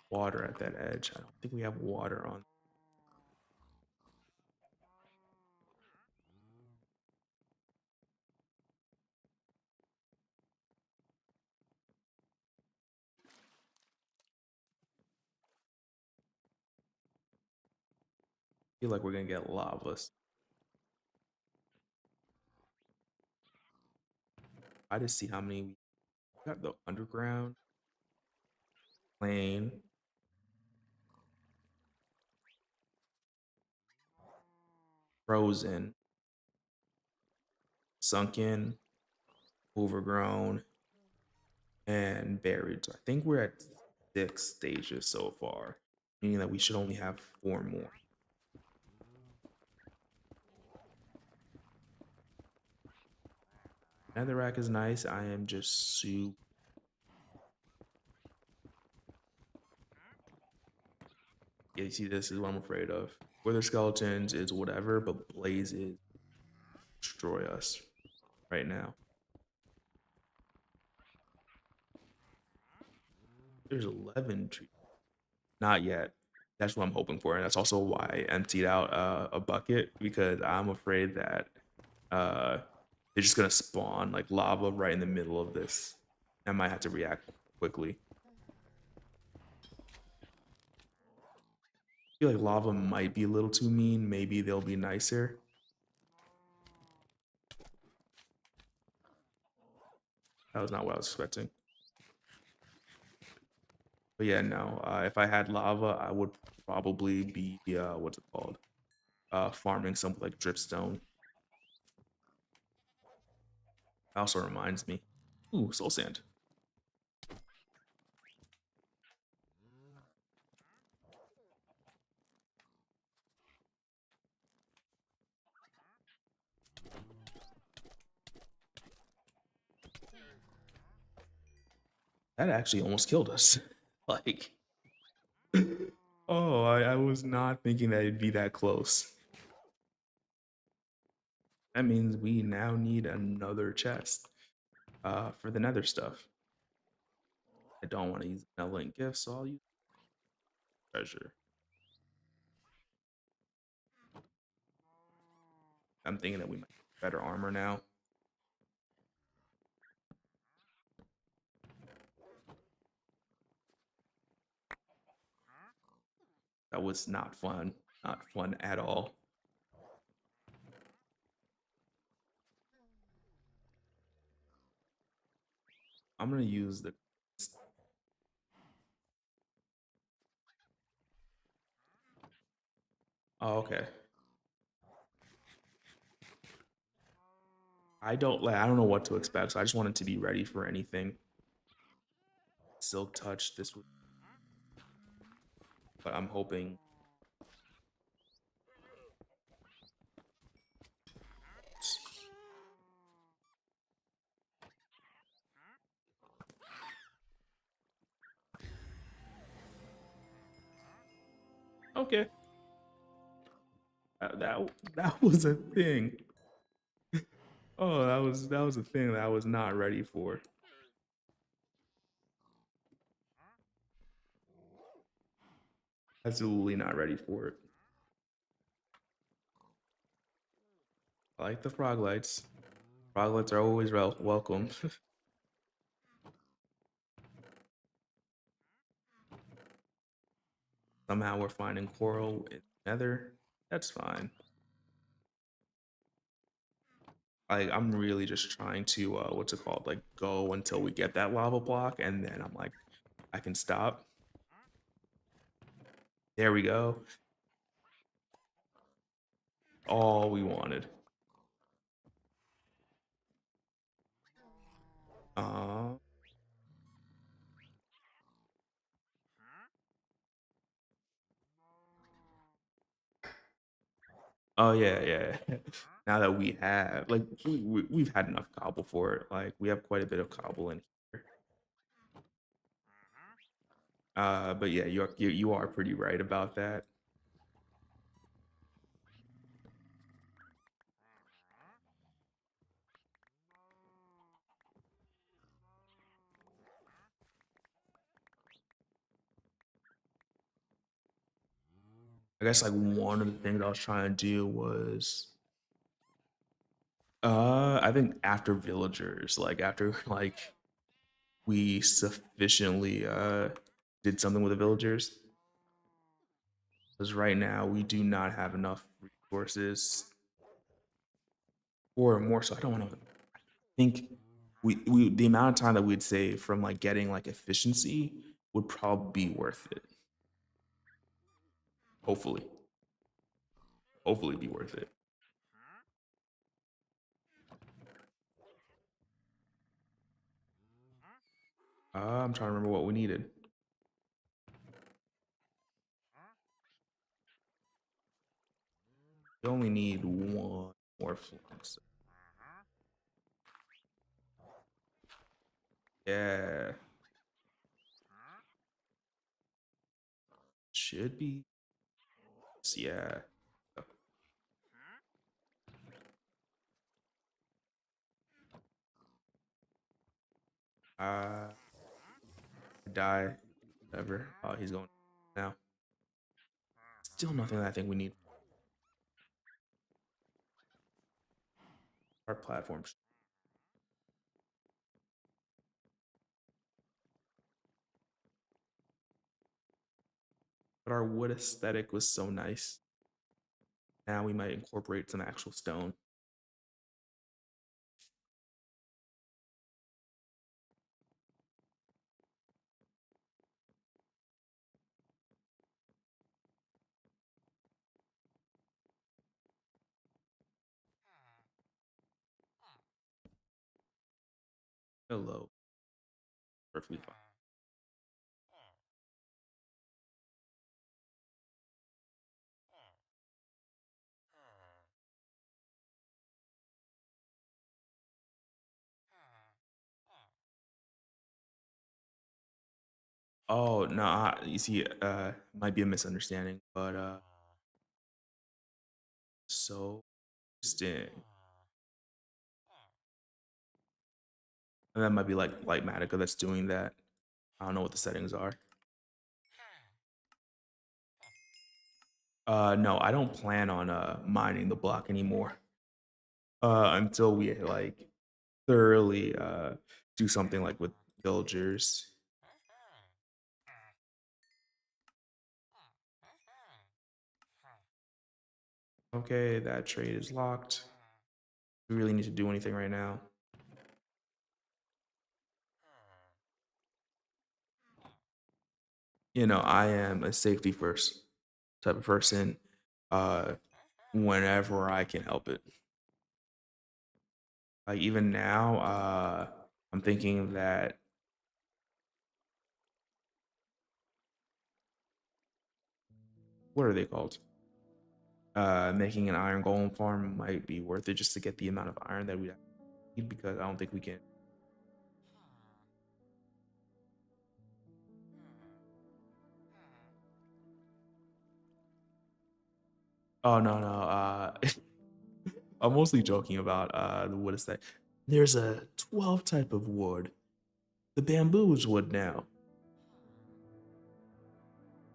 water at that edge. I don't think we have water on. I feel like we're gonna get lava. I just see how many we got. The underground, plain, frozen, sunken, overgrown, and buried. So I think we're at 6 stages so far, meaning that we should only have 4 more. Netherrack is nice. I am just super. Yeah, you see, this is what I'm afraid of. Whether skeletons is whatever, but blazes destroy us right now. There's 11 trees. Not yet. That's what I'm hoping for, and that's also why I emptied out a bucket because I'm afraid that uh, they're just gonna spawn like lava right in the middle of this. I might have to react quickly. I feel like lava might be a little too mean. Maybe they'll be nicer. That was not what I was expecting. But yeah, no. If I had lava, I would probably be what's it called? Farming something like dripstone. Also reminds me. Ooh, soul sand. That actually almost killed us. Like, oh, I was not thinking that it'd be that close. That means we now need another chest for the nether stuff. I don't want to use benevolent gifts, so I'll use treasure. I'm thinking that we might get better armor now. That was not fun. Not fun at all. I'm gonna use the. Oh, okay. I don't know what to expect, so I just wanted to be ready for anything. Silk touch. This would, but I'm hoping. Okay. That was a thing. Oh, that was a thing that I was not ready for. Absolutely not ready for it. I like the frog lights. Frog lights are always welcome. Somehow we're finding coral in nether. That's fine. I'm really just trying to what's it called? Like go until we get that lava block, and then I'm like, I can stop. There we go. All we wanted. Uh, oh yeah, yeah. Now that we have like we've had enough cobble for it. Like we have quite a bit of cobble in here. But yeah, you are pretty right about that. I guess like one of the things I was trying to do was I think after villagers, like after like we sufficiently did something with the villagers. Because right now we do not have enough resources or more so I don't want to think we the amount of time that we'd save from like getting like efficiency would probably be worth it. Hopefully. Hopefully be worth it. I'm trying to remember what we needed. We only need one more flint. So yeah, should be. Yeah. Uh, die. Whatever. Oh, he's going now. Still nothing that I think we need. Our platforms. But our wood aesthetic was so nice. Now we might incorporate some actual stone. Hello. Perfectly fine. Oh, no, you see, might be a misunderstanding, but, so interesting. And that might be like Lightmatica that's doing that. I don't know what the settings are. No, I don't plan on, mining the block anymore, until we, like, thoroughly, do something, like, with villagers. Okay, that trade is locked. We really need to do anything right now. You know, I am a safety first type of person, uh, whenever I can help it. Like, even now, I'm thinking that what are they called? Making an iron golem farm might be worth it just to get the amount of iron that we need because I don't think we can. Oh no, no. I'm mostly joking about the wood aesthetic. There's a 12 type of wood. The bamboo is wood now,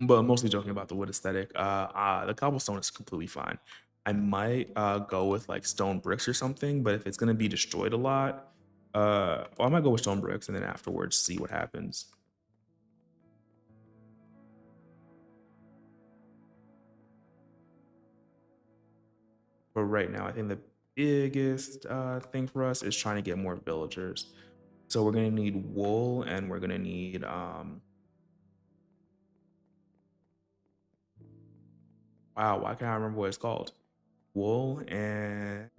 but I'm mostly joking about the wood aesthetic. The cobblestone is completely fine. I might go with like stone bricks or something, but if it's gonna be destroyed a lot, well, I might go with stone bricks and then afterwards see what happens. But right now, I think the biggest thing for us is trying to get more villagers. So we're gonna need wool and we're gonna need wow, why can't I remember what it's called? Wool and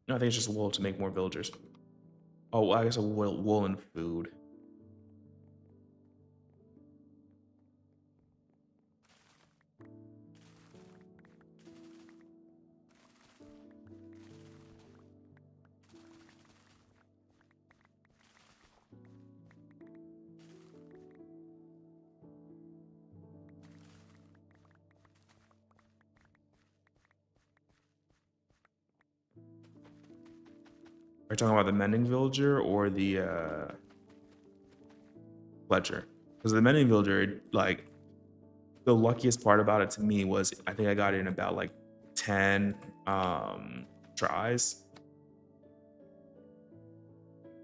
no, I think it's just wool to make more villagers. Oh, well, I guess a wool and food. Are you talking about the mending villager or the Fletcher? Because the mending villager, like the luckiest part about it to me was I think I got it in about like 10 tries.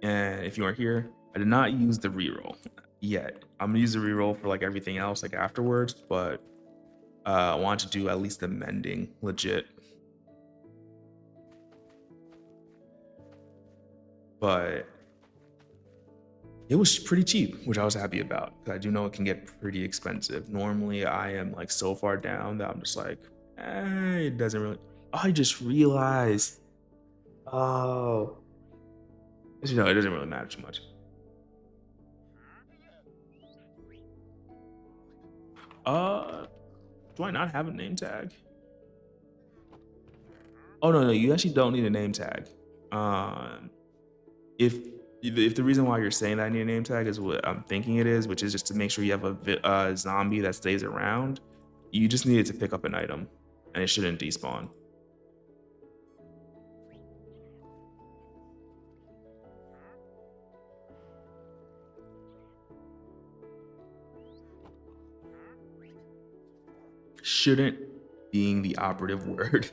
And if you aren't here, I did not use the reroll yet. I'm gonna use the reroll for like everything else like afterwards, but I want to do at least the mending legit. But it was pretty cheap, which I was happy about because I do know it can get pretty expensive. Normally, I am like so far down that I'm just like, it doesn't really. Oh, I just realized. Oh, you know, it doesn't really matter too much. Uh, do I not have a name tag? Oh no, no, you actually don't need a name tag. Um, if if the reason why you're saying that I need a name tag is what I'm thinking it is, which is just to make sure you have a zombie that stays around, you just needed to pick up an item, and it shouldn't despawn. Shouldn't being the operative word.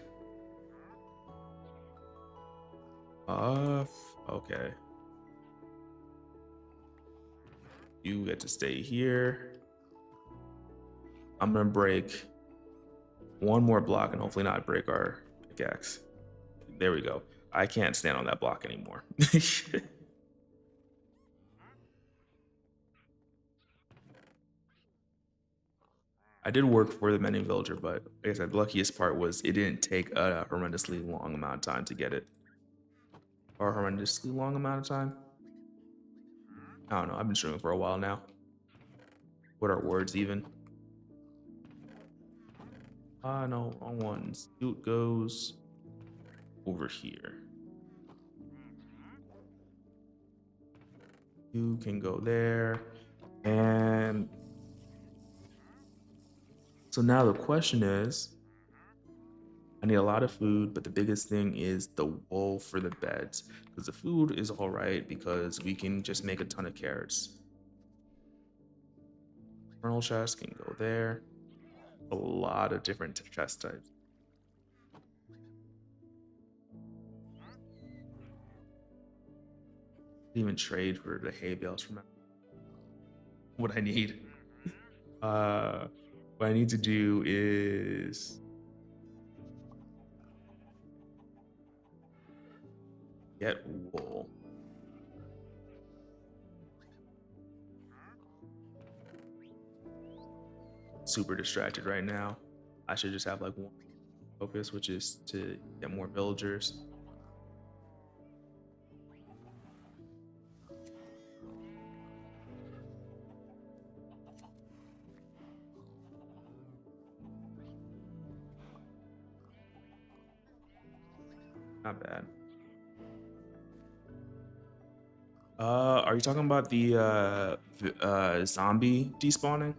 Uh, okay. You get to stay here. I'm gonna break one more block and hopefully not break our pickaxe. There we go. I can't stand on that block anymore. I did work for the mending villager, but like I said, the luckiest part was it didn't take a horrendously long amount of time to get it. Or a horrendously long amount of time. I don't know. I've been streaming for a while now. What are words even? No, wrong ones. It goes over here. You can go there. And so now the question is, I need a lot of food, but the biggest thing is the wool for the beds. Because the food is all right because we can just make a ton of carrots. Kernel chest can go there. A lot of different chest types. Even trade for the hay bales from what I need. Uh, what I need to do is get wool. Super distracted right now. I should just have like one focus, which is to get more villagers. Not bad. Are you talking about the zombie despawning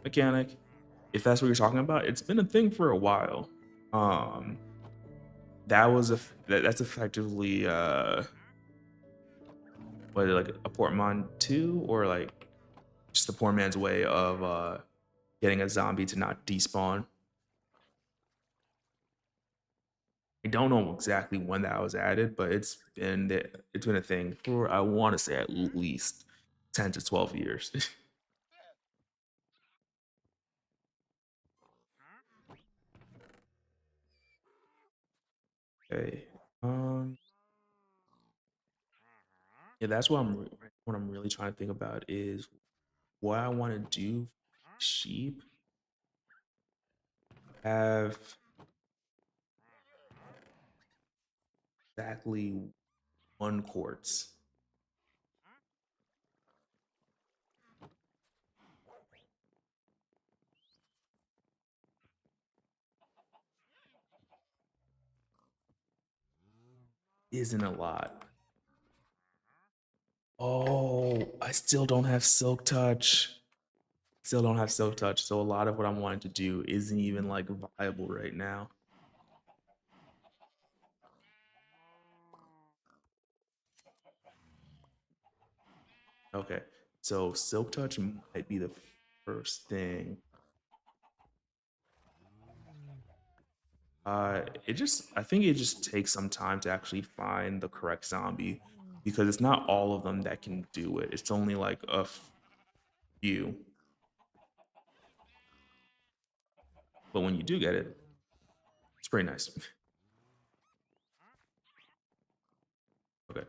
mechanic? If that's what you're talking about, it's been a thing for a while. Um, that was that's effectively what like a portmanteau or like just the poor man's way of getting a zombie to not despawn. I don't know exactly when that was added, but it's been a thing for I want to say at least 10 to 12 years. Okay. Um. Yeah, that's what I'm really trying to think about is what I want to do. Sheep have exactly one quartz. Isn't a lot. Oh, I still don't have silk touch. Still don't have silk touch. So a lot of what I'm wanting to do isn't even like viable right now. Okay. So silk touch might be the first thing. I think it just takes some time to actually find the correct zombie because it's not all of them that can do it. It's only like a few. But when you do get it, it's pretty nice. Okay.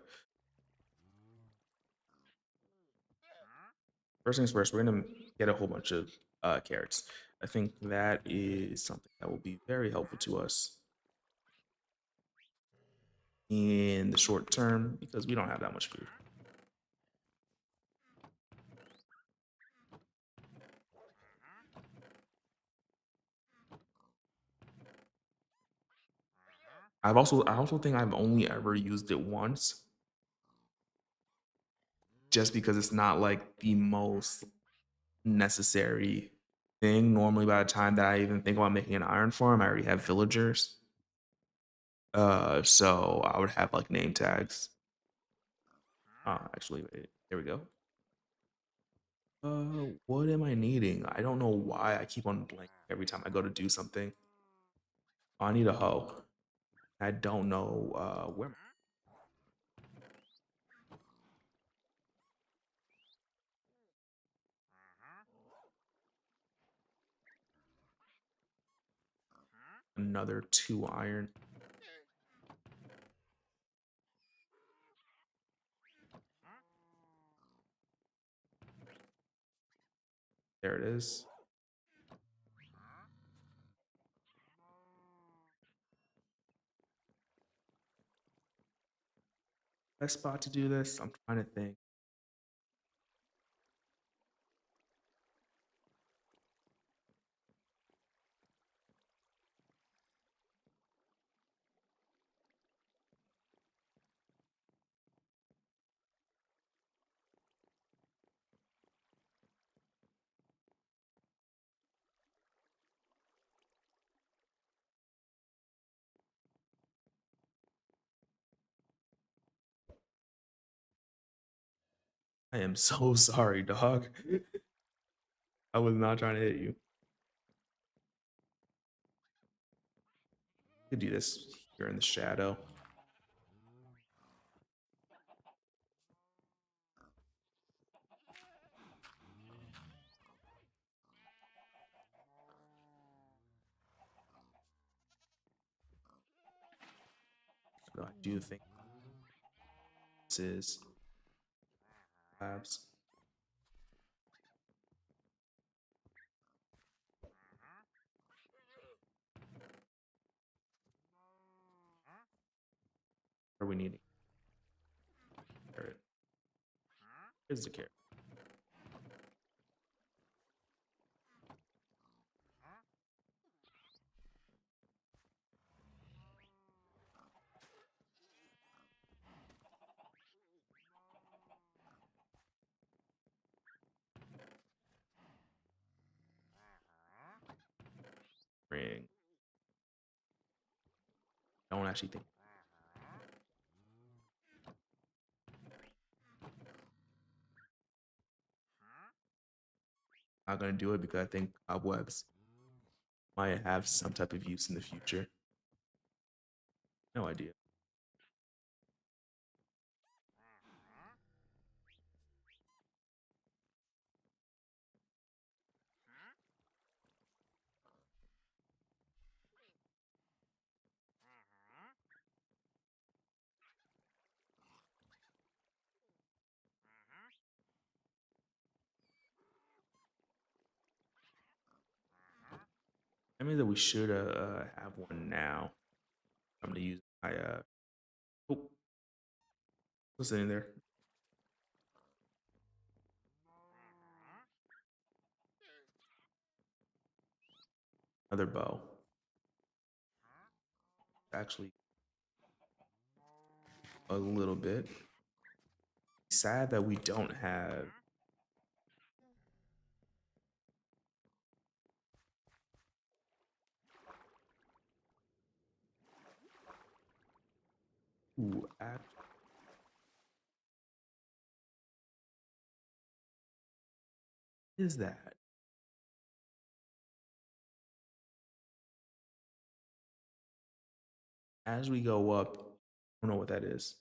First things first, we're gonna get a whole bunch of carrots. I think that is something that will be very helpful to us in the short term because we don't have that much food. I also think I've only ever used it once just because it's not like the most necessary thing. Normally, by the time that I even think about making an iron farm, I already have villagers. So I would have like name tags. Actually, wait, here we go. What am I needing? I don't know why I keep on blank every time I go to do something. Oh, I need a hoe. I don't know where. Another 2 iron. There it is. Best spot to do this. I'm trying to think. I am so sorry, dog. I was not trying to hit you. Could do this here in the shadow. So I do think this is labs. Are we needing carrot? Here's the carrot. Ring. I don't actually think I'm not gonna do it because I think cobwebs might have some type of use in the future. No idea. I mean that we should have one now. I'm gonna use my oh, what's in there? Another bow. Actually, a little bit sad that we don't have. Ooh, is that? As we go up, I don't know what that is.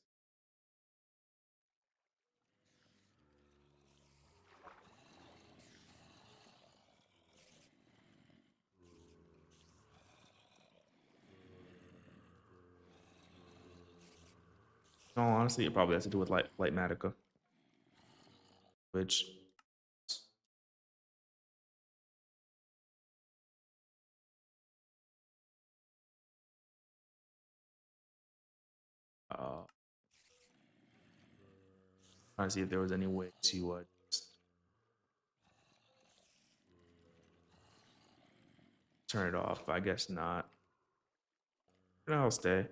No, honestly, it probably has to do with light Matica, which trying to see if there was any way to just turn it off. I guess not. And I'll stay.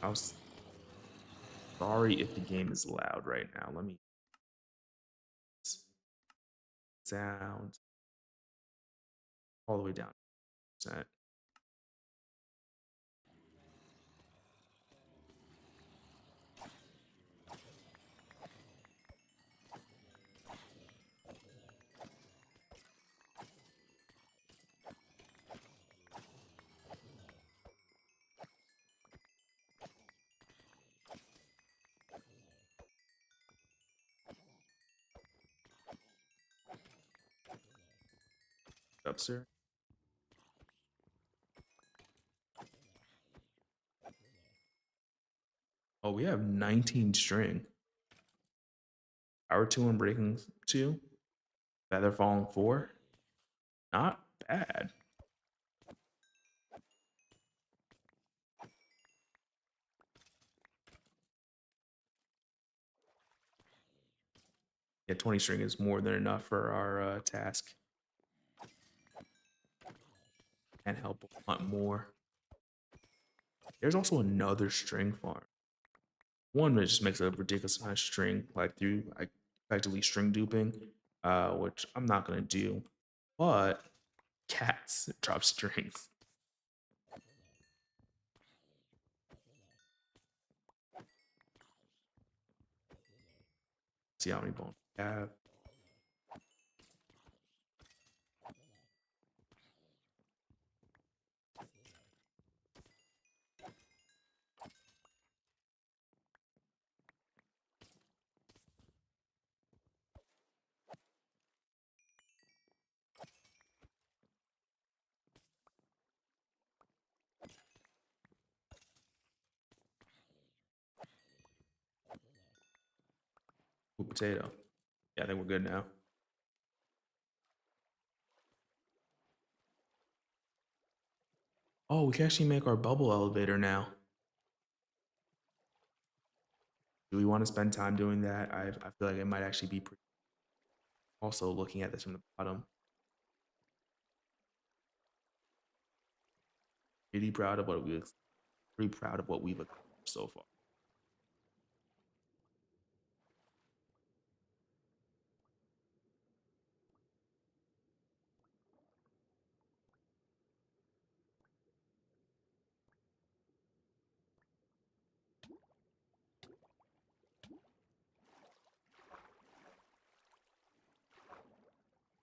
I'm sorry if the game is loud right now. Let me sound all the way down. Percent. Up, sir. Oh, we have 19 string. Power 2 and breaking 2. Feather falling 4. Not bad. Yeah, 20 string is more than enough for our task. And help hunt more. There's also another string farm. One that just makes a ridiculous amount of string, like through like effectively string duping, which I'm not gonna do. But cats drop strings. See how many bones we have. Ooh, potato. Yeah, I think we're good now. Oh, we can actually make our bubble elevator now. Do we want to spend time doing that? I feel like it might actually be pretty. Also, looking at this from the bottom, pretty proud of what we've accomplished so far.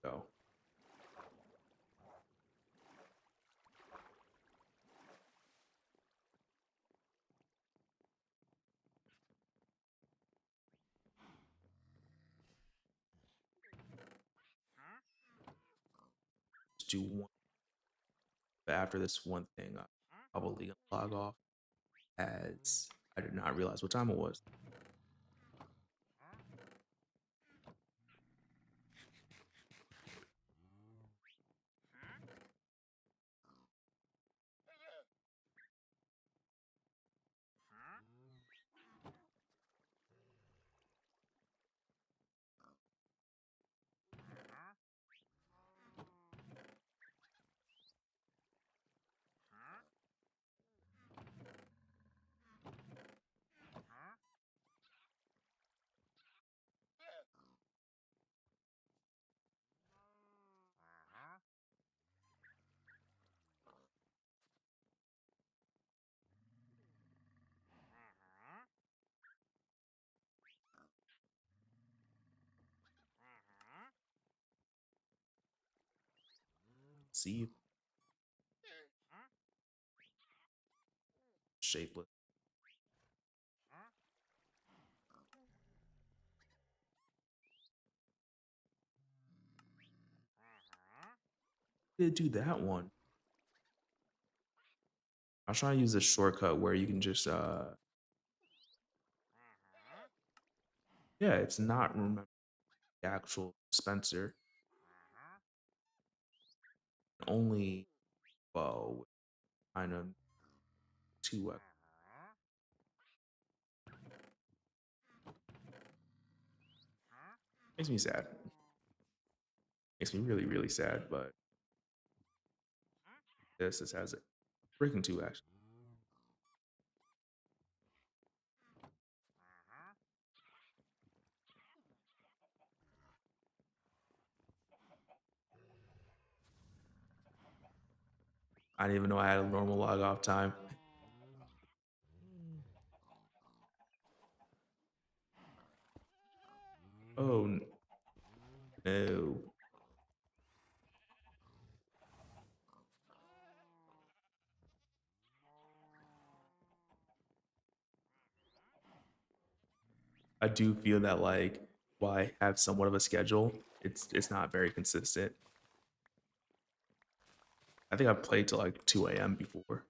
So let's do one. But after this one thing, I'll probably log off as I did not realize what time it was. See, shapeless. Did do that one. I'll try to use a shortcut where you can just yeah, it's not remember the actual dispenser. Only well kind of two makes me sad. Makes me really, really sad, but this has it. Breaking two actually. I didn't even know I had a normal log off time. Oh no. I do feel that like while I have somewhat of a schedule, it's not very consistent. I think I've played till like 2 a.m. before.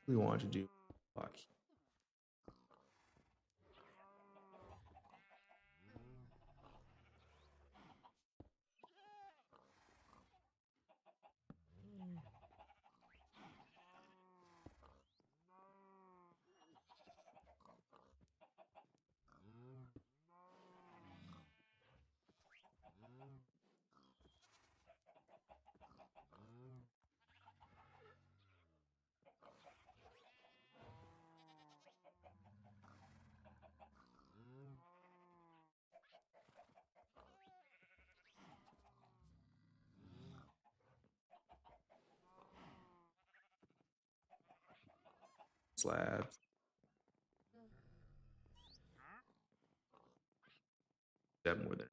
We wanted to do fuck. slabs. That more than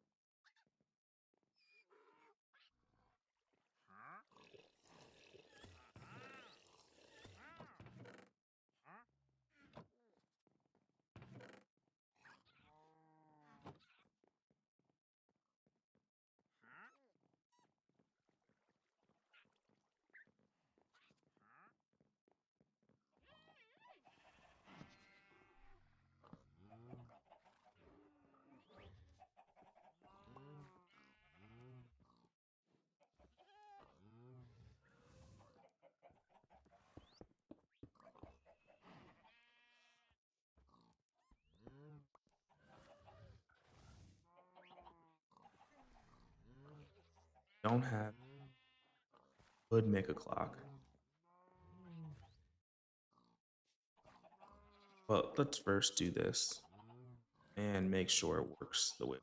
don't have would make a clock. But let's first do this and make sure it works the way.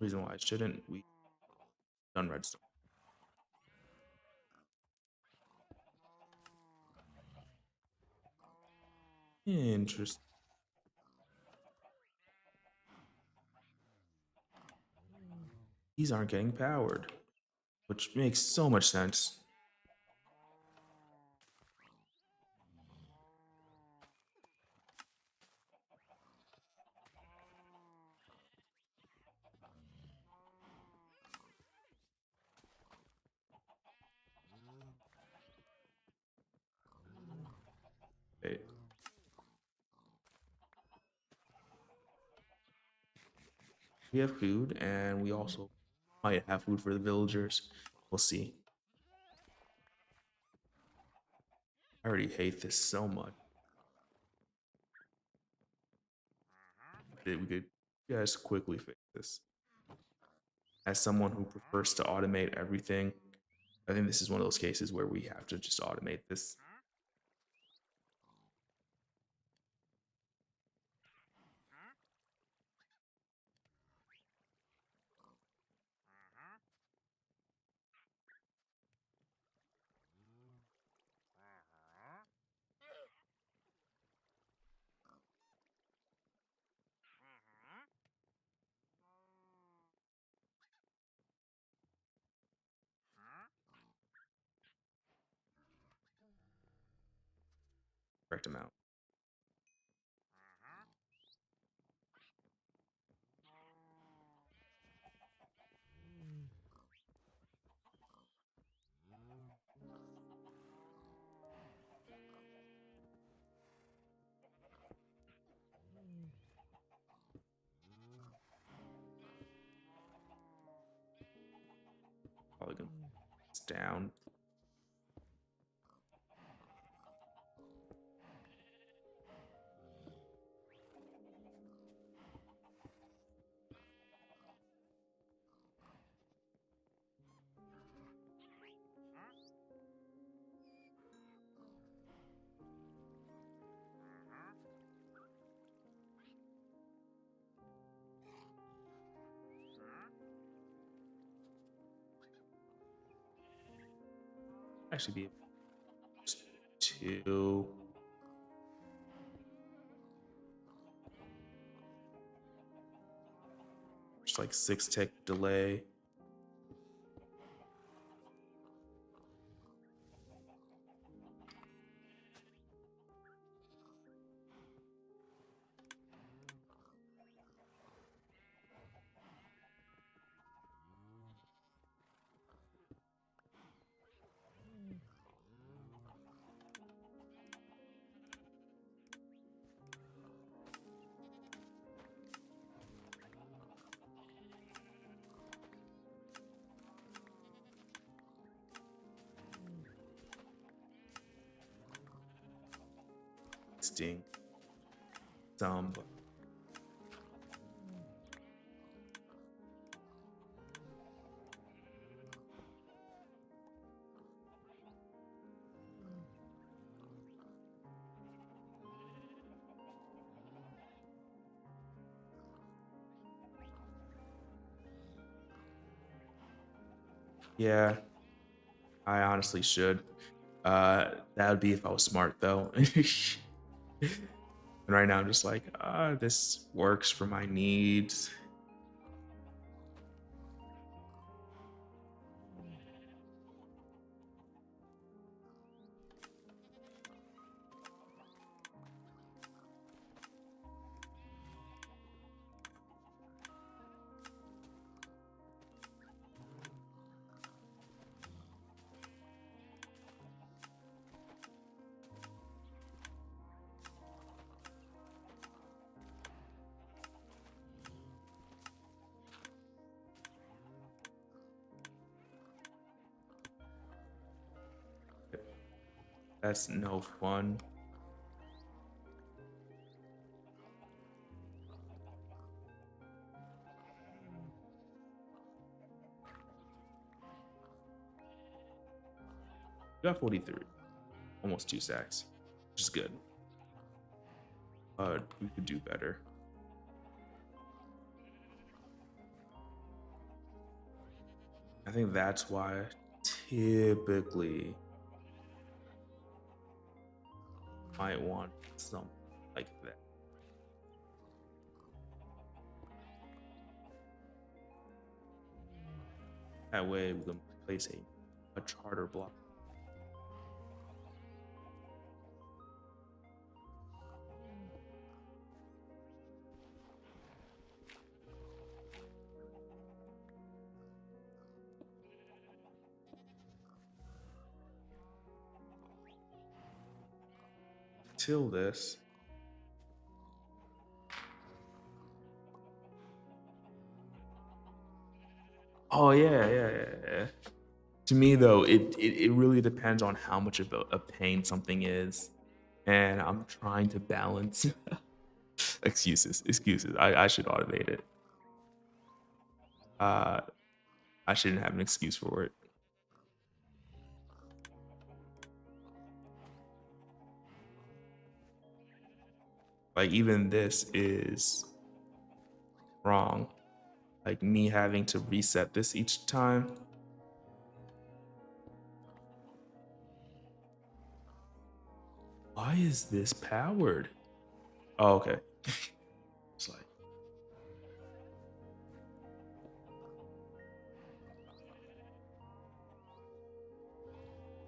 Reason why it shouldn't, we done redstone. Interesting. These aren't getting powered, which makes so much sense. Wait, we have food, and we also might have food for the villagers. We'll see. I already hate this so much. We could just quickly fix this. As someone who prefers to automate everything, I think this is one of those cases where we have to just automate this. Correct amount. Probably gonna it's down. Actually, be just two. Just like 6 tick delay. Sting. But yeah, I honestly should. That would be if I was smart though. And right now I'm just like, this works for my needs. That's no fun. You got 43, almost 2 sacks, which is good. We could do better. I think that's why typically might want something like that. That way we can place a charter block. Till this. Oh yeah. To me though, it really depends on how much of a pain something is, and I'm trying to balance. Excuses. I should automate it. Uh, I shouldn't have an excuse for it. Like even this is wrong. Like me having to reset this each time. Why is this powered? Oh, okay. It's like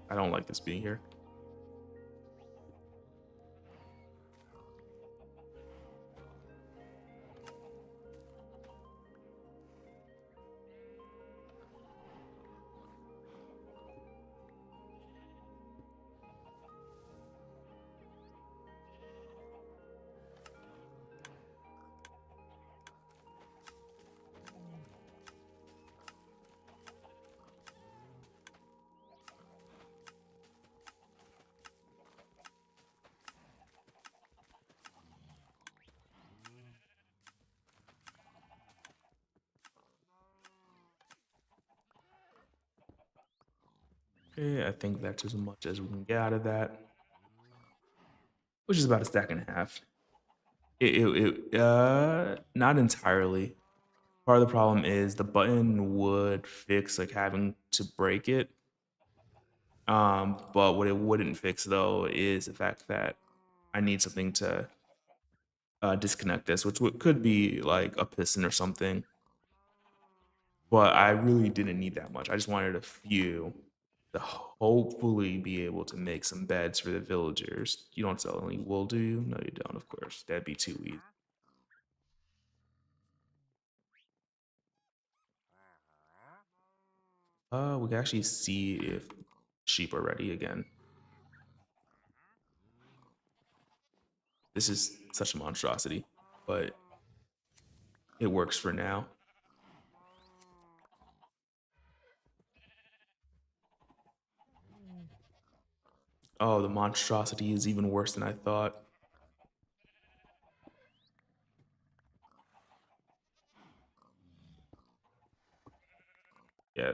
I don't like this being here. Okay, I think that's as much as we can get out of that, which is about a stack and a half. Not entirely. Part of the problem is the button would fix like having to break it. But what it wouldn't fix though is the fact that I need something to disconnect this, which could be like a piston or something. But I really didn't need that much. I just wanted a few to hopefully be able to make some beds for the villagers. You don't sell any wool, do you? No, you don't, of course. That'd be too easy. We can actually see if sheep are ready again. This is such a monstrosity, but it works for now. Oh, the monstrosity is even worse than I thought. Yeah.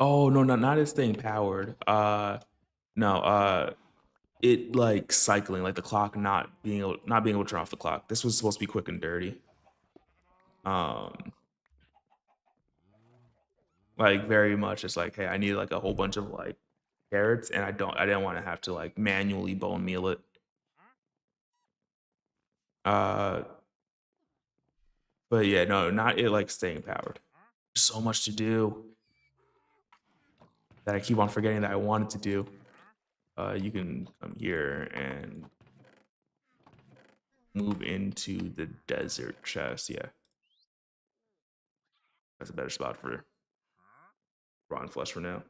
Oh no, not as staying powered. No, it like cycling, like the clock not being able to turn off the clock. This was supposed to be quick and dirty. Um, like very much it's like, hey, I need like a whole bunch of like carrots, and I didn't want to have to like manually bone meal it. Uh, but yeah, no, not it like staying powered. There's so much to do that I keep on forgetting that I wanted to do. You can come here and move into the desert chest. Yeah, that's a better spot for rotten flesh for now.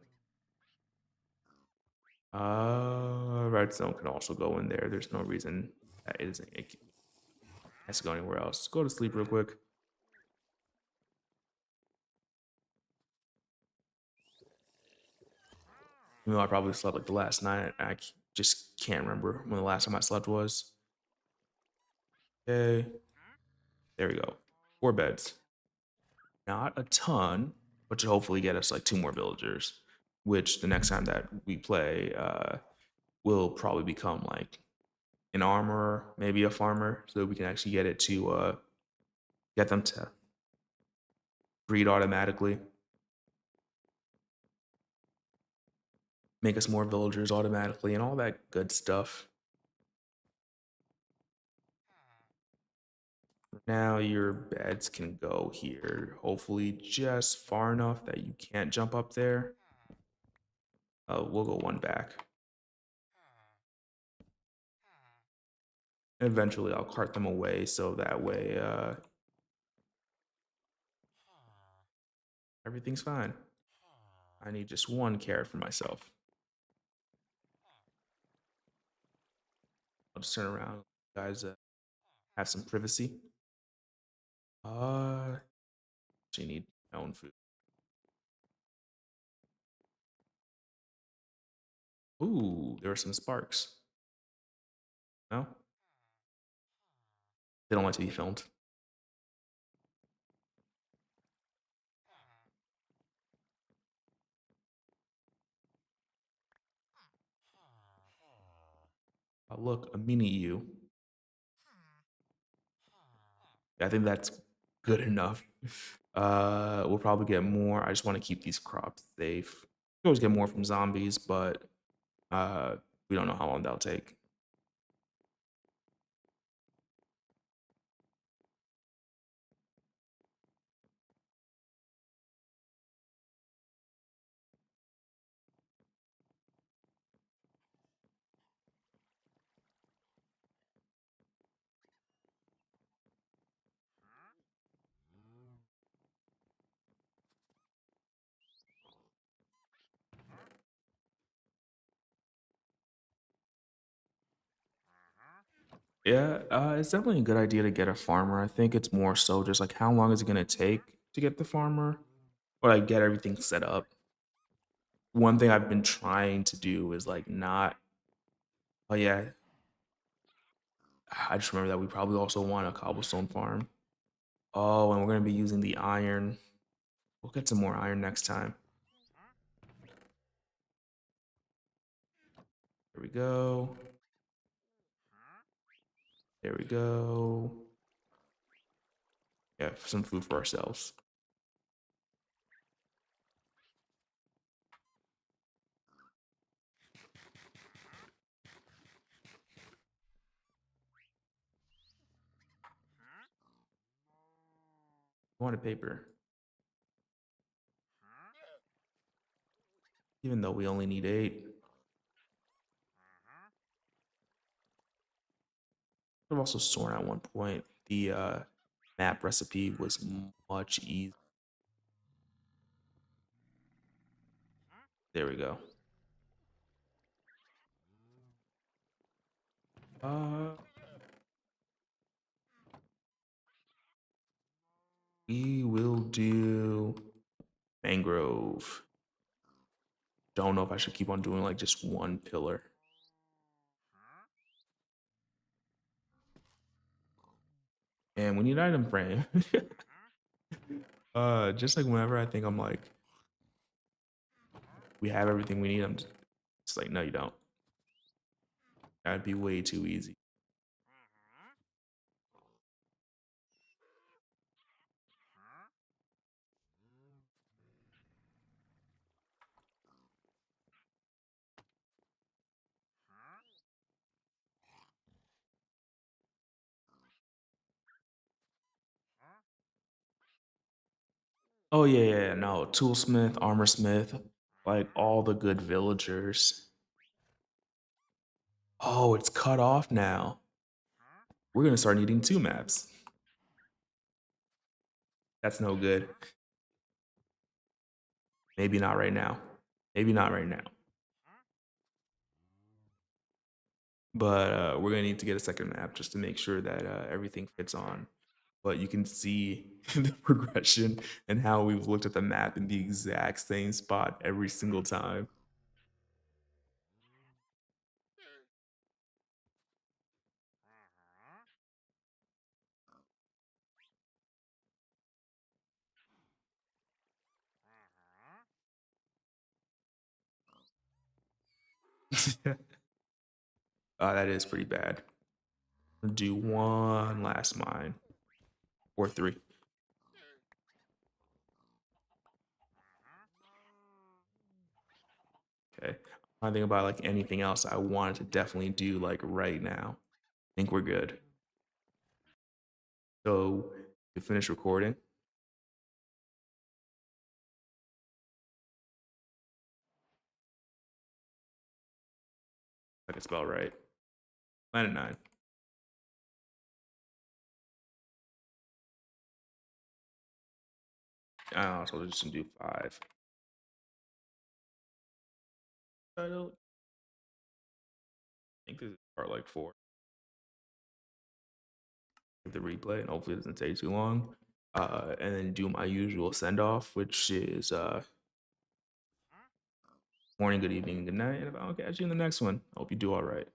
Redstone can also go in there. There's no reason that it isn't. It has to go anywhere else. Go to sleep real quick. Even though I probably slept like the last night, just can't remember when the last time I slept was. Okay, there we go. 4 beds. Not a ton, but should hopefully get us like 2 more villagers, which the next time that we play will probably become like an armorer, maybe a farmer, so that we can actually get it to get them to breed automatically, make us more villagers automatically, and all that good stuff. Now your beds can go here, hopefully just far enough that you can't jump up there. We'll go 1 back. Eventually, I'll cart them away so that way everything's fine. I need just 1 carrot for myself. I'll just turn around, guys. Have some privacy. Actually need my own food. Ooh, there are some sparks. No, they don't like to be filmed. Oh, look, a mini you. I think that's good enough. We'll probably get more. I just want to keep these crops safe. We always get more from zombies, but uh, we don't know how long that'll take. Yeah, it's definitely a good idea to get a farmer. I think it's more so just like how long is it gonna take to get the farmer or like get everything set up. One thing I've been trying to do is like not. Oh yeah, I just remember that we probably also want a cobblestone farm. Oh, and we're gonna be using the iron. We'll get some more iron next time. There we go. There we go. Yeah, some food for ourselves. I wanted paper, even though we only need 8. I've also sworn at one point the map recipe was much easier. There we go. Uh, we will do mangrove. Don't know if I should keep on doing like just 1 pillar. And we need an item frame. Just like whenever I think I'm like, we have everything we need, I'm just like, no, you don't. That'd be way too easy. Oh yeah, yeah, yeah, no, Toolsmith, Armorsmith, like all the good villagers. Oh, it's cut off now. We're gonna start needing 2 maps. That's no good. Maybe not right now. Maybe not right now. But we're gonna need to get a second map just to make sure that everything fits on. But you can see the progression and how we've looked at the map in the exact same spot every single time. That is pretty bad. Do one last mine or 3. Okay. I think about like anything else I wanted to definitely do like right now. I think we're good. So you finish recording. I can spell right. Planet 9. I also just do 5. I don't think this is part like 4. The replay and hopefully it doesn't take too long. And then do my usual send off, which is morning, good evening, good night. And if I don't catch you in the next one, I hope you do all right.